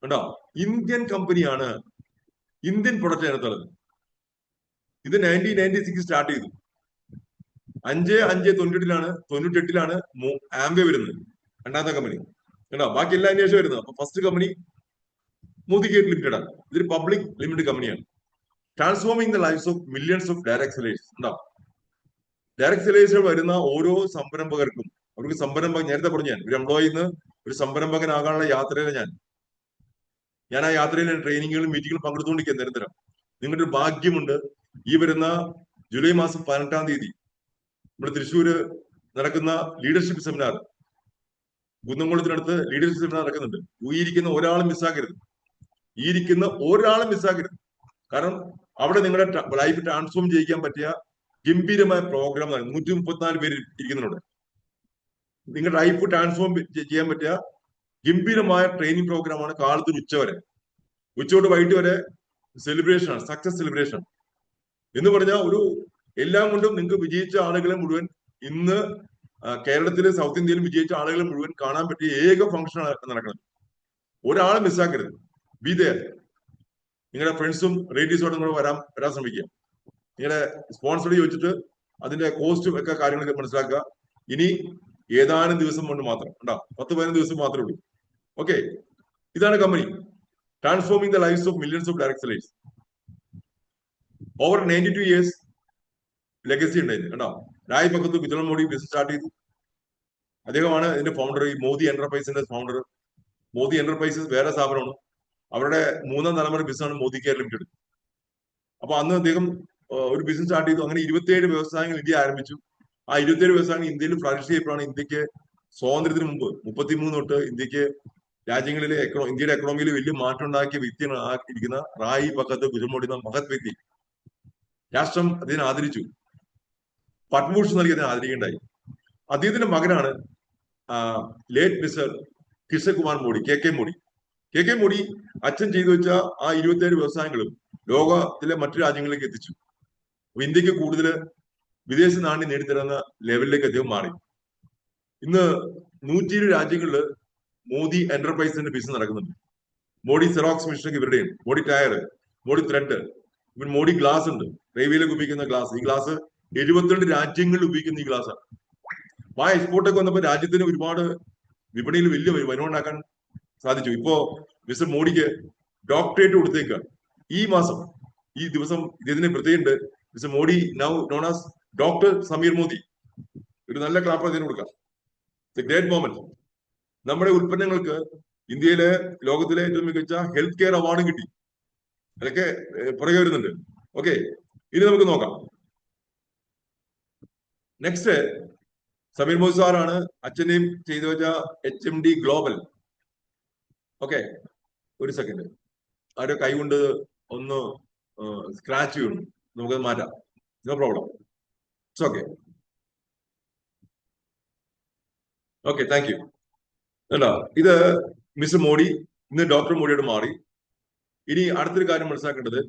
കണ്ടോ, ഇന്ത്യൻ കമ്പനിയാണ്, ഇന്ത്യൻ പ്രൊഡക്റ്റ് അതിനകത്തുള്ളത്. ഇത് 1996 സ്റ്റാർട്ട് ചെയ്തു. 5/5/98ലാണ് ആംവേ വരുന്നത്, രണ്ടാമത്തെ കമ്പനി. കേട്ടോ, ബാക്കി എല്ലാ അന്വേഷണം വരുന്നത്. അപ്പൊ first company Modi care limited ആണ്. ഇതൊരു പബ്ലിക് ലിമിറ്റഡ് കമ്പനിയാണ്. Transforming the lifes of millions of direct sellers. ഉണ്ടാവും ഡയറക്ട് സെല്ലേഴ്സിൽ വരുന്ന ഓരോ സംരംഭകർക്കും, അവർക്ക് സംരംഭകൻ, നേരത്തെ പറഞ്ഞു ഞാൻ, ഒരു എംപ്ലോയിന്ന് ഒരു സംരംഭകനാകാനുള്ള യാത്രയിലെ ഞാൻ ആ യാത്രയിൽ ട്രെയിനിങ്ങുകളും മീറ്റിങ്ങുകളും പങ്കെടുത്തുകൊണ്ടിരിക്കുക നിരന്തരം. നിങ്ങളുടെ ഒരു ഭാഗ്യമുണ്ട്, ഈ വരുന്ന ജൂലൈ മാസം 18-ാം തീയതി നമ്മുടെ തൃശ്ശൂര് നടക്കുന്ന ലീഡർഷിപ്പ് സെമിനാർ, കുന്നംകുളത്തിനടുത്ത് ലീഡർഷിപ്പ് സെമിനാർ നടക്കുന്നുണ്ട്. ഈ ഇരിക്കുന്ന ഒരാളും മിസ്സാക്കരുത്. കാരണം അവിടെ നിങ്ങളുടെ ലൈഫ് ട്രാൻസ്ഫോം ചെയ്യിക്കാൻ പറ്റിയ ഗംഭീരമായ പ്രോഗ്രാം. 134 പേര് ഇരിക്കുന്നുണ്ട്. നിങ്ങളുടെ ലൈഫ് ട്രാൻസ്ഫോം ചെയ്യാൻ പറ്റിയ ഗംഭീരമായ ട്രെയിനിങ് പ്രോഗ്രാമാണ്. കാലത്ത് ഉച്ചയോട്ട് വൈകിട്ട് വരെ സെലിബ്രേഷൻ ആണ്, സക്സസ് സെലിബ്രേഷൻ എന്ന് പറഞ്ഞാൽ ഒരു എല്ലാം കൊണ്ടും നിങ്ങൾക്ക് വിജയിച്ച ആളുകളെ മുഴുവൻ, ഇന്ന് കേരളത്തിലെ സൗത്ത് ഇന്ത്യയിലും വിജയിച്ച ആളുകളെ മുഴുവൻ കാണാൻ പറ്റിയ ഏക ഫംഗ്ഷൻ നടക്കുന്നത്. ഒരാളെ മിസ്സാക്കരുത്. Be there. നിങ്ങളുടെ ഫ്രണ്ട്സും റിലേറ്റീവ്സോടും നിങ്ങൾ വരാൻ ശ്രമിക്കുക. നിങ്ങളുടെ സ്പോൺസറോട് ചോദിച്ചിട്ട് അതിന്റെ കോസ്റ്റും ഒക്കെ കാര്യങ്ങളൊക്കെ മനസ്സിലാക്കുക. ഇനി ഏതാനും ദിവസം കൊണ്ട് മാത്രം, 10-15 ദിവസം മാത്രമേ ഉള്ളൂ. ഓക്കെ, ഇതാണ് company. Transforming the lifes of millions of direct sellers. Over 92 years legacy ഉണ്ടായിരുന്നു. കണ്ടോ, രായ് പക്കത്ത് ഗുജറാൾ മോഡി ബിസിനസ് സ്റ്റാർട്ട് ചെയ്തു. അദ്ദേഹമാണ് ഇതിന്റെ ഫൗണ്ടർ. ഈ മോദി എന്റർപ്രൈസിന്റെ ഫൗണ്ടർ. മോദി എന്റർപ്രൈസസ് വേറെ സ്ഥാപനമാണ്. അവരുടെ 3-ാം തലമുറ ബിസിനസ്സാണ് മോദി കെയർ ലിമിറ്റഡ്. അപ്പൊ അന്ന് അദ്ദേഹം ഒരു ബിസിനസ് സ്റ്റാർട്ട് ചെയ്തു. അങ്ങനെ 27 വ്യവസായങ്ങൾ ഇന്ത്യ ആരംഭിച്ചു. ആ 27 വ്യവസായങ്ങൾ ഇന്ത്യയിൽ ഫ്ലറിഷ് ചെയ്യപ്പോഴാണ് ഇന്ത്യക്ക് സ്വാതന്ത്ര്യത്തിന് മുമ്പ് 33 തൊട്ട് ഇന്ത്യക്ക് രാജ്യങ്ങളിലെ ഇന്ത്യയുടെ എക്കണോമിയിൽ വലിയ മാറ്റം ഉണ്ടാക്കിയ വ്യക്തിയാണ് ഇരിക്കുന്ന റായി പക്കത്ത് ഗുജറാൾ മോഡി എന്ന മഹത് വ്യക്തി. രാഷ്ട്രം അതിനെ ആദരിച്ചു. പത്മഭൂഷൺ നൽകി അതിനെ ആദരിക്കേണ്ടായി. അദ്ദേഹത്തിന്റെ മകനാണ് late mister Kishankumar Modi, K Modi. K Modi അച്ഛൻ ചെയ്തു വെച്ച ആ 27 വ്യവസായങ്ങളും ലോകത്തിലെ മറ്റു രാജ്യങ്ങളിലേക്ക് എത്തിച്ചു. ഇന്ത്യക്ക് കൂടുതൽ വിദേശ നാണ്യം നേടിത്തരുന്ന ലെവലിലേക്ക് അദ്ദേഹം മാറി. ഇന്ന് 120 രാജ്യങ്ങളിൽ മോദി എന്റർപ്രൈസിന്റെ ബിസിനസ് നടക്കുന്നുണ്ട്. മോഡി സെറോക്സ് മെഷീൻ ഇവരുടെയും, മോഡി ടയർ, മോഡി ത്രെഡ്, ഇവൻ മോഡി ഗ്ലാസ് ഉണ്ട്, റെയിൽവേയിലേക്ക് ഉപയോഗിക്കുന്ന ഗ്ലാസ്. ഈ ഗ്ലാസ് 72 രാജ്യങ്ങളിൽ ഉപയോഗിക്കുന്ന ഈ ഗ്ലാസ്സാണ്. ആ എക്സ്പോർട്ടൊക്കെ വന്നപ്പോൾ രാജ്യത്തിന് ഒരുപാട് വിപണിയിൽ വലിയ വരുമാനം ഉണ്ടാക്കാൻ സാധിച്ചു. ഇപ്പോ മിസ്റ്റർ മോഡിക്ക് ഡോക്ടറേറ്റ് കൊടുത്തേക്കാണ്. ഈ മാസം, ഈ ദിവസം ഇതിന് പ്രത്യേകമുണ്ട്. Mister Modi now known as doctor Sameer Modi. ഒരു നല്ല ക്ലാപ്പ് അതിന് കൊടുക്കാം. It's a great moment. നമ്മുടെ ഉൽപ്പന്നങ്ങൾക്ക് ഇന്ത്യയിലെ ലോകത്തിലെ ഏറ്റവും മികച്ച ഹെൽത്ത് കെയർ അവാർഡും കിട്ടി. അതൊക്കെ പുറകെ വരുന്നുണ്ട്. ഓക്കെ, ഇനി നമുക്ക് നോക്കാം. നെക്സ്റ്റ് സമീർ മോദി സാറാണ് അച്ഛനെയും ചെയ്തു വെച്ച HMD ഗ്ലോബൽ. ഓക്കെ, ഒരു സെക്കൻഡ്, ആരോ കൈ കൊണ്ട് ഒന്ന് സ്ക്രാച്ച് വീണു, നമുക്കത് മാറ്റാം. No problem, it's okay. Okay, thank you. അല്ല, ഇത് മിസ്റ്റർ മോഡി ഇന്ന് ഡോക്ടർ മോഡിയോട് മാറി. ഇനി അടുത്തൊരു കാര്യം മനസ്സിലാക്കേണ്ടത്,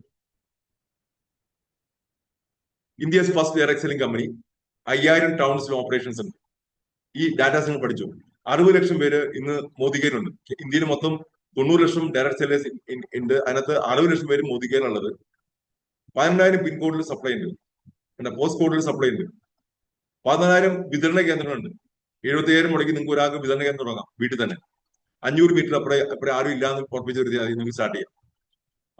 India's first direct selling company 5000 ടൗൺസിൽ ഓപ്പറേഷൻസ് ഉണ്ട്. ഈ ഡാറ്റാസ് നിങ്ങൾ പഠിച്ചു. 60 ലക്ഷം പേര് ഇന്ന് മോദി കെയറിലുണ്ട്. ഇന്ത്യയിൽ മൊത്തം 90 ലക്ഷം ഡയറക്ട് സെല്ലേഴ്സ് ഉണ്ട്. അതിനകത്ത് 60 ലക്ഷം പേര് മോദി കെയറിലുള്ളത്. 10000 പിൻകോഡിൽ സപ്ലൈ ഉണ്ട്, പിന്നെ പോസ്റ്റ് കോഡിൽ സപ്ലൈ ഉണ്ട്. 14,000 വിതരണ കേന്ദ്രങ്ങളുണ്ട്. 75,000 മുടക്കി നിങ്ങൾക്ക് ഒരാൾക്ക് വിതരണ കേന്ദ്രം തുടങ്ങാം വീട്ടിൽ തന്നെ. 500 മീറ്റർ അപ്പുറം ആരും ഇല്ലാന്ന് ഉറപ്പിച്ച് വരുത്തി നിങ്ങൾക്ക് സ്റ്റാർട്ട് ചെയ്യാം.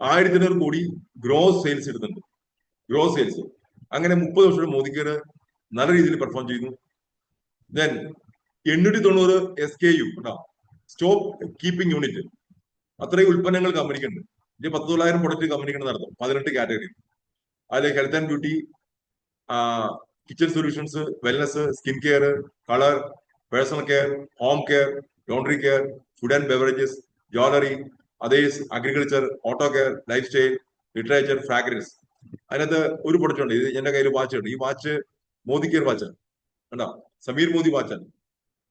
1,200 കോടി ഗ്രോസ് സെയിൽസ് ഇടുന്നുണ്ട്, ഗ്രോസ് സെയിൽസ്. അങ്ങനെ 30 വർഷം മോദി കെയർ നല്ല രീതിയിൽ പെർഫോം ചെയ്യുന്നു. Then 890 SKU stock keeping unit, അത്രയും ഉൽപ്പന്നങ്ങൾ കമ്പനിക്കുണ്ട്. 10,000 പ്രൊഡക്റ്റ് കമ്പനിക്ക് നടത്തും, 18 കാറ്റഗറി. അതിൽ health and beauty, kitchen solutions, wellness, skin care, colour, personal care, home care, laundry care, food and beverages, jewellery, others, agriculture, auto care, life style, literature, fragrance. അതിനകത്ത് ഒരു product ഉണ്ട്. ഇത് എന്റെ കയ്യിൽ വാച്ച് ഉണ്ട്. ഈ വാച്ച് മോദി കെയർ വാച്ചാണ്. കണ്ടോ, സമീർ മോദി വാച്ചാണ്.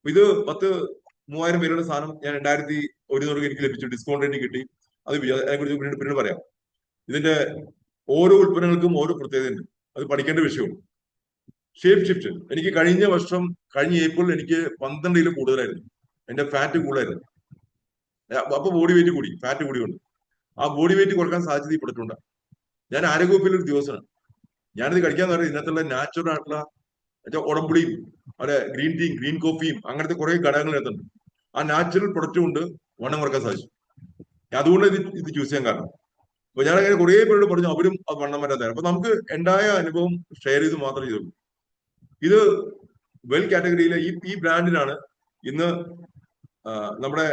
ഇത് 10,000-3000 പേരുടെ സാധനം ഞാൻ 2,100 എനിക്ക് ലഭിച്ചു. ഡിസ്കൗണ്ട് റേറ്റ് കിട്ടി. അതിനെക്കുറിച്ച് പിന്നീട് പറയാം. ഇതിന്റെ ഓരോ ഉൽപ്പന്നങ്ങൾക്കും ഓരോ പ്രത്യേകതയുണ്ട്. അത് പഠിക്കേണ്ട വിഷയമാണ്. ഷേപ്പ് ഷിഫ്റ്റ് എനിക്ക് കഴിഞ്ഞ ഏപ്രിൽ എനിക്ക് 12 കിലോ കൂടുതലായിരുന്നു. എന്റെ ഫാറ്റ് കൂടുതലായിരുന്നു. അപ്പൊ ബോഡി വെയിറ്റ് കൂടി, ഫാറ്റ് കൂടിയുണ്ട്. ആ ബോഡി വെയിറ്റ് കുറക്കാൻ സാധ്യത ഈ പ്രൊഡക്റ്റ് ഉണ്ട്. ഞാൻ ആരോഗ്യവകുപ്പിൽ ഒരു ഉദ്യോഗസ്ഥനാണ്. ഞാനിത് കഴിക്കാൻ പറയുന്നത് ഇതിനകത്തുള്ള നാച്ചുറൽ ആയിട്ടുള്ള ഉടമ്പുളിയും അവിടെ ഗ്രീൻ ടീയും ഗ്രീൻ കോഫിയും അങ്ങനത്തെ കുറെ ഘടകങ്ങൾ എടുത്തുണ്ട്. ആ നാച്ചുറൽ പ്രൊഡക്റ്റ് കൊണ്ട് വണ്ണം കുറക്കാൻ സാധിച്ചു. അതുകൊണ്ട് ഇത് ചൂസ് ചെയ്യാൻ കാരണം. അപ്പൊ ഞാൻ അങ്ങനെ കുറെ പേരോട് പറഞ്ഞു, അവരും അത് വണ്ണം വരാത്തതാണ്. അപ്പൊ നമുക്ക് ഉണ്ടായ അനുഭവം ഷെയർ ചെയ്ത് മാത്രമേ ചെയ്തുള്ളൂ. ഇത് വെൽ കാറ്റഗറിയിലെ ഈ ബ്രാൻഡിനാണ് ഇന്ന് നമ്മുടെ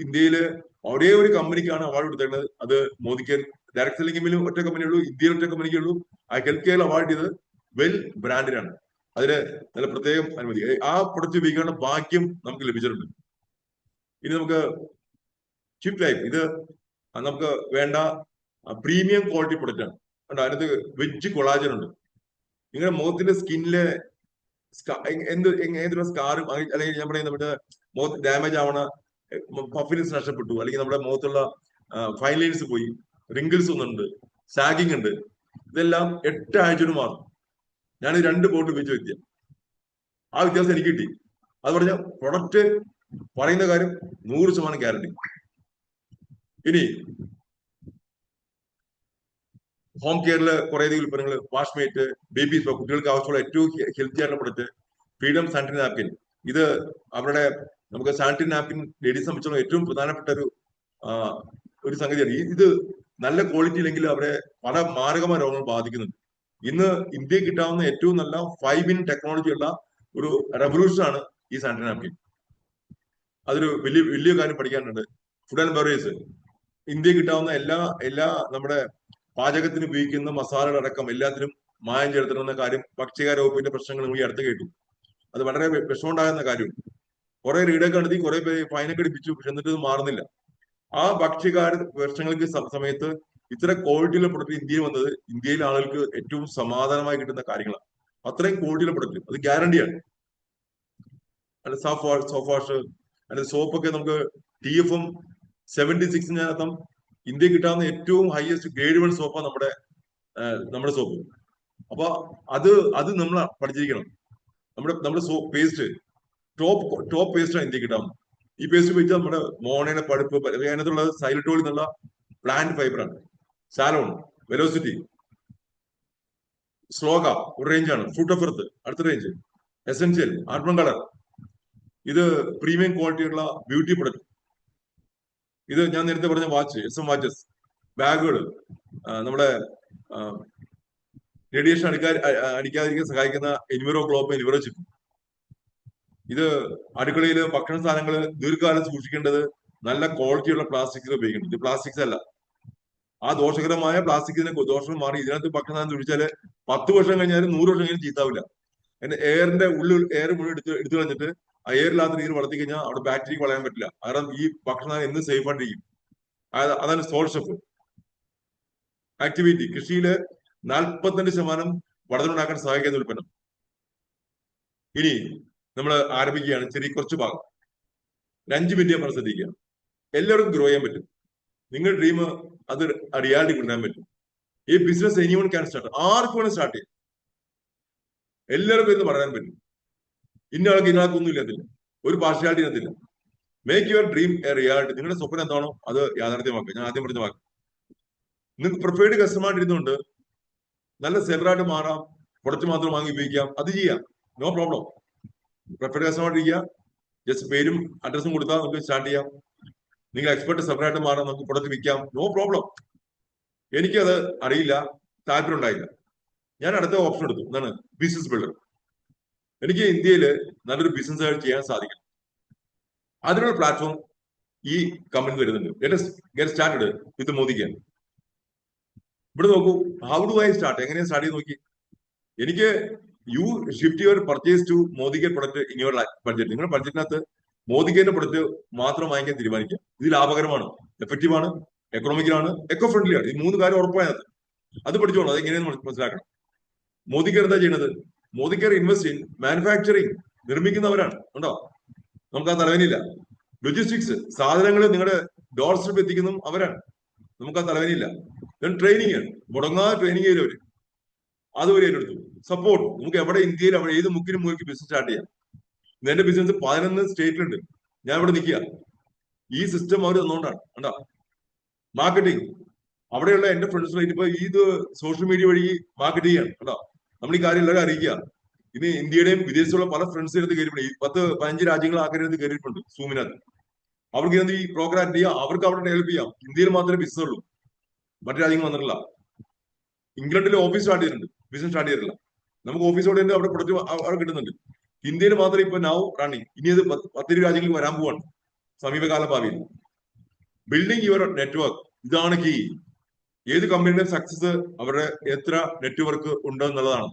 ഇന്ത്യയില് ഒരേ ഒരു കമ്പനിക്കാണ് അവാർഡ് കൊടുത്തേക്കുന്നത്. അത് മോദിക്ക് ഡയറക്ട് സെല്ലിംഗിലും ഒറ്റ കമ്പനിയുള്ളൂ, ഇന്ത്യയിൽ ഒറ്റ കമ്പനിക്കുള്ളൂ. ആ ഹെൽത്ത് കെയർ അവാർഡ് ചെയ്തത് വെൽ ബ്രാൻഡിനാണ്. അതിന് നല്ല പ്രത്യേകം അനുമതി. ആ പ്രൊഡക്റ്റ് ഉപയോഗിക്കാനുള്ള ഭാഗ്യം നമുക്ക് ലഭിച്ചിട്ടുണ്ട്. ഇനി നമുക്ക് ചിപ്പ് ലൈഫ്, ഇത് നമുക്ക് വേണ്ട പ്രീമിയം ക്വാളിറ്റി പ്രൊഡക്റ്റ് ആണ്. അതിനകത്ത് വെജ് കൊളാജൻ ഉണ്ട്. നിങ്ങളുടെ മുഖത്തിന്റെ സ്കിന്നിലെ ഏതൊരു സ്കാറും അല്ലെങ്കിൽ നമ്മുടെ മുഖത്ത് ഡാമേജ് ആവണ പഫിനെസ് നഷ്ടപ്പെട്ടു, അല്ലെങ്കിൽ നമ്മുടെ മുഖത്തുള്ള ഫൈൻ ലൈൻസ് പോയി, റിങ്കിൾസ് ഒന്നുണ്ട്, സാഗിങ് ഉണ്ട്, ഇതെല്ലാം 8 ആഴ്ച മാറും. ഞാനിത് 2 ബോട്ടിൽ ഉപയോഗിച്ച വ്യക്തിയാണ്. ആ വ്യത്യാസം എനിക്ക് കിട്ടി. അത് പറഞ്ഞ പ്രൊഡക്റ്റ് പറയുന്ന കാര്യം 100% ഗ്യാരണ്ടി. ഇനി ഹോം കെയറിൽ കുറേയധികം ഉൽപ്പന്നങ്ങൾ, വാഷ്മേറ്റ്, ബേബി സോപ്പ്, കുട്ടികൾക്ക് ആവശ്യമുള്ള ഏറ്റവും ഹെൽത്തി ആയിട്ടുള്ള പ്രൊഡക്റ്റ് ഫ്രീഡം സാനിറ്ററി നാപ്കിൻ. ഇത് അവരുടെ നമുക്ക് സാനിറ്ററി നാപ്കിൻ ലേഡീസ് സംബന്ധിച്ചുള്ള ഏറ്റവും പ്രധാനപ്പെട്ട ഒരു സംഗതിയാണ്. ഇത് നല്ല ക്വാളിറ്റി ഇല്ലെങ്കിൽ അവരെ പല മാരകമായ രോഗങ്ങൾ ബാധിക്കുന്നുണ്ട്. ഇന്ന് ഇന്ത്യയിൽ കിട്ടാവുന്ന ഏറ്റവും നല്ല 5-in ടെക്നോളജി ഉള്ള ഒരു റെവല്യൂഷൻ ആണ് ഈ സാനിറ്ററി നാപ്കിൻ. അതൊരു വലിയ കാര്യം പഠിക്കാനുണ്ട്. ഫുഡ് ആൻഡ് ബെവറേജ്, ഇന്ത്യയിൽ കിട്ടാവുന്ന എല്ലാ നമ്മുടെ പാചകത്തിന് ഉപയോഗിക്കുന്ന മസാലകളടക്കം എല്ലാത്തിനും മായം ചേർത്തിരുന്ന കാര്യം ഭക്ഷ്യകാര്യ വകുപ്പിന്റെ പ്രശ്നങ്ങൾ നമ്മൾ ഈ അടുത്ത് കേട്ടു. അത് വളരെ വിഷമമുണ്ടാകുന്ന കാര്യം. കുറെ റീഡൊക്കെ നടത്തി, കുറെ പേര് ഫൈനൊക്കെ അടിപ്പിച്ചു, പക്ഷെ എന്നിട്ട് ഇത് മാറുന്നില്ല. ആ ഭക്ഷ്യകാര്യ പ്രശ്നങ്ങൾക്ക് സമയത്ത് ഇത്ര ക്വാളിറ്റിയുള്ള പ്രൊഡക്റ്റ് ഇന്ത്യയിൽ വന്നത് ഇന്ത്യയിലെ ആളുകൾക്ക് ഏറ്റവും സമാധാനമായി കിട്ടുന്ന കാര്യങ്ങളാണ്. അത്രയും ക്വാളിറ്റിയുള്ള പ്രൊഡക്റ്റ്, അത് ഗ്യാരണ്ടിയാണ്. അല്ല സോപ്പ് വാഷ്, അല്ല സോപ്പൊക്കെ നമുക്ക് TFM 76 ഇന്ത്യയിൽ കിട്ടാവുന്ന ഏറ്റവും ഹയസ്റ്റ് ഗ്രേഡ് 1 സോപ്പാണ് നമ്മുടെ സോപ്പ്. അപ്പൊ അത് നമ്മൾ പഠിച്ചിരിക്കണം. നമ്മുടെ സോപ്പ് പേസ്റ്റ് ടോപ്പ് പേസ്റ്റാണ് ഇന്ത്യയിൽ കിട്ടാവുന്നത്. ഈ പേസ്റ്റ് ഉപയോഗിച്ചാൽ നമ്മുടെ മോണയുടെ പഴുപ്പ്, അതിനകത്തുള്ളത് സൈലറ്റോൾ എന്നുള്ള പ്ലാന്റ് ഫൈബറാണ്. സാലോൺ, വെലോസിറ്റി, സ്ലോഗ ഒരു റേഞ്ചാണ്. ഫ്രൂട്ട് ഓഫ് എർത്ത് അടുത്ത റേഞ്ച്, എസെൻഷ്യൽ, ആർബൺ കളർ, ഇത് പ്രീമിയം ക്വാളിറ്റിയുള്ള ബ്യൂട്ടി പ്രൊഡക്റ്റ്. ഇത് ഞാൻ നേരത്തെ പറഞ്ഞ വാച്ച്, SM വാച്ചസ്, ബാഗുകൾ, നമ്മുടെ റേഡിയേഷൻ അടിക്കാതിരിക്കാൻ സഹായിക്കുന്ന എൻവിറോ ഗ്ലോബ്, എൻവിറോ ചിപ്പ്. ഇത് അടുക്കളയിൽ ഭക്ഷണ സാധനങ്ങൾ ദീർഘകാലം സൂക്ഷിക്കേണ്ടത് നല്ല ക്വാളിറ്റിയുള്ള പ്ലാസ്റ്റിക്സ് ഉപയോഗിക്കുന്നത്. ഇത് പ്ലാസ്റ്റിക്സ് അല്ല. ആ ദോഷകരമായ പ്ലാസ്റ്റിക്കിന്റെ ദോഷം മാറി ഇതിനകത്ത് ഭക്ഷണ സാധനം സൂക്ഷിച്ചാല് 10 വർഷം കഴിഞ്ഞാലും 100 വർഷം കഴിഞ്ഞാലും ചീത്താവില്ല. എയറിന്റെ ഉള്ളിൽ എയർ മുഴുവൻ എടുത്തു കളഞ്ഞിട്ട് ആ എയറില്ലാത്ത രീതിയിൽ വളർത്തി കഴിഞ്ഞാൽ അവിടെ ബാക്ടീരിയ വളരാൻ പറ്റില്ല. കാരണം ഈ ഭക്ഷണം എന്ന് സേഫ് ആയിട്ടിരിക്കും. അതാണ് സോൾ ഷെഫ് ആക്ടിവിറ്റി. കൃഷിയില് 45% വളർന്നുണ്ടാക്കാൻ സഹായിക്കുന്ന ഉൽപ്പന്നം. ഇനി നമ്മൾ ആരംഭിക്കുകയാണ്. കുറച്ച് ഭാഗം 5 മിനിറ്റ് നമ്മൾ ശ്രദ്ധിക്കുക. എല്ലാവർക്കും ഗ്രോ ചെയ്യാൻ പറ്റും. നിങ്ങളുടെ ഡ്രീം അത് റിയാലിറ്റി കൊണ്ടുവരാൻ പറ്റും. ഈ ബിസിനസ് എനിവൺ ക്യാൻ സ്റ്റാർട്ട്. ആർക്കും വേണം സ്റ്റാർട്ട് ചെയ്യാം. എല്ലാവർക്കും ഇത് പറയാൻ പറ്റും. ഇന്നയാൾക്ക് ഇതിനകത്തൊന്നും ഇല്ലത്തില്ല, ഒരു പാർഷ്യാലിറ്റി ഇനത്തില്ല. Make your dream a reality. നിങ്ങളുടെ സ്വപ്നം എന്താണോ അത് യാഥാർത്ഥ്യമാക്കുക. ഞാൻ ആദ്യം പറഞ്ഞ വാക്ക്. നിങ്ങൾക്ക് പ്രിഫേർഡ് കസ്റ്റമർ ഇരുന്നുകൊണ്ട് നല്ല സെല്ലറായിട്ട് മാറാം, പ്രൊഡക്റ്റ് മാത്രം വാങ്ങി ഉപയോഗിക്കാം, അത് ചെയ്യാം, നോ പ്രോബ്ലം. പ്രിഫേർഡ് കസ്റ്റമർ ഇരിക്കുക, ജസ്റ്റ് പേരും അഡ്രസ്സും കൊടുത്താൽ നമുക്ക് സ്റ്റാർട്ട് ചെയ്യാം. നിങ്ങൾ എക്സ്പെർട്ട് സെപ്പറേറ്റ് മാറാം, നമുക്ക് പ്രൊഡക്റ്റ് വിൽക്കാം, നോ പ്രോബ്ലം. എനിക്കത് അറിയില്ല, താല്പര്യം ഉണ്ടായില്ല. ഞാൻ അടുത്ത ഓപ്ഷൻ എടുത്തു. എന്താണ്? Business builder. എനിക്ക് ഇന്ത്യയിൽ നല്ലൊരു ബിസിനസ് ചെയ്യാൻ സാധിക്കും. അതിനുള്ള പ്ലാറ്റ്ഫോം ഈ കമ്പനി തരുന്നുണ്ട്. ഗെറ്റ് സ്റ്റാർട്ടഡ് വിത്ത് മോദിക്ക്. ഇവിടെ നോക്കൂ, ഹൗ ഡു ഐ സ്റ്റാർട്ട്? എങ്ങനെയാണ് സ്റ്റാർട്ട് ചെയ്ത് നോക്കി. എനിക്ക് ഷിഫ്റ്റ് യുവർ പർച്ചേസ് ടു മോദിക്ക് പ്രൊഡക്റ്റ് ഇൻ യുവർ ബഡ്ജറ്റ്. നിങ്ങളുടെ ബഡ്ജറ്റിനകത്ത് മോദിക്കേന്റെ പ്രൊഡക്റ്റ് മാത്രം വാങ്ങിക്കാൻ തീരുമാനിക്കുക. ഇത് ലാഭകരമാണ്, എഫക്റ്റീവ് ആണ്, എക്കണോമിക്കലാണ്, എക്കോ ഫ്രണ്ട്ലി ആണ്. ഈ 3 കാര്യം ഉറപ്പായത് അത് പഠിച്ചോളൂ. അത് എങ്ങനെയെന്ന് മനസ്സിലാക്കണം. മോദിക്കർ എന്താ ചെയ്യുന്നത്? Modicare invest in manufacturing, നിർമ്മിക്കുന്നവരാണ്. ഉണ്ടോ? നമുക്ക് ആ തലവേനില്ല. ലോജിസ്റ്റിക്സ്, സാധനങ്ങൾ നിങ്ങളുടെ ഡോർ സ്റ്റെപ്പ് എത്തിക്കുന്നതും അവരാണ്. നമുക്ക് ആ തലവേനയില്ല. ട്രെയിനിങ് ആണ്, മുടങ്ങാതെ ട്രെയിനിങ് ചെയ്തവര് അതുവരെ ഏറ്റെടുത്തു. സപ്പോർട്ട് നമുക്ക് എവിടെ ഇന്ത്യയിൽ അവിടെ ഏത് മുക്കിനും മുക്കിൽ ബിസിനസ് സ്റ്റാർട്ട് ചെയ്യാം. എന്റെ ബിസിനസ് 11 സ്റ്റേറ്റിലുണ്ട്. ഞാൻ ഇവിടെ നിൽക്കുക. ഈ സിസ്റ്റം അവർ തന്നുകൊണ്ടാണ്. കണ്ടോ മാർക്കറ്റിംഗ്, അവിടെയുള്ള എന്റെ ഫ്രണ്ട്സിനെ ഇപ്പൊ ഇത് സോഷ്യൽ മീഡിയ വഴി മാർക്കറ്റ് ചെയ്യാണ്. കേട്ടോ, നമ്മൾ ഈ കാര്യം എല്ലാവരും അറിയിക്കുക. ഇനി ഇന്ത്യയുടെയും വിദേശത്തുള്ള പല ഫ്രണ്ട്സിന് അടുത്ത് കയറിയിട്ടുണ്ട്. ഈ 10-15 രാജ്യങ്ങൾ ആഗ്രഹത്തിൽ കയറിയിട്ടുണ്ട് സൂമിനകത്ത്. അവർക്ക് ഈ പ്രോഗ്രാം ചെയ്യാം, അവർക്ക് അവിടെ ഹെൽപ്പ് ചെയ്യാം. ഇന്ത്യയിൽ മാത്രമേ ബിസിനസ് ഉള്ളൂ, മറ്റു രാജ്യങ്ങൾ വന്നിട്ടില്ല. ഇംഗ്ലണ്ടിൽ ഓഫീസ് സ്റ്റാർട്ട് ചെയ്തിട്ടുണ്ട്, ബിസിനസ് സ്റ്റാർട്ട് ചെയ്തിട്ടില്ല. നമുക്ക് ഓഫീസോടെ അവിടെ പ്രൊഡക്റ്റ് അവിടെ കിട്ടുന്നുണ്ട്. ഇന്ത്യയിൽ മാത്രം ഇപ്പൊ നൗ റണ്ണിങ്. ഇനി അത് 10 രാജ്യങ്ങൾക്ക് വരാൻ പോവാണ് സമീപകാല ഭാവിയിൽ. ബിൽഡിംഗ് യുവർ നെറ്റ്വർക്ക്, ഇതാണ് കീ. ഏത് കമ്പനിയുടെ സക്സസ് അവരുടെ എത്ര നെറ്റ്വർക്ക് ഉണ്ട് എന്നുള്ളതാണ്.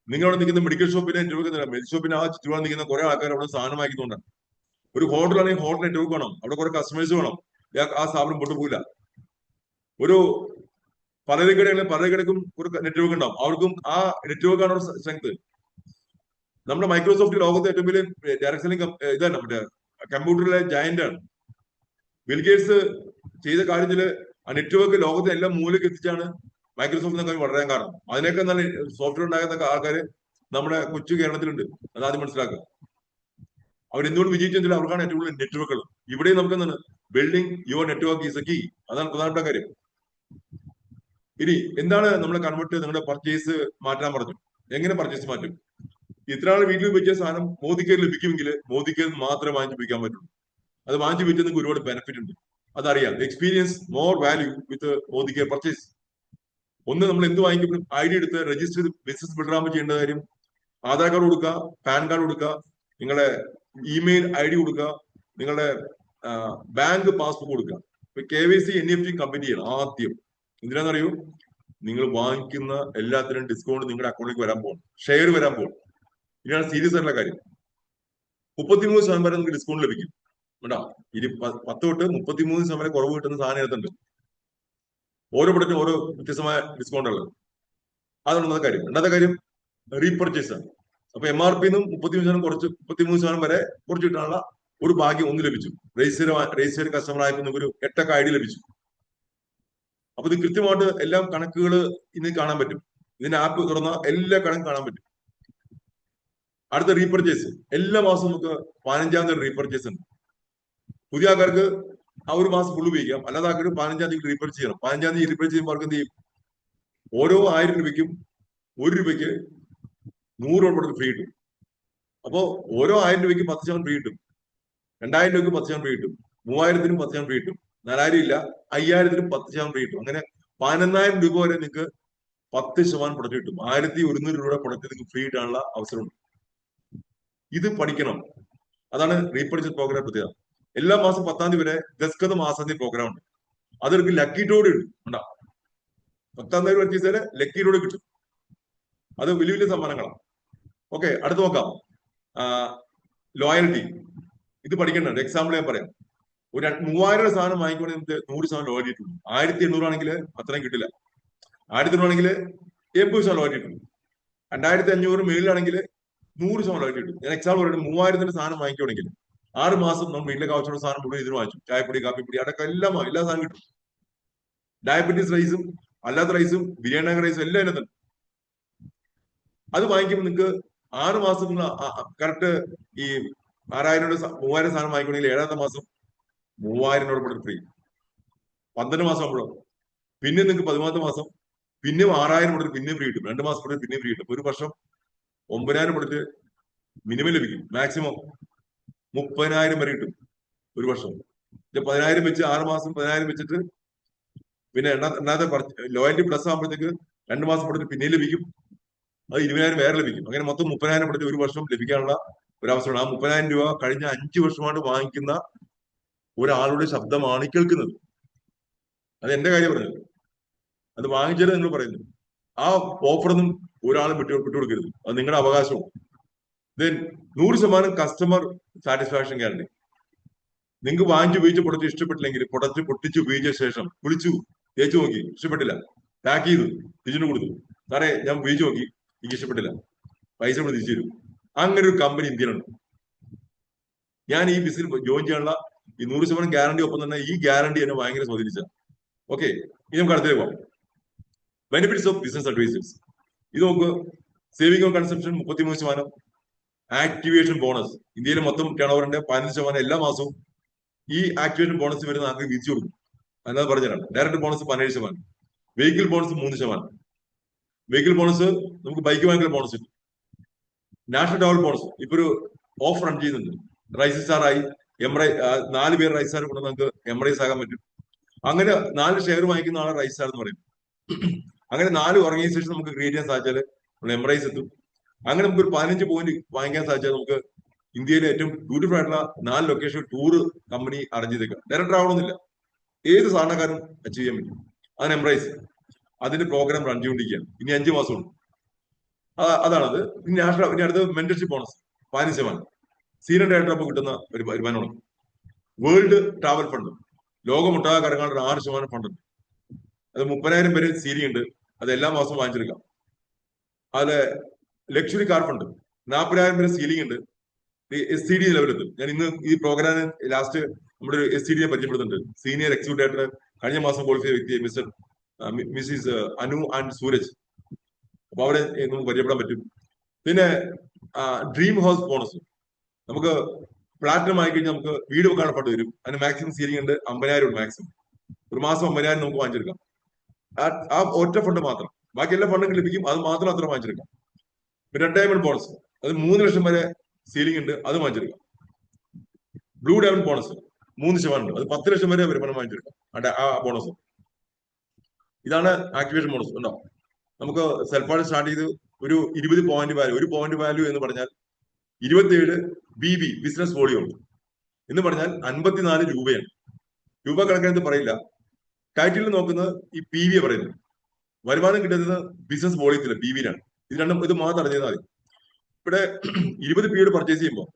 നിങ്ങളവിടെ നിൽക്കുന്ന മെഡിക്കൽ ഷോപ്പിലെ നെറ്റ്വർക്ക്, മെഡിക്കൽ ഷോപ്പിന് ആ ചുറ്റുപാട് നിൽക്കുന്ന കുറെ ആൾക്കാർ അവിടെ സാധനം വാങ്ങിക്കുന്നുണ്ടാണ്. ഒരു ഹോട്ടലാണെങ്കിൽ ഹോട്ടൽ നെറ്റ്വർക്ക് വേണം, അവിടെ കുറെ കസ്റ്റമേഴ്സ് വേണം, ആ സ്ഥാപനം പൊട്ടുപോയില്ല. ഒരു പലചരക്കടയാണെങ്കിൽ പലചരക്കും ഒരു നെറ്റ്വർക്ക് ഉണ്ടാവും, അവർക്കും ആ നെറ്റ്വർക്കാണ് അവരുടെ സ്ട്രെങ്ത്. നമ്മുടെ മൈക്രോസോഫ്റ്റ് ലോകത്തെ ഏറ്റവും വലിയ ഡയറക്ട് സെല്ലിംഗ് ഇതാണ്, മറ്റേ കമ്പ്യൂട്ടറിലെ ജയന്റ് ആണ്. ബിൽഗേറ്റ്സ് ചെയ്ത കാര്യത്തില് ആ നെറ്റ്വർക്ക് ലോകത്തെ എല്ലാ മൂലയ്ക്ക് എത്തിച്ചാണ് മൈക്രോസോഫ്റ്റിനൊക്കെ വളരാൻ കാരണം. അതിനൊക്കെ നല്ല സോഫ്റ്റ്വെയർ ഉണ്ടാകുന്ന ആൾക്കാര് നമ്മുടെ കൊച്ചു കേരളത്തിലുണ്ട്. അത് ആദ്യം മനസ്സിലാക്കുക. അവരെന്തുകൊണ്ട് വിജയിച്ചെങ്കിൽ അവർക്കാണ് ഏറ്റവും കൂടുതൽ നെറ്റ്വർക്കുകൾ. ഇവിടെ നമുക്ക് എന്താണ് building your network is a key. അതാണ് പ്രധാനപ്പെട്ട കാര്യം. ഇനി എന്താണ് നമ്മളെ കൺവേർട്ട് നിങ്ങളുടെ പർച്ചേസ് മാറ്റാൻ പറഞ്ഞു. എങ്ങനെ പർച്ചേസ് മാറ്റും? ഇത്ര ആൾ വീട്ടിൽ വെച്ച സാധനം മോദിക്ക് ലഭിക്കുമെങ്കിൽ മോദിക്ക് മാത്രമേ വാങ്ങിച്ച് വിൽക്കാൻ പറ്റുള്ളൂ. അത് വാങ്ങിച്ച് വിറ്റ് നിങ്ങൾക്ക് ഒരുപാട് ബെനിഫിറ്റ് ഉണ്ട്, അതറിയാം. എക്സ്പീരിയൻസ് മോർ വാല്യൂ വിത്ത് മോദിക്ക് പർച്ചേസ്. ഒന്ന്, നമ്മൾ എന്ത് വാങ്ങിക്കുമ്പോഴും ID എടുത്ത് രജിസ്റ്റർ ചെയ്ത് ബിസിനസ് ബിൽഡറാകുമ്പോൾ ചെയ്യേണ്ട കാര്യം, ആധാർ കാർഡ് കൊടുക്കുക, പാൻ കാർഡ് കൊടുക്കുക, നിങ്ങളുടെ ഇമെയിൽ ID കൊടുക്കുക, നിങ്ങളുടെ ബാങ്ക് പാസ്ബുക്ക് കൊടുക്കുക. ഇപ്പൊ KYC NEFT കംപ്ലീറ്റ് ചെയ്യണം ആദ്യം. എന്തിനാണെന്നറിയോ? നിങ്ങൾ വാങ്ങിക്കുന്ന എല്ലാത്തിനും ഡിസ്കൗണ്ട് നിങ്ങളുടെ അക്കൗണ്ടിലേക്ക് വരാൻ പോകും, ഷെയർ വരാൻ പോകും. ഇതാണ് സീരിയസ് ആയിട്ടുള്ള കാര്യം. 33% വരെ നിങ്ങൾക്ക് ഡിസ്കൗണ്ട് ലഭിക്കും. കേട്ടോ, 10 തൊട്ട് 33% വരെ കുറവ് കിട്ടുന്ന സാധനം എടുത്തുണ്ട്. ഓരോ പ്രൊഡക്റ്റും ഓരോ വ്യത്യസ്തമായ ഡിസ്കൗണ്ടുകൾ. അതാണ് ഒന്നാമത്തെ കാര്യം. രണ്ടാമത്തെ കാര്യം റീപർച്ചേസ് ആണ്. അപ്പൊ MRP 33% കുറച്ച് 33% വരെ കുറച്ച് കിട്ടാനുള്ള ഒരു ഭാഗ്യം ഒന്ന് ലഭിച്ചു. രജിസ്റ്റർ കസ്റ്റമർ ആയപ്പോൾ നിങ്ങൾക്ക് ഒരു 8 ID ലഭിച്ചു. അപ്പൊ ഇത് കൃത്യമായിട്ട് എല്ലാം കണക്കുകൾ ഇന്ന് കാണാൻ പറ്റും. ഇതിന്റെ ആപ്പ് തുറന്ന എല്ലാ കണക്കും കാണാൻ പറ്റും. അടുത്ത റീപർച്ചേസ്, എല്ലാ മാസവും നമുക്ക് 15-ാം തീയതി റീപർച്ചേസ് ഉണ്ട്. പുതിയ ആൾക്കാർക്ക് ആ ഒരു മാസം ഫുൾ ഉപയോഗിക്കാം, അല്ലാതെ ആൾക്കാർക്ക് 15-ാം തീയതി റീപർച്ചേസ് ചെയ്യണം. 15-ാം തീയതി റീപർച്ചേസ് ചെയ്യുമ്പോൾ അവർക്ക് എന്ത് ചെയ്യും? ഓരോ 1000 രൂപയ്ക്കും 1 രൂപയ്ക്ക് 100 പ്രൊഡക്റ്റ് ഫ്രീ കിട്ടും. അപ്പോ ഓരോ 1000 രൂപയ്ക്ക് 10% ഫ്രീ കിട്ടും, 2000 രൂപയ്ക്ക് 10% ഫ്രീ കിട്ടും, 3000-നും 10% ഫ്രീ കിട്ടും, 4000 ഇല്ല 5000-നും 10% ഫ്രീ കിട്ടും. അങ്ങനെ 11000 രൂപ വരെ നിങ്ങൾക്ക് 10% പ്രൊഡക്റ്റ് കിട്ടും. 1100 രൂപയുടെ പ്രൊഡക്റ്റ് നിങ്ങൾക്ക് ഫ്രീ കിട്ടാനുള്ള അവസരമുണ്ട്. ഇത് പഠിക്കണം. അതാണ് റീപർച്ചേസ് പ്രോഗ്രാം പ്രത്യേകത. എല്ലാ മാസം 10-ാം തീയതി വരെ ദസ്കത് മാസാന്തി പ്രോഗ്രാം ഉണ്ട്. അതൊരു ലക്കി ഡ്രോഡ് ഉണ്ടാവും. 10-ാം തീയതി പർച്ചേസ് ചെയ്താൽ ലക്കി ഡ്രോഡ് കിട്ടും. അത് വലിയ വലിയ സമ്മാനങ്ങളാണ്. ഓക്കെ, അടുത്ത് നോക്കാം. ലോയൽറ്റി, ഇത് പഠിക്കേണ്ടത്. എക്സാമ്പിൾ ഞാൻ പറയാം. ഒരു 3000 സാധനം വാങ്ങിക്കുവാണെങ്കിൽ നമുക്ക് 100% ലോയൽറ്റി കിട്ടും. 1800 ആണെങ്കിൽ അത്രയും കിട്ടില്ല. 1800 ആണെങ്കിൽ 80% ലോയൽറ്റി കിട്ടും. 2500 മേളിലാണെങ്കിൽ 100% ലോയൽറ്റി കിട്ടും. ഞാൻ എക്സാമ്പിൾ പറയുന്നത്, 3000-ന്റെ സാധനം വാങ്ങിക്കുവാണെങ്കിൽ 6 മാസം നമ്മൾ വീട്ടിലേക്ക് ആവശ്യമുള്ള സാധനം മുഴുവൻ ഇതിന് വാങ്ങിച്ചു. ചായപ്പൊടി, കാപ്പിപ്പൊടി അടക്കം എല്ലാ സാധനം കിട്ടും. ഡയബറ്റീസ് റൈസും അല്ലാത്ത റൈസും ബിരിയാണി റൈസും എല്ലാം അതിനകത്തുണ്ട്. അത് വാങ്ങിക്കുമ്പോൾ നിങ്ങൾക്ക് 6 മാസം കറക്റ്റ് ഈ 3000 സാധനം വാങ്ങിക്കണമെങ്കിൽ 7-ാമത്തെ മാസം 3000 പ്രൊഡക്റ്റ് ഫ്രീ. 12 മാസം ആകുമ്പോഴോ പിന്നെ നിങ്ങൾക്ക് 14-ാമത്തെ മാസം പിന്നെ 6000 പ്രൊഡക്റ്റ് പിന്നെ ഫ്രീ കിട്ടും. 2 മാസം പ്രൊഡക്റ്റ് പിന്നെ ഫ്രീ കിട്ടും. ഒരു വർഷം 9000 പ്രൊഡക്റ്റ് മിനിമം ലഭിക്കും. മാക്സിമം 30,000 വരെ കിട്ടും ഒരു വർഷം. 10,000 വെച്ച് 6 മാസം 10,000 വെച്ചിട്ട് പിന്നെ എണ്ണാതെ ലോയൽറ്റി പ്ലസ് ആകുമ്പോഴത്തേക്ക് 2 മാസം പ്രൊഡക്റ്റ് പിന്നെ ലഭിക്കും. അത് 20,000 വേറെ ലഭിക്കും. അങ്ങനെ മൊത്തം 30,000 പ്രൊഡക്റ്റ് ഒരു വർഷം ലഭിക്കാനുള്ള ഒരു അവസരമാണ്. ആ 30,000 രൂപ കഴിഞ്ഞ 5 വർഷമായിട്ട് വാങ്ങിക്കുന്ന ഒരാളുടെ ശബ്ദമാണ് ഈ കേൾക്കുന്നത്. അത് എന്റെ കാര്യം പറഞ്ഞത്. അത് വാങ്ങിച്ചാലും നിങ്ങൾ പറയുന്നു. ആ ഓഫറൊന്നും ഒരാളും വിട്ടുകൊടുക്കരുത്. അത് നിങ്ങളുടെ അവകാശവും. Then 100% customer satisfaction guarantee. നിങ്ങൾക്ക് വാങ്ങിച്ച് ഉപയോഗിച്ച പ്രൊഡക്റ്റ് ഇഷ്ടപ്പെട്ടില്ലെങ്കിൽ പ്രൊഡക്റ്റ് പൊട്ടിച്ച് ഉപയോഗിച്ച ശേഷം വിളിച്ചു, തേച്ച് നോക്കി, ഇഷ്ടപ്പെട്ടില്ല, പാക്ക് ചെയ്തു, തിരിച്ചു കൊടുത്തു. സാറേ ഞാൻ ഉപയോഗിച്ച് നോക്കി, എനിക്ക് ഇഷ്ടപ്പെട്ടില്ല, പൈസ കൂടെ തിരിച്ചു തരും. അങ്ങനെ ഒരു കമ്പനി ഇന്ത്യയിലുണ്ട്. ഞാൻ ഈ ബിസിനസ് ജോയിൻ ചെയ്യാനുള്ള ഈ 100% ഗ്യാരണ്ടി ഒപ്പം തന്നെ ഈ ഗ്യാരണ്ടി എന്നെ ഭയങ്കര സ്വാധീനിച്ച. ഓക്കെ, ഇനി നമുക്ക് അടുത്തേക്ക് പോകാം. Benefits of business advisers. ഇത് നോക്ക്, saving on consumption 33%, activation bonus. ഇന്ത്യയിലെ മൊത്തം ടേൺ ഓവറിന്റെ 15% എല്ലാ മാസവും ഈ ആക്ടിവേഷൻ ബോണസ് വരുന്ന ആൾക്ക് വീതിച്ചു കൊടുക്കും. അല്ലാതെ പറഞ്ഞുതരാം. Direct bonus 17%, vehicle bonus 3%. Vehicle bonus നമുക്ക് ബൈക്ക് വാങ്ങിക്കുന്ന ബോണസ് കിട്ടും. നാഷണൽ ഡെവലപ്പ് ബോണസ് ഇപ്പൊ ഒരു ഓഫ് റൺ ചെയ്യുന്നുണ്ട്. റൈസിംഗ് സ്റ്റാർ ആയി എംറൈ 4 പേര് റൈസ് സ്റ്റാർ കൊണ്ട് നമുക്ക് എംറൈസ് ആകാൻ പറ്റും. അങ്ങനെ 4 ഷെയർ വാങ്ങിക്കുന്ന ആളെ റൈസ് സ്റ്റാർ എന്ന് പറയും. അങ്ങനെ 4 ഓർഗനൈസേഷൻ നമുക്ക് ക്രിയേറ്റ് ചെയ്യാൻ സാധിച്ചാൽ നമ്മൾ എംറൈസ് എത്തും. അങ്ങനെ നമുക്ക് ഒരു 15 പോയിന്റ് വാങ്ങിക്കാൻ സാധിച്ചാൽ നമുക്ക് ഇന്ത്യയിലെ ഏറ്റവും ബ്യൂട്ടിഫുൾ ആയിട്ടുള്ള 4 ലൊക്കേഷൻ ടൂർ കമ്പനി അറേഞ്ച് ചെയ്തേക്കാം. ഡയറക്ടർ ആവണമെന്നില്ല, ഏത് സാധാരണക്കാരും അച്ചീവ് ചെയ്യാൻ പറ്റും. അതിന് എംറൈസ് അതിന്റെ പ്രോഗ്രാം റൺ ചെയ്തുകൊണ്ടിരിക്കുകയാണ്. ഇനി 5 മാസമുണ്ട്. അതാണത്. ഇനി അടുത്ത മെന്റർഷിപ്പ് ബോണസ് 15%. സീനിയർ ഡയറക്ടർ അപ്പോൾ കിട്ടുന്ന ഒരു വരുമാനമാണ്. വേൾഡ് ട്രാവൽ ഫണ്ട്, ലോകമൊട്ടാകെ കറങ്ങാനുള്ള 6% ഫണ്ട് ഉണ്ട്. അത് 30,000 പേര് സീരി ഉണ്ട്. അത് എല്ലാ മാസവും വാങ്ങിച്ചെടുക്കാം. അതില് ലക്ഷറി കാർ ഫണ്ട് 40,000 പേര് സീലിംഗ് ഉണ്ട്. SCD ലെവലെത്തും. ഞാൻ ഇന്ന് ഈ പ്രോഗ്രാമിന് ലാസ്റ്റ് നമ്മുടെ ഒരു SCD പരിചയപ്പെടുന്നുണ്ട്. സീനിയർ എക്സിക്യൂട്ടീവ് ഡയറക്ടർ, കഴിഞ്ഞ മാസം ക്വാളിഫൈ ചെയ്ത വ്യക്തി മിസ്സിസ് അനു ആൻഡ് സൂരജ്. അപ്പൊ അവിടെ നമുക്ക് പരിചയപ്പെടാൻ പറ്റും. പിന്നെ ഡ്രീം ഹൗസ് ബോണസ്, നമുക്ക് പ്ലാറ്റിനം ആയി കഴിഞ്ഞാൽ നമുക്ക് വീട് വെക്കാനുള്ള ഫണ്ട് വരും. അതിന് മാക്സിമം സീലിംഗ് ഉണ്ട്, 50,000 ഉണ്ട് മാക്സിമം. ഒരു മാസം 50,000 നമുക്ക് വാങ്ങിച്ചെടുക്കാം. ആ ഒറ്റ ഫണ്ട് മാത്രം. ബാക്കി എല്ലാ ഫണ്ടും ലഭിക്കും, അത് മാത്രം അത്ര വാങ്ങിച്ചെടുക്കാം. റിട്ടയർമെന്റ് ബോണസ് അത് 3 ലക്ഷം വരെ സീലിംഗ് ഉണ്ട്, അത് വാങ്ങിച്ചെടുക്കാം. ബ്ലൂ ഡയമണ്ട് ബോണസ് 3% ഉണ്ട്, അത് 10 ലക്ഷം വരെ വരുമാനം വാങ്ങിച്ചെടുക്കാം. ആ ബോണസ്. ഇതാണ് ആക്ടിവേഷൻ ബോണസ്. ഉണ്ടോ? നമുക്ക് സെൽഫ് സ്റ്റാർട്ട് ചെയ്ത് ഒരു 20 പോയിന്റ് വാല്യൂ, ഒരു പോയിന്റ് വാല്യൂ എന്ന് പറഞ്ഞാൽ 27 BV ബിസിനസ് വോളിയം ഉണ്ട് എന്ന് പറഞ്ഞാൽ 54 രൂപയാണ്. രൂപ കണക്കിനകത്ത് പറയില്ല. ടൈറ്റിൽ നോക്കുന്നത് ഈ PV പറയുന്നത്. വരുമാനം കിട്ടുന്നത് ബിസിനസ് വോളിയത്തില് PV-യിലാണ്. ഇത് മാത്രം അറിഞ്ഞാൽ മതി. ഇവിടെ 20 PV പർച്ചേസ് ചെയ്യുമ്പോൾ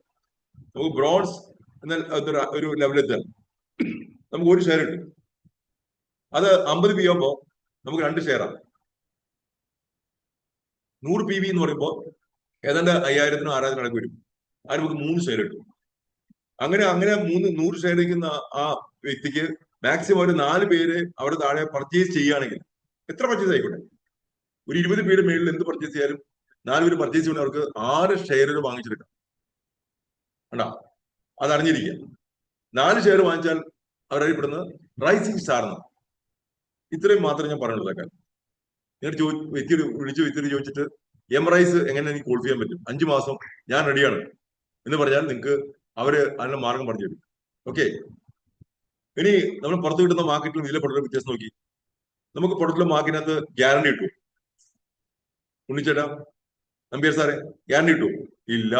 നമുക്ക് ബ്രോൺസ് എന്നാൽ ഒരു ലെവലെത്താൻ നമുക്ക് ഒരു ഷെയർ കിട്ടും. അത് 50 PV ആകുമ്പോൾ നമുക്ക് 2 ഷെയറാണ്. 100 PV എന്ന് പറയുമ്പോൾ ഏതാണ്ട് 5,000-നും 6,000-നും ഇടയ്ക്ക് വരും. അതിന് നമുക്ക് 3 ഷെയർ കിട്ടും. അങ്ങനെ 100 ഷെയർ ഇരിക്കുന്ന ആ വ്യക്തിക്ക് മാക്സിമം ഒരു 4 പേര് അവിടെ താഴെ പർച്ചേസ് ചെയ്യുകയാണെങ്കിൽ, എത്ര പർച്ചേസ് ആയിക്കോട്ടെ, ഒരു 20 പേര് മേളിൽ എന്ത് പർച്ചേസ് ചെയ്യാലും 4 പേര് പർച്ചേസ് ചെയ്യുന്ന അവർക്ക് 6 ഷെയറുകൾ വാങ്ങിച്ചെടുക്കാം. കണ്ടാ, അത് അറിഞ്ഞിരിക്കുക. 4 ഷെയർ വാങ്ങിച്ചാൽ അവരറിയപ്പെടുന്നത് റൈസിംഗ് സ്റ്റാർ എന്നാണ്. ഇത്രയും മാത്രമേ ഞാൻ പറഞ്ഞുള്ളൂ. നിങ്ങൾ വ്യക്തിയോട് ചോദിച്ചിട്ട് എംറൈസ് എങ്ങനെ എനിക്ക് ക്വാളിഫൈ ചെയ്യാൻ പറ്റും, 5 മാസം ഞാൻ റെഡിയാണ് എന്ന് പറഞ്ഞാൽ നിങ്ങൾക്ക് അവര് അതിനുള്ള മാർഗം പറഞ്ഞു തരും. ഓക്കെ, ഇനി നമ്മൾ പുറത്ത് കിട്ടുന്ന മാർക്കറ്റിലും ഇതിലെ പ്രൊഡക്റ്റ് വ്യത്യാസം നോക്കി. നമുക്ക് പ്രൊഡക്റ്റിലെ മാർക്കറ്റിനകത്ത് ഗ്യാരണ്ടി കിട്ടും. ഉണ്ണിച്ചേട്ടാ, നമ്പ്യാർ സാറേ, ഗ്യാരണ്ടി കിട്ടും? ഇല്ല.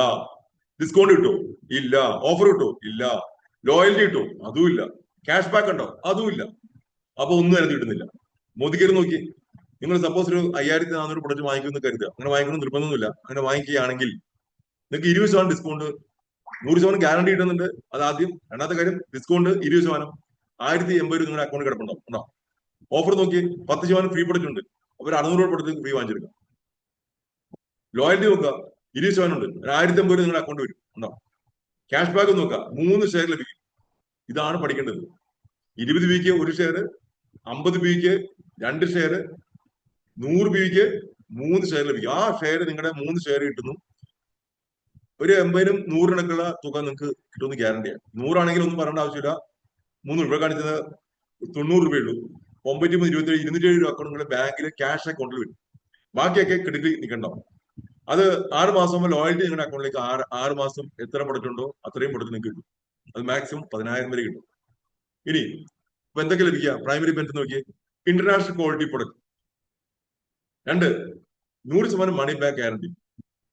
ഡിസ്കൗണ്ട് കിട്ടും? ഇല്ല. ഓഫർ കിട്ടും? ഇല്ല. ലോയൽറ്റി കിട്ടും? അതുമില്ല. ക്യാഷ് ബാക്ക് ഉണ്ടോ? അതുമില്ല. അപ്പൊ ഒന്നും അതിനകത്ത് കിട്ടുന്നില്ല. മോദിക്കേര് നോക്കി, നിങ്ങൾ സപ്പോസ് ഒരു 5,400 പ്രൊഡക്റ്റ് വാങ്ങിക്കുമെന്ന് കരുതുക. അങ്ങനെ വാങ്ങിക്കണം നിർബന്ധമൊന്നുമില്ല. അങ്ങനെ വാങ്ങിക്കുകയാണെങ്കിൽ നിങ്ങൾക്ക് 20% ഡിസ്കൗണ്ട്, 100% ഗ്യാരണ്ടി കിട്ടുന്നുണ്ട്. അത് ആദ്യം. രണ്ടാമത്തെ കാര്യം, ഡിസ്കൗണ്ട് 20%, 1,080 രൂപ നിങ്ങളുടെ അക്കൗണ്ടിൽ കിടപ്പുണ്ടാവും. ഉണ്ടോ? ഓഫർ നോക്കി, 10% ഫ്രീ പ്രൊഡക്റ്റ് ഉണ്ട്. അപ്പൊ ഒരു 600 പ്രൊഡക്റ്റ് ഫ്രീ വാങ്ങിച്ചെടുക്കാം. ലോയൽറ്റി നോക്കുക, 20% ഉണ്ട്, 1,080 രൂപ നിങ്ങളുടെ അക്കൗണ്ട് വരും. ഉണ്ടോ? ക്യാഷ് ബാക്ക് നോക്കുക, 3 ഷെയർ ലഭിക്കും. ഇതാണ് പഠിക്കേണ്ടത്. 20 BVക്ക് 1 ഷെയർ, 50 BVക്ക് 2 ഷെയർ, 100 BVക്ക് 3 ഷെയർ ലഭിക്കും. ആ ഷെയർ നിങ്ങളുടെ 3 ഷെയർ കിട്ടുന്നു. ഒരു 80-നും 100-നൊക്കെയുള്ള തുക നിങ്ങൾക്ക് കിട്ടുമെന്ന് ഗ്യാരണ്ടിയാണ്. 100 ആണെങ്കിൽ ഒന്നും പറയേണ്ട ആവശ്യമില്ല. 3 രൂപ കാണിച്ചത് 90 രൂപയുള്ളൂ. 9, 27, 207 രൂപ അക്കൗണ്ട് നിങ്ങളുടെ ബാങ്കിൽ ക്യാഷ് അക്കൗണ്ടിൽ വരും. ബാക്കിയൊക്കെ ക്രെഡിറ്റിൽ നിൽക്കണ്ടാവും. അത് 6 മാസം ലോയൽറ്റി നിങ്ങളുടെ അക്കൗണ്ടിലേക്ക് 6 മാസം എത്ര പ്രൊഡക്റ്റ് ഉണ്ടോ അത്രയും പ്രൊഡക്റ്റ് നിങ്ങൾക്ക് കിട്ടും. അത് മാക്സിമം 10,000 വരെ കിട്ടും. ഇനി ഇപ്പൊ എന്തൊക്കെ ലഭിക്കുക? പ്രൈമറി ബെനിഫിറ്റ് നോക്കിയേ. International quality product. 2, 100% money back guarantee.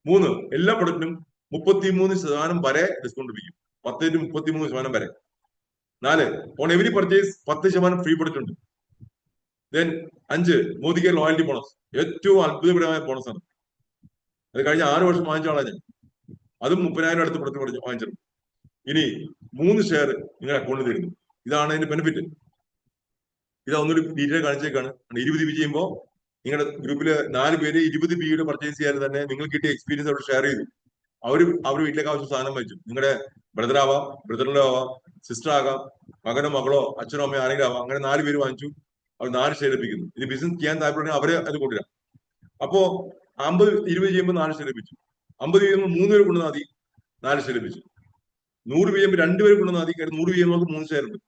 3, എല്ലാ പ്രൊഡക്റ്റിനും 33% വരെ ഡിസ്കൗണ്ട് ലഭിക്കും. 10 to 33% വരെ. 4, on every purchase 10% free product ഉണ്ട്. ദെൻ 5, മോദിക്ക് ലോയൽറ്റി ബോണസ്. ഏറ്റവും അത്ഭുതപരമായ ബോണസ് ആണ്. അത് കഴിഞ്ഞ 6 വർഷം വാങ്ങിച്ച ആളാണ് ഞാൻ. അതും 30,000 അടുത്ത് പ്രൊഡക്റ്റ് വാങ്ങിച്ചിട്ടുണ്ട്. ഇനി 3 ഷെയർ നിങ്ങളുടെ അക്കൗണ്ടിൽ തരുന്നു. ഇതാണ് അതിന്റെ ബെനിഫിറ്റ്. ഇത് ഒന്നൊരു ഡീറ്റെയിൽ കാണിച്ചേക്കാണ്. 20 ബി ചെയ്യുമ്പോൾ നിങ്ങളുടെ ഗ്രൂപ്പില് 4 പേര് 20 ബിയുടെ പർച്ചേസ് ചെയ്യാൻ തന്നെ നിങ്ങൾ കിട്ടിയ എക്സ്പീരിയൻസ് അവിടെ ഷെയർ ചെയ്തു. അവർ വീട്ടിലേക്ക് ആവശ്യം സാധനം വാങ്ങിച്ചു. നിങ്ങളുടെ ബ്രദർ ആവാം, ബ്രദറിലോ ആവാം, സിസ്റ്റർ ആകാം, മകനോ മകളോ അച്ഛനോ അമ്മയോ ആരെങ്കിലും ആവാം. അങ്ങനെ 4 പേര് വാങ്ങിച്ചു. അവർ 4 ഷെയർ ലഭിക്കുന്നു. ഇനി ബിസിനസ് ചെയ്യാൻ താല്പര്യം അവരെ അത് കൊണ്ടുവരാം. അപ്പോ 50-20 ചെയ്യുമ്പോൾ 4 ഷെയർ ലഭിച്ചു. 50 ചെയ്യുമ്പോൾ 3 പേര് കൊണ്ടുവന്നാൽ മതി, 4 ഷെയർ ലഭിച്ചു. 100 ചെയ്യുമ്പോൾ 2 പേര് കൊണ്ടുവന്നാൽ മതി, 100 ചെയ്യുമ്പോൾ നമുക്ക് 3 ഷെയർ ഉണ്ട്,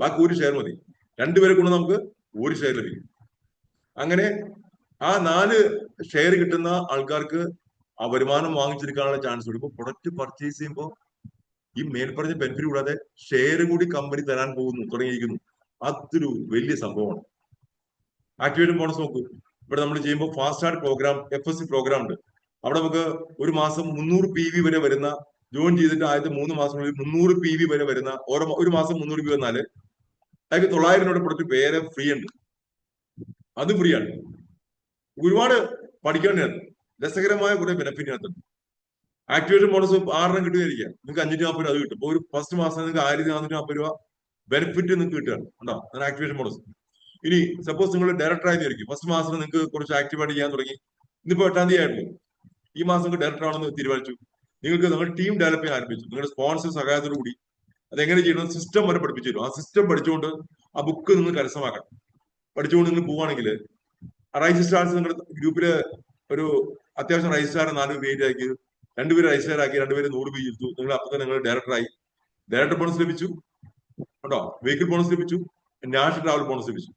ബാക്കി 1 ഷെയർ മതി. 2 പേരെ കൊണ്ട് നമുക്ക് 1 ഷെയർ ലഭിക്കും. അങ്ങനെ ആ 4 ഷെയർ കിട്ടുന്ന ആൾക്കാർക്ക് ആ വരുമാനം വാങ്ങിച്ചെടുക്കാനുള്ള ചാൻസ് കൊടുക്കും. പ്രൊഡക്റ്റ് പർച്ചേസ് ചെയ്യുമ്പോൾ ഈ മേൽപ്പറഞ്ഞ ബെനിഫിറ്റ് കൂടാതെ ഷെയർ കൂടി കമ്പനി തരാൻ പോകുന്നു തുടങ്ങിയിരിക്കുന്നു. അതൊരു വലിയ സംഭവമാണ്. ആക്ടിവേഷൻ ബോണസ് നോക്കൂ. ഇവിടെ നമ്മൾ ചെയ്യുമ്പോൾ fast start program, FSC program ഉണ്ട്. അവിടെ നമുക്ക് ഒരു മാസം 300 PV വരെ വരുന്ന, ജോയിൻ ചെയ്തിട്ട് ആദ്യത്തെ 3 മാസങ്ങളിൽ 300 PV വരെ വരുന്ന, ഒരു മാസം 300 PV വന്നാല് അതായത് 900 രൂപയുടെ പ്രൊഡക്റ്റ് വേറെ ഫ്രീ ഉണ്ട്. അത് ഫ്രീ ആണ്. ഒരുപാട് പഠിക്കേണ്ടതാണ്. രസകരമായ കുറെ ബെനിഫിറ്റ് ഉണ്ട്. ആക്ടിവേഷൻ ബോണസ് 6 കിട്ടുകയായിരിക്കാം, നിങ്ങൾക്ക് 540 രൂപ അത് കിട്ടും. ഒരു ഫസ്റ്റ് മാസം നിങ്ങൾക്ക് 1440 രൂപ ബെനിഫിറ്റ് നിങ്ങൾക്ക് കിട്ടുകയാണ്. ഉണ്ടോ അങ്ങനെ ആക്ടിവേഷൻ ബോണസ്. ഇനി സപ്പോസ് നിങ്ങൾ ഡയറക്ടർ ആയിരിക്കും, ഫസ്റ്റ് മാസം നിങ്ങൾക്ക് കുറച്ച് ആക്റ്റീവായിട്ട് ചെയ്യാൻ തുടങ്ങി. ഇന്നിപ്പോ 8-ാം തീയതി ആയിരുന്നു. ഈ മാസം നിങ്ങൾക്ക് ഡയറക്ടർ ആണെന്ന് തീരുമാനിച്ചു. നിങ്ങൾക്ക് നിങ്ങളുടെ ടീം ഡെവലപ്പ് ചെയ്യാൻ ആരംഭിച്ചു. നിങ്ങളുടെ സ്പോൺസർ സഹായത്തോടു കൂടി അതെങ്ങനെ ചെയ്യണം സിസ്റ്റം വരെ പഠിപ്പിച്ചു തരും. ആ സിസ്റ്റം പഠിച്ചുകൊണ്ട് ആ ബുക്ക് നിങ്ങൾ കരസ്ഥമാക്കണം. പഠിച്ചുകൊണ്ട് നിങ്ങൾ പോവുകയാണെങ്കിൽ റൈസ് സ്റ്റാർസ് നിങ്ങളുടെ ഗ്രൂപ്പില് ഒരു അത്യാവശ്യം റൈസ് സ്റ്റാർ 4 പേര് ആക്കി, 2 പേര് റൈസ് സ്റ്റാർ ആക്കി, 2 പേര് 100 പേജ് എടുത്തു. നിങ്ങൾ അപ്പൊ തന്നെ നിങ്ങൾ ഡയറക്ടറായി. ഡയറക്ടർ ബോണസ് ലഭിച്ചു, കേട്ടോ, വെഹിക്കിൾ ബോണസ് ലഭിച്ചു, നാഷണൽ ട്രാവൽ ബോണസ് ലഭിച്ചു.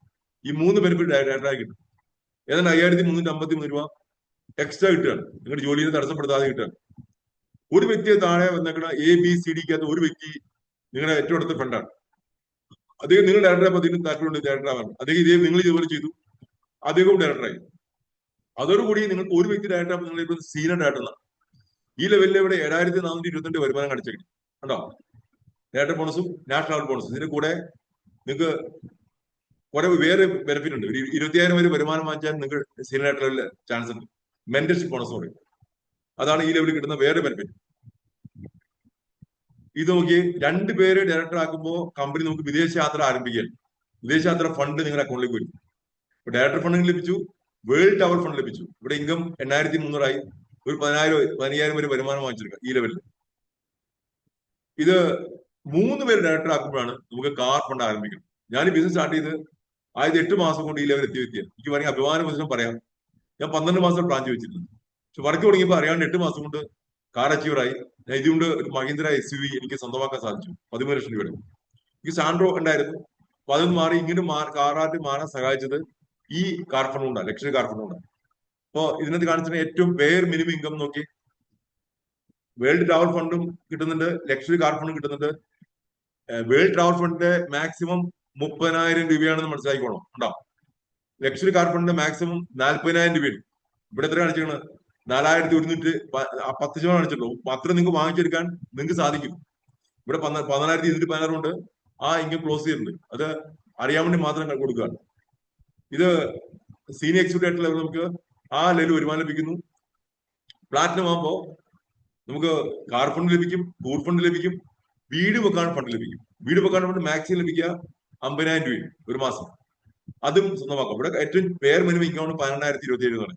ഈ 3 ബെനിഫിറ്റ് ഡയറക്ടറായി കിട്ടും. ഏതാണ്ട് 5353 രൂപ എക്സ്ട്രാ കിട്ടുകയാണ്. നിങ്ങളുടെ ജോലിയെ തടസ്സപ്പെടുത്താതെ കിട്ടുകയാണ്. ഒരു വ്യക്തിയെ താഴെ വന്നേക്കണ ABCDക്കകത്ത് ഒരു വ്യക്തി നിങ്ങളുടെ ഏറ്റവും അടുത്ത ഫ്രണ്ടാണ്. അദ്ദേഹം നിങ്ങൾ ഡയറക്ടർ ആകുമ്പോൾ അതിന് താല്പര്യമുണ്ട് ഡയറക്ടർ ആവാൻ. അദ്ദേഹം നിങ്ങൾ ഇതുപോലെ ചെയ്തു, അദ്ദേഹവും ഡയറക്ടറായി. അതോടുകൂടി നിങ്ങൾക്ക് ഒരു വ്യക്തി ഡയറക്ടർ ആകുമ്പോൾ നിങ്ങൾ ഇപ്പോൾ സീനിയർ ഡയറക്ടർ. ഈ ലെവലിൽ ഇവിടെ 7422 വരുമാനം കാണിച്ചേക്കും. കണ്ടോ, ഡയറക്ടർ ബോണസും നാഷണൽ ബോണസും. ഇതിന്റെ കൂടെ നിങ്ങൾക്ക് കുറെ വേറെ ബെനിഫിറ്റ് ഉണ്ട്. ഒരു 20,000 വരെ വരുമാനം വാങ്ങിച്ചാൽ നിങ്ങൾക്ക് സീനിയർ ഡയറക്ടറിൽ ചാൻസ് ഉണ്ട്. മെന്റർഷിപ്പ് ബോണസ് പറയും. അതാണ് ഈ ലെവലിൽ കിട്ടുന്ന വേറെ ബെനിഫിറ്റ്. ഇത് നോക്കി 2 പേര് ഡയറക്ടർ ആക്കുമ്പോൾ കമ്പനി നമുക്ക് വിദേശയാത്ര ആരംഭിക്കാൻ, വിദേശയാത്ര ഫണ്ട് നിങ്ങളുടെ അക്കൗണ്ടിലേക്ക് വരും. ഇപ്പൊ ഡയറക്ടർ ഫണ്ട് ലഭിച്ചു, വേൾഡ് ടവർ ഫണ്ട് ലഭിച്ചു. ഇവിടെ ഇൻകം 8300 ഒരു 15,000 വരെ വരുമാനം വാങ്ങിച്ചെടുക്കുക ഈ ലെവലിൽ. ഇത് 3 പേര് ഡയറക്ടർ ആക്കുമ്പോഴാണ് നമുക്ക് കാർ ഫണ്ട് ആരംഭിക്കുന്നത്. ഞാൻ ഈ ബിസിനസ് സ്റ്റാർട്ട് ചെയ്ത് ആദ്യത്തെ 8 മാസം കൊണ്ട് ഈ ലെവൽ എത്തി വ്യക്തിയാണ്. എനിക്ക് വേണമെങ്കിൽ അഭിമാനവശം പറയാം, ഞാൻ 12 മാസം പ്ലാൻ ചോദിച്ചിട്ടുണ്ട്. പക്ഷെ വർക്ക് തുടങ്ങിയപ്പോൾ അറിയാണ്ട് 8 മാസം കൊണ്ട് കാർ അച്ചീവറായി. ഞാൻ ഇതുകൊണ്ട് ഒരു മഹീന്ദ്ര SUV എനിക്ക് സ്വന്തമാക്കാൻ സാധിച്ചു. 13 ലക്ഷം രൂപയുടെ. എനിക്ക് സാൻഡ്രോ ഉണ്ടായിരുന്നു. അപ്പൊ അതൊന്ന് മാറി ഇങ്ങനെ കാറായിട്ട് മാറാൻ സഹായിച്ചത് ഈ കാർ ഫണ്ട് കൊണ്ടാണ്, ലക്ഷറി കാർ ഫണ്ട് കൊണ്ടാണ്. അപ്പൊ ഇതിനകത്ത് കാണിച്ചിട്ട് ഏറ്റവും വേർ മിനിമം ഇൻകം നോക്കി, വേൾഡ് ട്രാവൽ ഫണ്ടും കിട്ടുന്നുണ്ട്, ലക്ഷറി കാർ ഫണ്ടും കിട്ടുന്നുണ്ട്. വേൾഡ് ട്രാവൽ ഫണ്ടിന്റെ മാക്സിമം 30,000 രൂപയാണെന്ന് മനസ്സിലാക്കിക്കോണം. ഉണ്ടോ, ലക്ഷറി കാർ ഫണ്ടിന്റെ മാക്സിമം 40,000 രൂപയാണ്. ഇവിടെ എത്ര കാണിച്ചാണ് 4,100, 10% കാണിച്ചിട്ടുള്ളൂ. അത്ര നിങ്ങൾക്ക് വാങ്ങിച്ചെടുക്കാൻ നിങ്ങൾക്ക് സാധിക്കും. ഇവിടെ 14,216 കൊണ്ട് ആ ഇൻകം ക്ലോസ് ചെയ്തിട്ടുണ്ട്. അത് അറിയാൻ വേണ്ടി മാത്രം കൊടുക്കുകയാണ്. ഇത് സീനിയർ എക്സിക്യൂട്ടീവ് ലെവൽ നമുക്ക് ആ ലെവൽ വരുമാനം ലഭിക്കുന്നു. പ്ലാറ്റിനം ആകുമ്പോൾ നമുക്ക് കാർ ഫണ്ട് ലഭിക്കും, ടൂർ ഫണ്ട് ലഭിക്കും, വീട് വെക്കാൻ ഫണ്ട് ലഭിക്കും. വീട് വെക്കാൻ ഫണ്ട് മാക്സിമം ലഭിക്കുക 50,000 രൂപയും ഒരു മാസം. അതും സ്വന്തമാക്കാം. ഇവിടെ ഏറ്റവും പേർ മിനിമം ഇൻകം 12,027 എന്നാണ്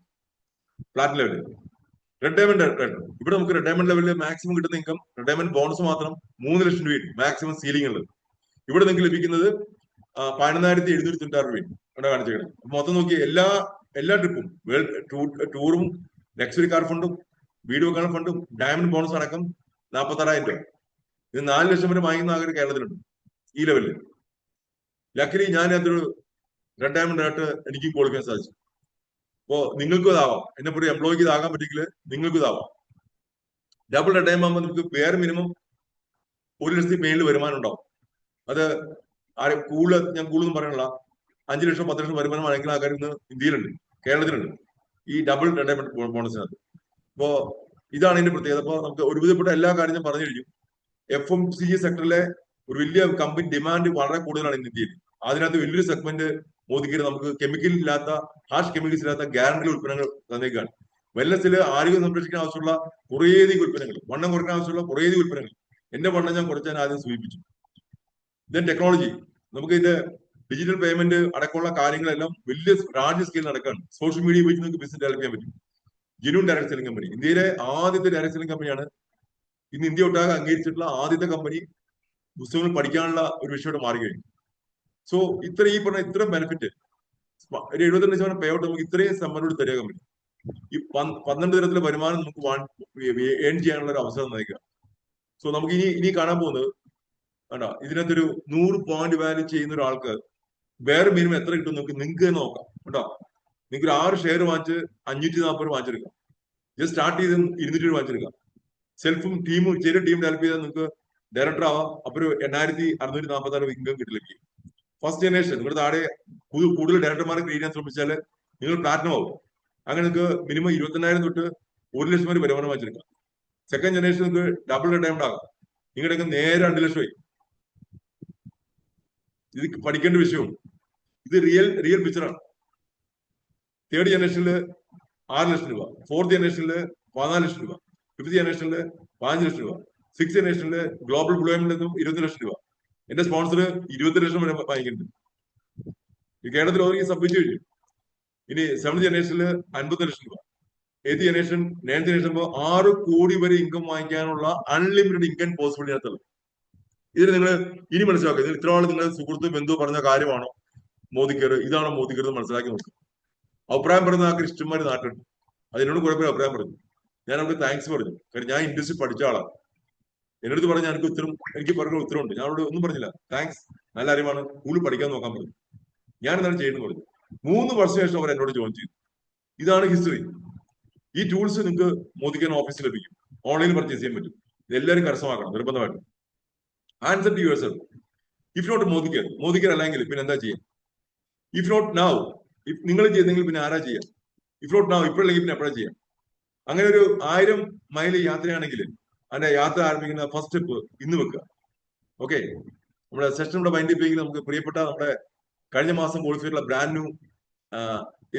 പ്ലാറ്റിനം ലെവലിൽ. റെഡ് ഡയമണ്ട് ഇവിടെ നമുക്ക് റെഡ് ഡയമണ്ട് ലെവലിൽ മാക്സിമം കിട്ടുന്ന ഇൻകം, റെഡ് ഡയമണ്ട് ബോണസ് മാത്രം 3 ലക്ഷം രൂപയാണ് മാക്സിമം സീലിംഗ് ഉള്ളത്. ഇവിടെ നിങ്ങൾക്ക് ലഭിക്കുന്നത് 11,796 രൂപയും ഇവിടെ കാണിച്ചേക്കണം. മൊത്തം നോക്കി എല്ലാ ട്രിപ്പും, ടൂറും, ലക്ഷറി കാർ ഫണ്ടും, വീട് വെക്കാനുള്ള ഫണ്ടും, ഡയമണ്ട് ബോണസ് അടക്കം 46,000 രൂപ. ഇത് 4 ലക്ഷം വരെ വാങ്ങിക്കുന്ന ആഗ്രഹം കേരളത്തിലുണ്ട് ഈ ലെവലിൽ. ലക്കിലി ഞാൻ അതൊരു റെഡ് ഡയമണ്ട് ആയിട്ട് എനിക്കും ക്വാളിഫിക്കാൻ സാധിച്ചു. അപ്പോ നിങ്ങൾക്കും ഇതാവാം. എന്നെ പോലെ എംപ്ലോയിക്ക് ഇതാകാൻ പറ്റിയെങ്കിൽ നിങ്ങൾക്കും ഇതാവാം. ഡബിൾ റെഡ് ഡയമണ്ട് ആകുമ്പോൾ നമുക്ക് വേറെ മിനിമം 1 ലക്ഷത്തിൽ മേളിൽ വരുമാനം ഉണ്ടാവും. അത് കൂടുതൽ ഞാൻ കൂടുതലും പറയണില്ല. 5 ലക്ഷം 10 ലക്ഷം വരുമാനം വാങ്ങിക്കുന്ന ആൾക്കാർ ഇന്ന് ഇന്ത്യയിലുണ്ട്, കേരളത്തിലുണ്ട് ഈ ഡബിൾ റെഡ് ഡയമണ്ട് ബോണസിനകത്ത്. അപ്പോ ഇതാണ് ഇതിന്റെ പ്രത്യേകത. അപ്പൊ നമുക്ക് ഒരുവിധപ്പെട്ട എല്ലാ കാര്യം ഞാൻ പറഞ്ഞു കഴിഞ്ഞു. FMCG സെക്ടറിലെ ഒരു വലിയ കമ്പനി ഡിമാൻഡ് വളരെ കൂടുതലാണ് ഇന്ന് ഇന്ത്യയിൽ. അതിനകത്ത് വലിയൊരു സെഗ്മെന്റ് മോദിക്ക് നമുക്ക് കെമിക്കൽ ഇല്ലാത്ത, ഹാർഷ് കെമിക്കൽസ് ഇല്ലാത്ത ഗ്യാരണ്ടി ഉൽപ്പന്നങ്ങൾ തന്നേക്കാണ്. വെൽനസിൽ ആരോഗ്യം സംരക്ഷിക്കാൻ ആവശ്യമുള്ള കുറേയധികം ഉൽപ്പന്നങ്ങൾ, വണ്ണം കുറയ്ക്കാൻ ആവശ്യമുള്ള കുറേയധികം ഉൽപ്പന്നങ്ങൾ. എന്റെ വണ്ണം ഞാൻ കുറച്ചാൽ ആദ്യം സൂചിപ്പിച്ചു. ദെൻ ടെക്നോളജി, നമുക്ക് ഇതിന്റെ ഡിജിറ്റൽ പേയ്മെന്റ് അടക്കമുള്ള കാര്യങ്ങളെല്ലാം വലിയ ലാർജ് സ്കെയിൽ നടക്കുകയാണ്. സോഷ്യൽ മീഡിയ വെച്ച് നിങ്ങൾക്ക് ബിസിനസ് ഡെവലപ്പ് ചെയ്യാൻ പറ്റും. ജെന്യൂൻ ഡയറക്ട് സെല്ലിംഗ് കമ്പനി, ഇന്ത്യയിലെ ആദ്യത്തെ ഡയറക്ട് സെല്ലിംഗ് കമ്പനിയാണ്. ഇന്ന് ഇന്ത്യ ഒട്ടാകെ അംഗീകരിച്ചിട്ടുള്ള ആദ്യത്തെ കമ്പനി പുസ്തകങ്ങൾ പഠിക്കാനുള്ള ഒരു വിഷയമായിട്ട് മാറി കഴിഞ്ഞു. സോ ഈ പറഞ്ഞ ഇത്ര ബെനിഫിറ്റ് ഒരു 72% പേ ഔട്ട് നമുക്ക് ഇത്രയും സമ്മനോട് തരിക കമ്പനി. ഈ 12 തരത്തിലെ വരുമാനം നമുക്ക് ഏൺ ചെയ്യാനുള്ള ഒരു അവസരം നൽകുക. സോ നമുക്ക് ഇനി കാണാൻ പോകുന്നത് വേണ്ട, ഇതിനകത്തൊരു 100 പോയിന്റ് വാല്യൂ ചെയ്യുന്ന ഒരാൾക്ക് വേറെ മിനിമം എത്ര കിട്ടും നിങ്ങൾക്ക് തന്നെ നോക്കാം കേട്ടോ. നിങ്ങൾക്ക് ഒരു 6 ഷെയർ വാങ്ങിച്ച് 540 വാങ്ങിച്ചെടുക്കാം. ജസ്റ്റ് സ്റ്റാർട്ട് ചെയ്ത് 200 വാങ്ങിച്ചെടുക്കാം. സെൽഫും ടീമും ചെറിയ ടീം ഡെവലപ്പ് ചെയ്താൽ നിങ്ങൾക്ക് ഡയറക്ടർ ആവാം. അപ്പൊ ഒരു 8646 ഇൻകം കിട്ടില്ല. ഫസ്റ്റ് ജനറേഷൻ നിങ്ങൾ താഴെ കൂടുതൽ ഡയറക്ടർമാരെ ക്രിയേറ്റ് ചെയ്യാൻ ശ്രമിച്ചാൽ നിങ്ങൾ പ്ലാറ്റിനം ആവും. അങ്ങനെ നിങ്ങൾക്ക് മിനിമം 28,000 തൊട്ട് 1 ലക്ഷം വരെ വരുമാനം വാങ്ങിച്ചെടുക്കാം. സെക്കൻഡ് ജനറേഷൻ നിങ്ങൾക്ക് ഡബിൾ റിട്ടയർമെന്റ് ആകാം. നിങ്ങളുടെയൊക്കെ നേരെ 2 ലക്ഷമായി. ഇത് പഠിക്കേണ്ട വിഷയവും. ഇത് റിയൽ പിക്ചറാണ്. തേർഡ് ജനറേഷനിൽ 6 ലക്ഷം രൂപ, ഫോർത്ത് ജനറേഷനിൽ 14 ലക്ഷം രൂപ, ഫിഫ്ത് ജനറേഷനിൽ 15 ലക്ഷം രൂപ, സിക്സ് ജനറേഷനിൽ ഗ്ലോബൽ എംപ്ലോയ്മെന്റ് 20 ലക്ഷം രൂപ. എന്റെ സ്പോൺസർ 20 ലക്ഷം വരെ വാങ്ങിക്കുന്നുണ്ട്. ഈ കേരളത്തിൽ ഓരോ സബ്മിറ്റ് കഴിഞ്ഞു. ഇനി സെവൻത് ജനറേഷനിൽ 50 ലക്ഷം രൂപ, എയ്ത്ത് ജനറേഷൻ, നയൻത് ജനറേഷൻ 6 കോടി വരെ ഇൻകം വാങ്ങിക്കാനുള്ള അൺലിമിറ്റഡ് ഇൻകം പോസിബിലിറ്റി അതിനകത്തുള്ളത്. ഇതിന് നിങ്ങൾ ഇനി മനസ്സിലാക്കുക. ഇതിൽ ഇത്ര ആൾ നിങ്ങളുടെ സുഹൃത്ത് ബന്ധു പറഞ്ഞ കാര്യമാണോ മോദിക്കർ, ഇതാണോ മോദിക്കർ എന്ന് മനസ്സിലാക്കി നോക്കുക. അഭിപ്രായം പറയുന്ന ആൾക്ക് ഇഷ്ടംമാര് നാട്ടുണ്ട്. അതിനോട് കുഴപ്പമില്ല അഭിപ്രായം പറഞ്ഞു. ഞാൻ അവർക്ക് താങ്ക്സ് പറഞ്ഞു. കാരണം ഞാൻ ഇൻഡസ്ട്രി പഠിച്ച ആളാണ്. എന്നോട് പറഞ്ഞ എനിക്ക് പറഞ്ഞ ഉത്തരവുണ്ട്. ഞാൻ അവിടെ ഒന്നും പറഞ്ഞില്ല. താങ്ക്സ്, നല്ല അറിവാണ്, കൂടുതൽ പഠിക്കാൻ നോക്കാൻ പറഞ്ഞു. ഞാൻ എന്താണ് ചെയ്യുന്നത് പറഞ്ഞു. 3 വർഷം ശേഷം അവർ എന്നോട് ജോയിൻ ചെയ്തു. ഇതാണ് ഹിസ്റ്ററി. ഈ ടൂൾസ് നിങ്ങൾക്ക് മോദിക്കർ ഓഫീസിൽ ലഭിക്കും. ഓൺലൈനിൽ പർച്ചേസ് ചെയ്യാൻ പറ്റും. ഇത് എല്ലാവരും കരസ്ഥമാക്കണം നിർബന്ധമായിട്ടും. Answer to yourself. If not മോദിക്കർ അല്ലെങ്കിൽ പിന്നെ എന്താ ചെയ്യാം? ഇഫ് നോട്ട് നൗ, നിങ്ങൾ ചെയ്തെങ്കിൽ പിന്നെ ആരാ ചെയ്യാം? ഇഫ് നോട്ട് നൗ, ഇപ്പോഴല്ലെങ്കിൽ പിന്നെ എപ്പോഴാ ചെയ്യാം? അങ്ങനെ ഒരു 1000 മൈൽ യാത്രയാണെങ്കിൽ അതിന്റെ യാത്ര ആരംഭിക്കുന്ന ഫസ്റ്റ് സ്റ്റെപ്പ് ഇന്ന് വെക്കുക. ഓക്കെ, നമ്മുടെ സെഷൻ ഇവിടെ വൈൻഡപ്പ് ചെയ്യെങ്കിൽ നമുക്ക് പ്രിയപ്പെട്ട നമ്മുടെ കഴിഞ്ഞ മാസം ക്വാളിഫൈ ബ്രാൻഡ് ന്യൂ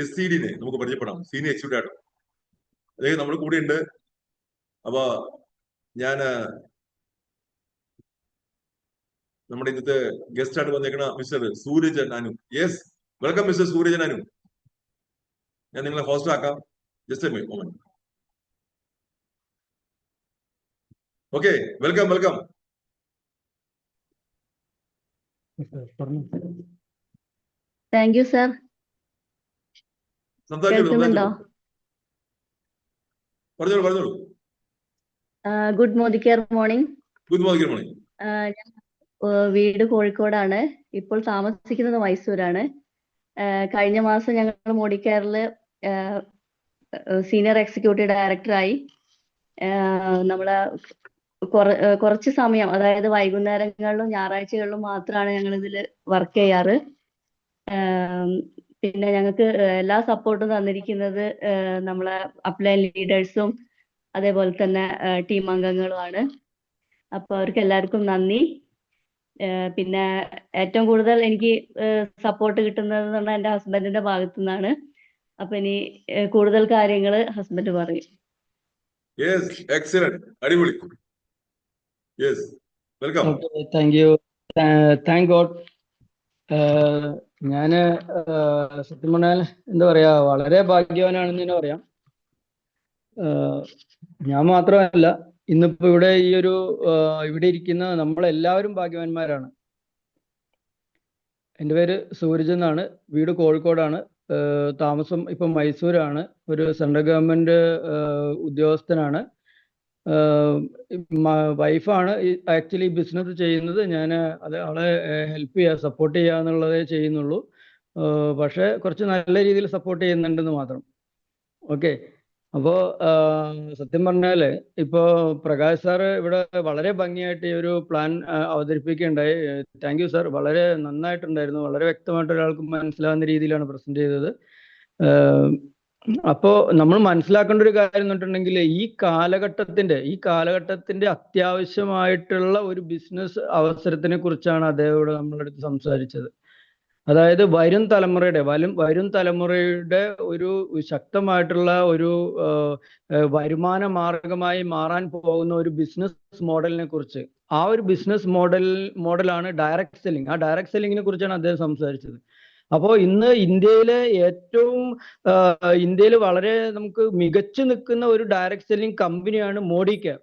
SCDനെ നമുക്ക് പരിചയപ്പെടാം. സീനിയർ എക്സിക്യൂട്ടീവ് ആയിട്ട് അദ്ദേഹം നമ്മുടെ കൂടെ ഉണ്ട്. അപ്പൊ ഞാൻ നമ്മുടെ ഇന്നത്തെ ഗസ്റ്റ് ആയിട്ട് വന്നേക്കണ mister Suraj Nanu. Yes, welcome mister Suraj Nanu. ഞാൻ നിങ്ങളെ ഹോസ്റ്റ് ആക്കാം. Just a moment. Okay, welcome. Thank you sir. കേൾക്കുന്നുണ്ടോ? പറഞ്ഞോളൂ. ഗുഡ് മോദിക്കർ മോർണിംഗ്. Good morning. വീട് കോഴിക്കോടാണ്. ഇപ്പോൾ താമസിക്കുന്നത് മൈസൂരാണ്. കഴിഞ്ഞ മാസം ഞങ്ങൾ മോഡിക്കറില് സീനിയർ എക്സിക്യൂട്ടീവ് ഡയറക്ടറായി. നമ്മളെ കുറച്ച് സമയം, അതായത് വൈകുന്നേരങ്ങളിലും ഞായറാഴ്ചകളിലും മാത്രമാണ് ഞങ്ങൾ ഇതിൽ വർക്ക് ചെയ്യാറ്. പിന്നെ ഞങ്ങൾക്ക് എല്ലാ സപ്പോർട്ടും തന്നിരിക്കുന്നത് നമ്മളെ അപ്ലൈൻ ലീഡേഴ്സും അതേപോലെ തന്നെ ടീം അംഗങ്ങളുമാണ്. അപ്പൊ അവർക്ക് എല്ലാവർക്കും നന്ദി. പിന്നെ ഏറ്റവും കൂടുതൽ എനിക്ക് സപ്പോർട്ട് കിട്ടുന്നത് പറഞ്ഞാൽ എൻ്റെ ഹസ്ബൻഡിന്റെ ഭാഗത്തു നിന്നാണ്. അപ്പൊ ഇനി കൂടുതൽ കാര്യങ്ങൾ ഹസ്ബൻഡ് പറയും. അടിപൊളി. Welcome. Thank U. Thank God. ഞാന് സത്യം പറഞ്ഞാൽ എന്താ പറയാ, വളരെ ഭാഗ്യവാനാണെന്ന് തന്നെ പറയാം. ഞാൻ മാത്രമല്ല, ഇന്നിപ്പോ ഇവിടെ ഇവിടെ ഇരിക്കുന്ന നമ്മളെല്ലാവരും ഭാഗ്യവാന്മാരാണ്. എൻ്റെ പേര് സൂരജ് എന്നാണ്. വീട് കോഴിക്കോടാണ്. താമസം ഇപ്പൊ മൈസൂരാണ്. ഒരു സെൻട്രൽ ഗവൺമെന്റ് ഉദ്യോഗസ്ഥനാണ്. വൈഫാണ് ആക്ച്വലി ബിസിനസ് ചെയ്യുന്നത്. ഞാൻ അവളെ ഹെൽപ്പ് ചെയ്യുക, സപ്പോർട്ട് ചെയ്യുക എന്നുള്ളതേ ചെയ്യുന്നുള്ളൂ. പക്ഷെ കുറച്ച് നല്ല രീതിയിൽ സപ്പോർട്ട് ചെയ്യുന്നുണ്ടെന്ന് മാത്രം. ഓക്കെ, അപ്പോൾ സത്യം പറഞ്ഞാൽ ഇപ്പോൾ പ്രകാശ് സാറ് ഇവിടെ വളരെ ഭംഗിയായിട്ട് ഈ ഒരു പ്ലാൻ അവതരിപ്പിക്കുകയുണ്ടായി. Thank you sir. വളരെ നന്നായിട്ടുണ്ടായിരുന്നു. വളരെ വ്യക്തമായിട്ട് ഒരാൾക്ക് മനസ്സിലാവുന്ന രീതിയിലാണ് പ്രസന്റ് ചെയ്തത്. അപ്പോൾ നമ്മൾ മനസ്സിലാക്കേണ്ട ഒരു കാര്യം എന്ന് പറഞ്ഞിട്ടുണ്ടെങ്കിൽ ഈ കാലഘട്ടത്തിന്റെ അത്യാവശ്യമായിട്ടുള്ള ഒരു ബിസിനസ് അവസരത്തിനെ കുറിച്ചാണ് അദ്ദേഹം ഇവിടെ നമ്മുടെ അടുത്ത് സംസാരിച്ചത്. അതായത് വരും തലമുറയുടെ ഒരു ശക്തമായിട്ടുള്ള ഒരു വരുമാന മാർഗമായി മാറാൻ പോകുന്ന ഒരു ബിസിനസ് മോഡലിനെ കുറിച്ച്. ആ ഒരു ബിസിനസ് മോഡലാണ് ഡയറക്റ്റ് സെല്ലിംഗ്. ആ ഡയറക്റ്റ് സെല്ലിങ്ങിനെ കുറിച്ചാണ് അദ്ദേഹം സംസാരിച്ചത്. അപ്പോൾ ഇന്ന് ഇന്ത്യയിൽ വളരെ നമുക്ക് മികച്ചു നിൽക്കുന്ന ഒരു ഡയറക്റ്റ് സെല്ലിംഗ് കമ്പനിയാണ് മോഡികെയർ.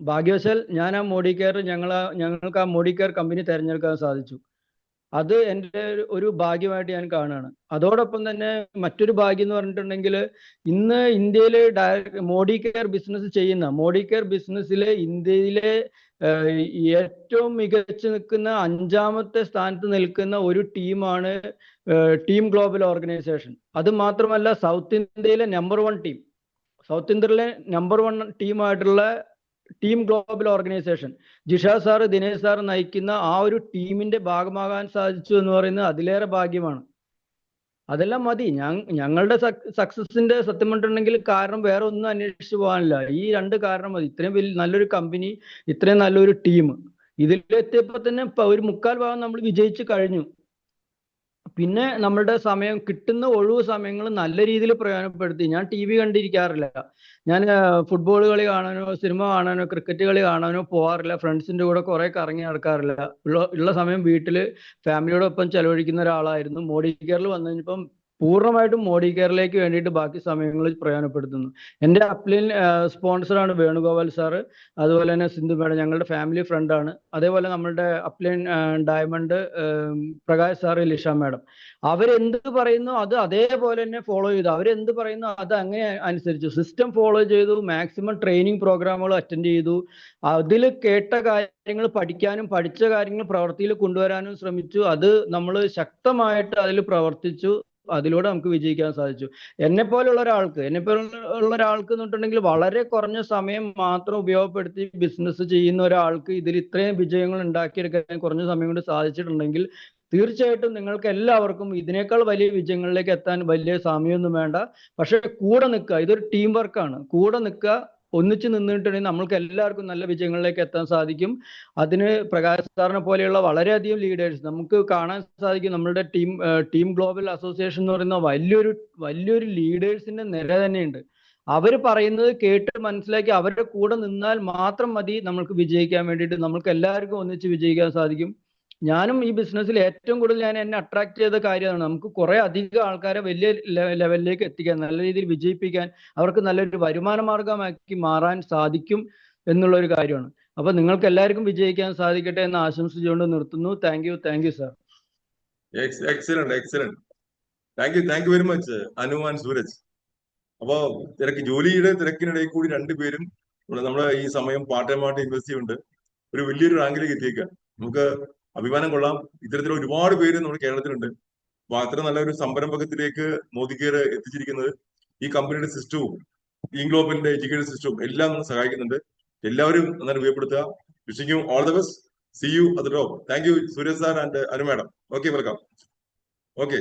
ഭാഗ്യവശാൽ ഞാൻ ആ മോഡികെയർ ഞങ്ങൾക്ക് ആ മോഡികെയർ കമ്പനി തിരഞ്ഞെടുക്കാൻ സാധിച്ചു. അത് എൻ്റെ ഒരു ഭാഗ്യമായിട്ട് ഞാൻ കാണുകയാണ്. അതോടൊപ്പം തന്നെ മറ്റൊരു ഭാഗ്യം എന്ന് പറഞ്ഞിട്ടുണ്ടെങ്കിൽ, ഇന്ന് ഇന്ത്യയിൽ മോഡി കെയർ ബിസിനസ് ചെയ്യുന്ന, മോഡി കെയർ ബിസിനസ്സിൽ ഇന്ത്യയിലെ ഏറ്റവും മികച്ചു നിൽക്കുന്ന 5ാമത്തെ സ്ഥാനത്ത് നിൽക്കുന്ന ഒരു ടീമാണ് ടീം ഗ്ലോബൽ ഓർഗനൈസേഷൻ. അത് മാത്രമല്ല, സൗത്ത് ഇന്ത്യയിലെ നമ്പർ 1 ടീം, സൗത്ത് ഇന്ത്യയിലെ നമ്പർ 1 ടീമായിട്ടുള്ള team global organization, Jisha sir, Dinesh sir നയിക്കുന്ന ആ ഒരു ടീമിന്റെ ഭാഗമാകാൻ സാധിച്ചു എന്ന് പറയുന്നത് അതിലേറെ ഭാഗ്യമാണ്. അതെല്ലാം മതി. ഞങ്ങളുടെ സക്സസിന്റെ സത്യം പറഞ്ഞിട്ടുണ്ടെങ്കിൽ കാരണം വേറെ ഒന്നും അന്വേഷിച്ചു പോകാനില്ല. ഈ 2 കാരണം മതി. ഇത്രയും വലിയ നല്ലൊരു കമ്പനി, ഇത്രയും നല്ലൊരു ടീം, ഇതിലെത്തിയപ്പോൾ തന്നെ ഒരു 3/4 ഭാഗം നമ്മൾ വിജയിച്ചു കഴിഞ്ഞു. പിന്നെ നമ്മളുടെ സമയം, കിട്ടുന്ന ഒഴിവ് സമയങ്ങൾ നല്ല രീതിയിൽ പ്രയോജനപ്പെടുത്തി. ഞാൻ TV കണ്ടിരിക്കാറില്ല. ഞാൻ ഫുട്ബോൾ കളി കാണാനോ സിനിമ കാണാനോ ക്രിക്കറ്റ് കളി കാണാനോ പോകാറില്ല. ഫ്രണ്ട്സിന്റെ കൂടെ കുറെ കറങ്ങി നടക്കാറില്ല. ഉള്ള സമയം വീട്ടിൽ ഫാമിലിയോടൊപ്പം ചെലവഴിക്കുന്ന ഒരാളായിരുന്നു. മോഡി കെയറിൽ വന്നു കഴിഞ്ഞപ്പം പൂർണ്ണമായിട്ടും മോഡി കെയറിലേക്ക് വേണ്ടിയിട്ട് ബാക്കി സമയങ്ങളിൽ പ്രയോജനപ്പെടുത്തുന്നു. എൻ്റെ അപ്ലൈൻ സ്പോൺസറാണ് വേണുഗോപാൽ സാറ്, അതുപോലെ തന്നെ സിന്ധു മേഡം, ഞങ്ങളുടെ ഫാമിലി ഫ്രണ്ടാണ്. അതേപോലെ നമ്മളുടെ upline diamond Prakash sir, Lisha madam. അവരെന്ത് പറയുന്നു അത് അതേപോലെ തന്നെ ഫോളോ ചെയ്തു. അവരെന്ത് പറയുന്നു അത് അങ്ങനെ അനുസരിച്ചു, സിസ്റ്റം ഫോളോ ചെയ്തു. മാക്സിമം ട്രെയിനിങ് പ്രോഗ്രാമുകൾ അറ്റൻഡ് ചെയ്തു. അതിൽ കേട്ട കാര്യങ്ങൾ പഠിക്കാനും പഠിച്ച കാര്യങ്ങൾ പ്രവൃത്തിയിൽ കൊണ്ടുവരാനും ശ്രമിച്ചു. അത് നമ്മൾ ശക്തമായിട്ട് അതിൽ പ്രവർത്തിച്ചു. അതിലൂടെ നമുക്ക് വിജയിക്കാൻ സാധിച്ചു. എന്നെ പോലുള്ള ഒരാൾക്ക് എന്ന് പറഞ്ഞിട്ടുണ്ടെങ്കിൽ വളരെ കുറഞ്ഞ സമയം മാത്രം ഉപയോഗപ്പെടുത്തി ബിസിനസ് ചെയ്യുന്ന ഒരാൾക്ക് ഇതിൽ ഇത്രയും വിജയങ്ങൾ ഉണ്ടാക്കിയെടുക്കാൻ കുറഞ്ഞ സമയം കൊണ്ട് സാധിച്ചിട്ടുണ്ടെങ്കിൽ തീർച്ചയായിട്ടും നിങ്ങൾക്ക് എല്ലാവർക്കും ഇതിനേക്കാൾ വലിയ വിജയങ്ങളിലേക്ക് എത്താൻ വലിയ സമയമൊന്നും വേണ്ട. പക്ഷെ കൂടെ നിൽക്കുക, ഇതൊരു ടീം വർക്കാണ്. കൂടെ നിൽക്കുക, ഒന്നിച്ച് നിന്നിട്ടുണ്ടെങ്കിൽ നമ്മൾക്ക് എല്ലാവർക്കും നല്ല വിജയങ്ങളിലേക്ക് എത്താൻ സാധിക്കും. അതിന് പ്രകാശ് സാറിനെ പോലെയുള്ള വളരെയധികം ലീഡേഴ്സ് നമുക്ക് കാണാൻ സാധിക്കും. നമ്മളുടെ ടീം ഗ്ലോബൽ അസോസിയേഷൻ എന്ന് പറയുന്ന വലിയൊരു ലീഡേഴ്സിന്റെ നിര തന്നെയുണ്ട്. അവർ പറയുന്നത് കേട്ട് മനസ്സിലാക്കി അവരുടെ കൂടെ നിന്നാൽ മാത്രം മതി നമ്മൾക്ക് വിജയിക്കാൻ വേണ്ടിയിട്ട്. നമ്മൾക്ക് എല്ലാവർക്കും ഒന്നിച്ച് വിജയിക്കാൻ സാധിക്കും. ഞാനും ഈ ബിസിനസ്സിൽ ഏറ്റവും കൂടുതൽ എന്നെ അട്രാക്ട് ചെയ്ത കാര്യമാണ് നമുക്ക് കുറെ അധികം ആൾക്കാരെ വലിയ ലെവലിലേക്ക് എത്തിക്കാൻ, നല്ല രീതിയിൽ വിജയിപ്പിക്കാൻ, അവർക്ക് നല്ലൊരു വരുമാന മാർഗമാക്കി മാറാൻ സാധിക്കും എന്നുള്ള ഒരു കാര്യമാണ്. അപ്പൊ നിങ്ങൾക്ക് എല്ലാവർക്കും വിജയിക്കാൻ സാധിക്കട്ടെ എന്ന് ആശംസിച്ചുകൊണ്ട് നിർത്തുന്നു. Thank you sir. Excellent. Thank you very much Anu and Sooraj. അപ്പോ ജോലിയുടെ തിരക്കിനിടയിൽ കൂടി 2 പേരും നമ്മുടെ ഈ സമയം പാർട്ട് ടൈമായിട്ട് ഇൻവെസ്റ്റ് ചെയ്യുന്നുണ്ട്. ഒരു വലിയൊരു റാങ്കിലേക്ക് എത്തിയേക്കുക. നമുക്ക് അഭിമാനം കൊള്ളാം. ഇത്തരത്തിൽ ഒരുപാട് പേര് നമ്മുടെ കേരളത്തിലുണ്ട്. അപ്പൊ അത്ര നല്ലൊരു സംരംഭകത്തിലേക്ക് മോദി കെയർ എത്തിച്ചിരിക്കുന്നത് ഈ കമ്പനിയുടെ സിസ്റ്റവും ടീം ഗ്ലോബലിന്റെ എഡ്യൂക്കേഷൻ സിസ്റ്റവും എല്ലാം നമ്മൾ സഹായിക്കുന്നുണ്ട്. എല്ലാവരും നന്നായി ഉപയോഗപ്പെടുത്തുക. Wishing you all the best. See you at the top. Thank you Suraj sir and Anu madam. Okay, welcome. Okay.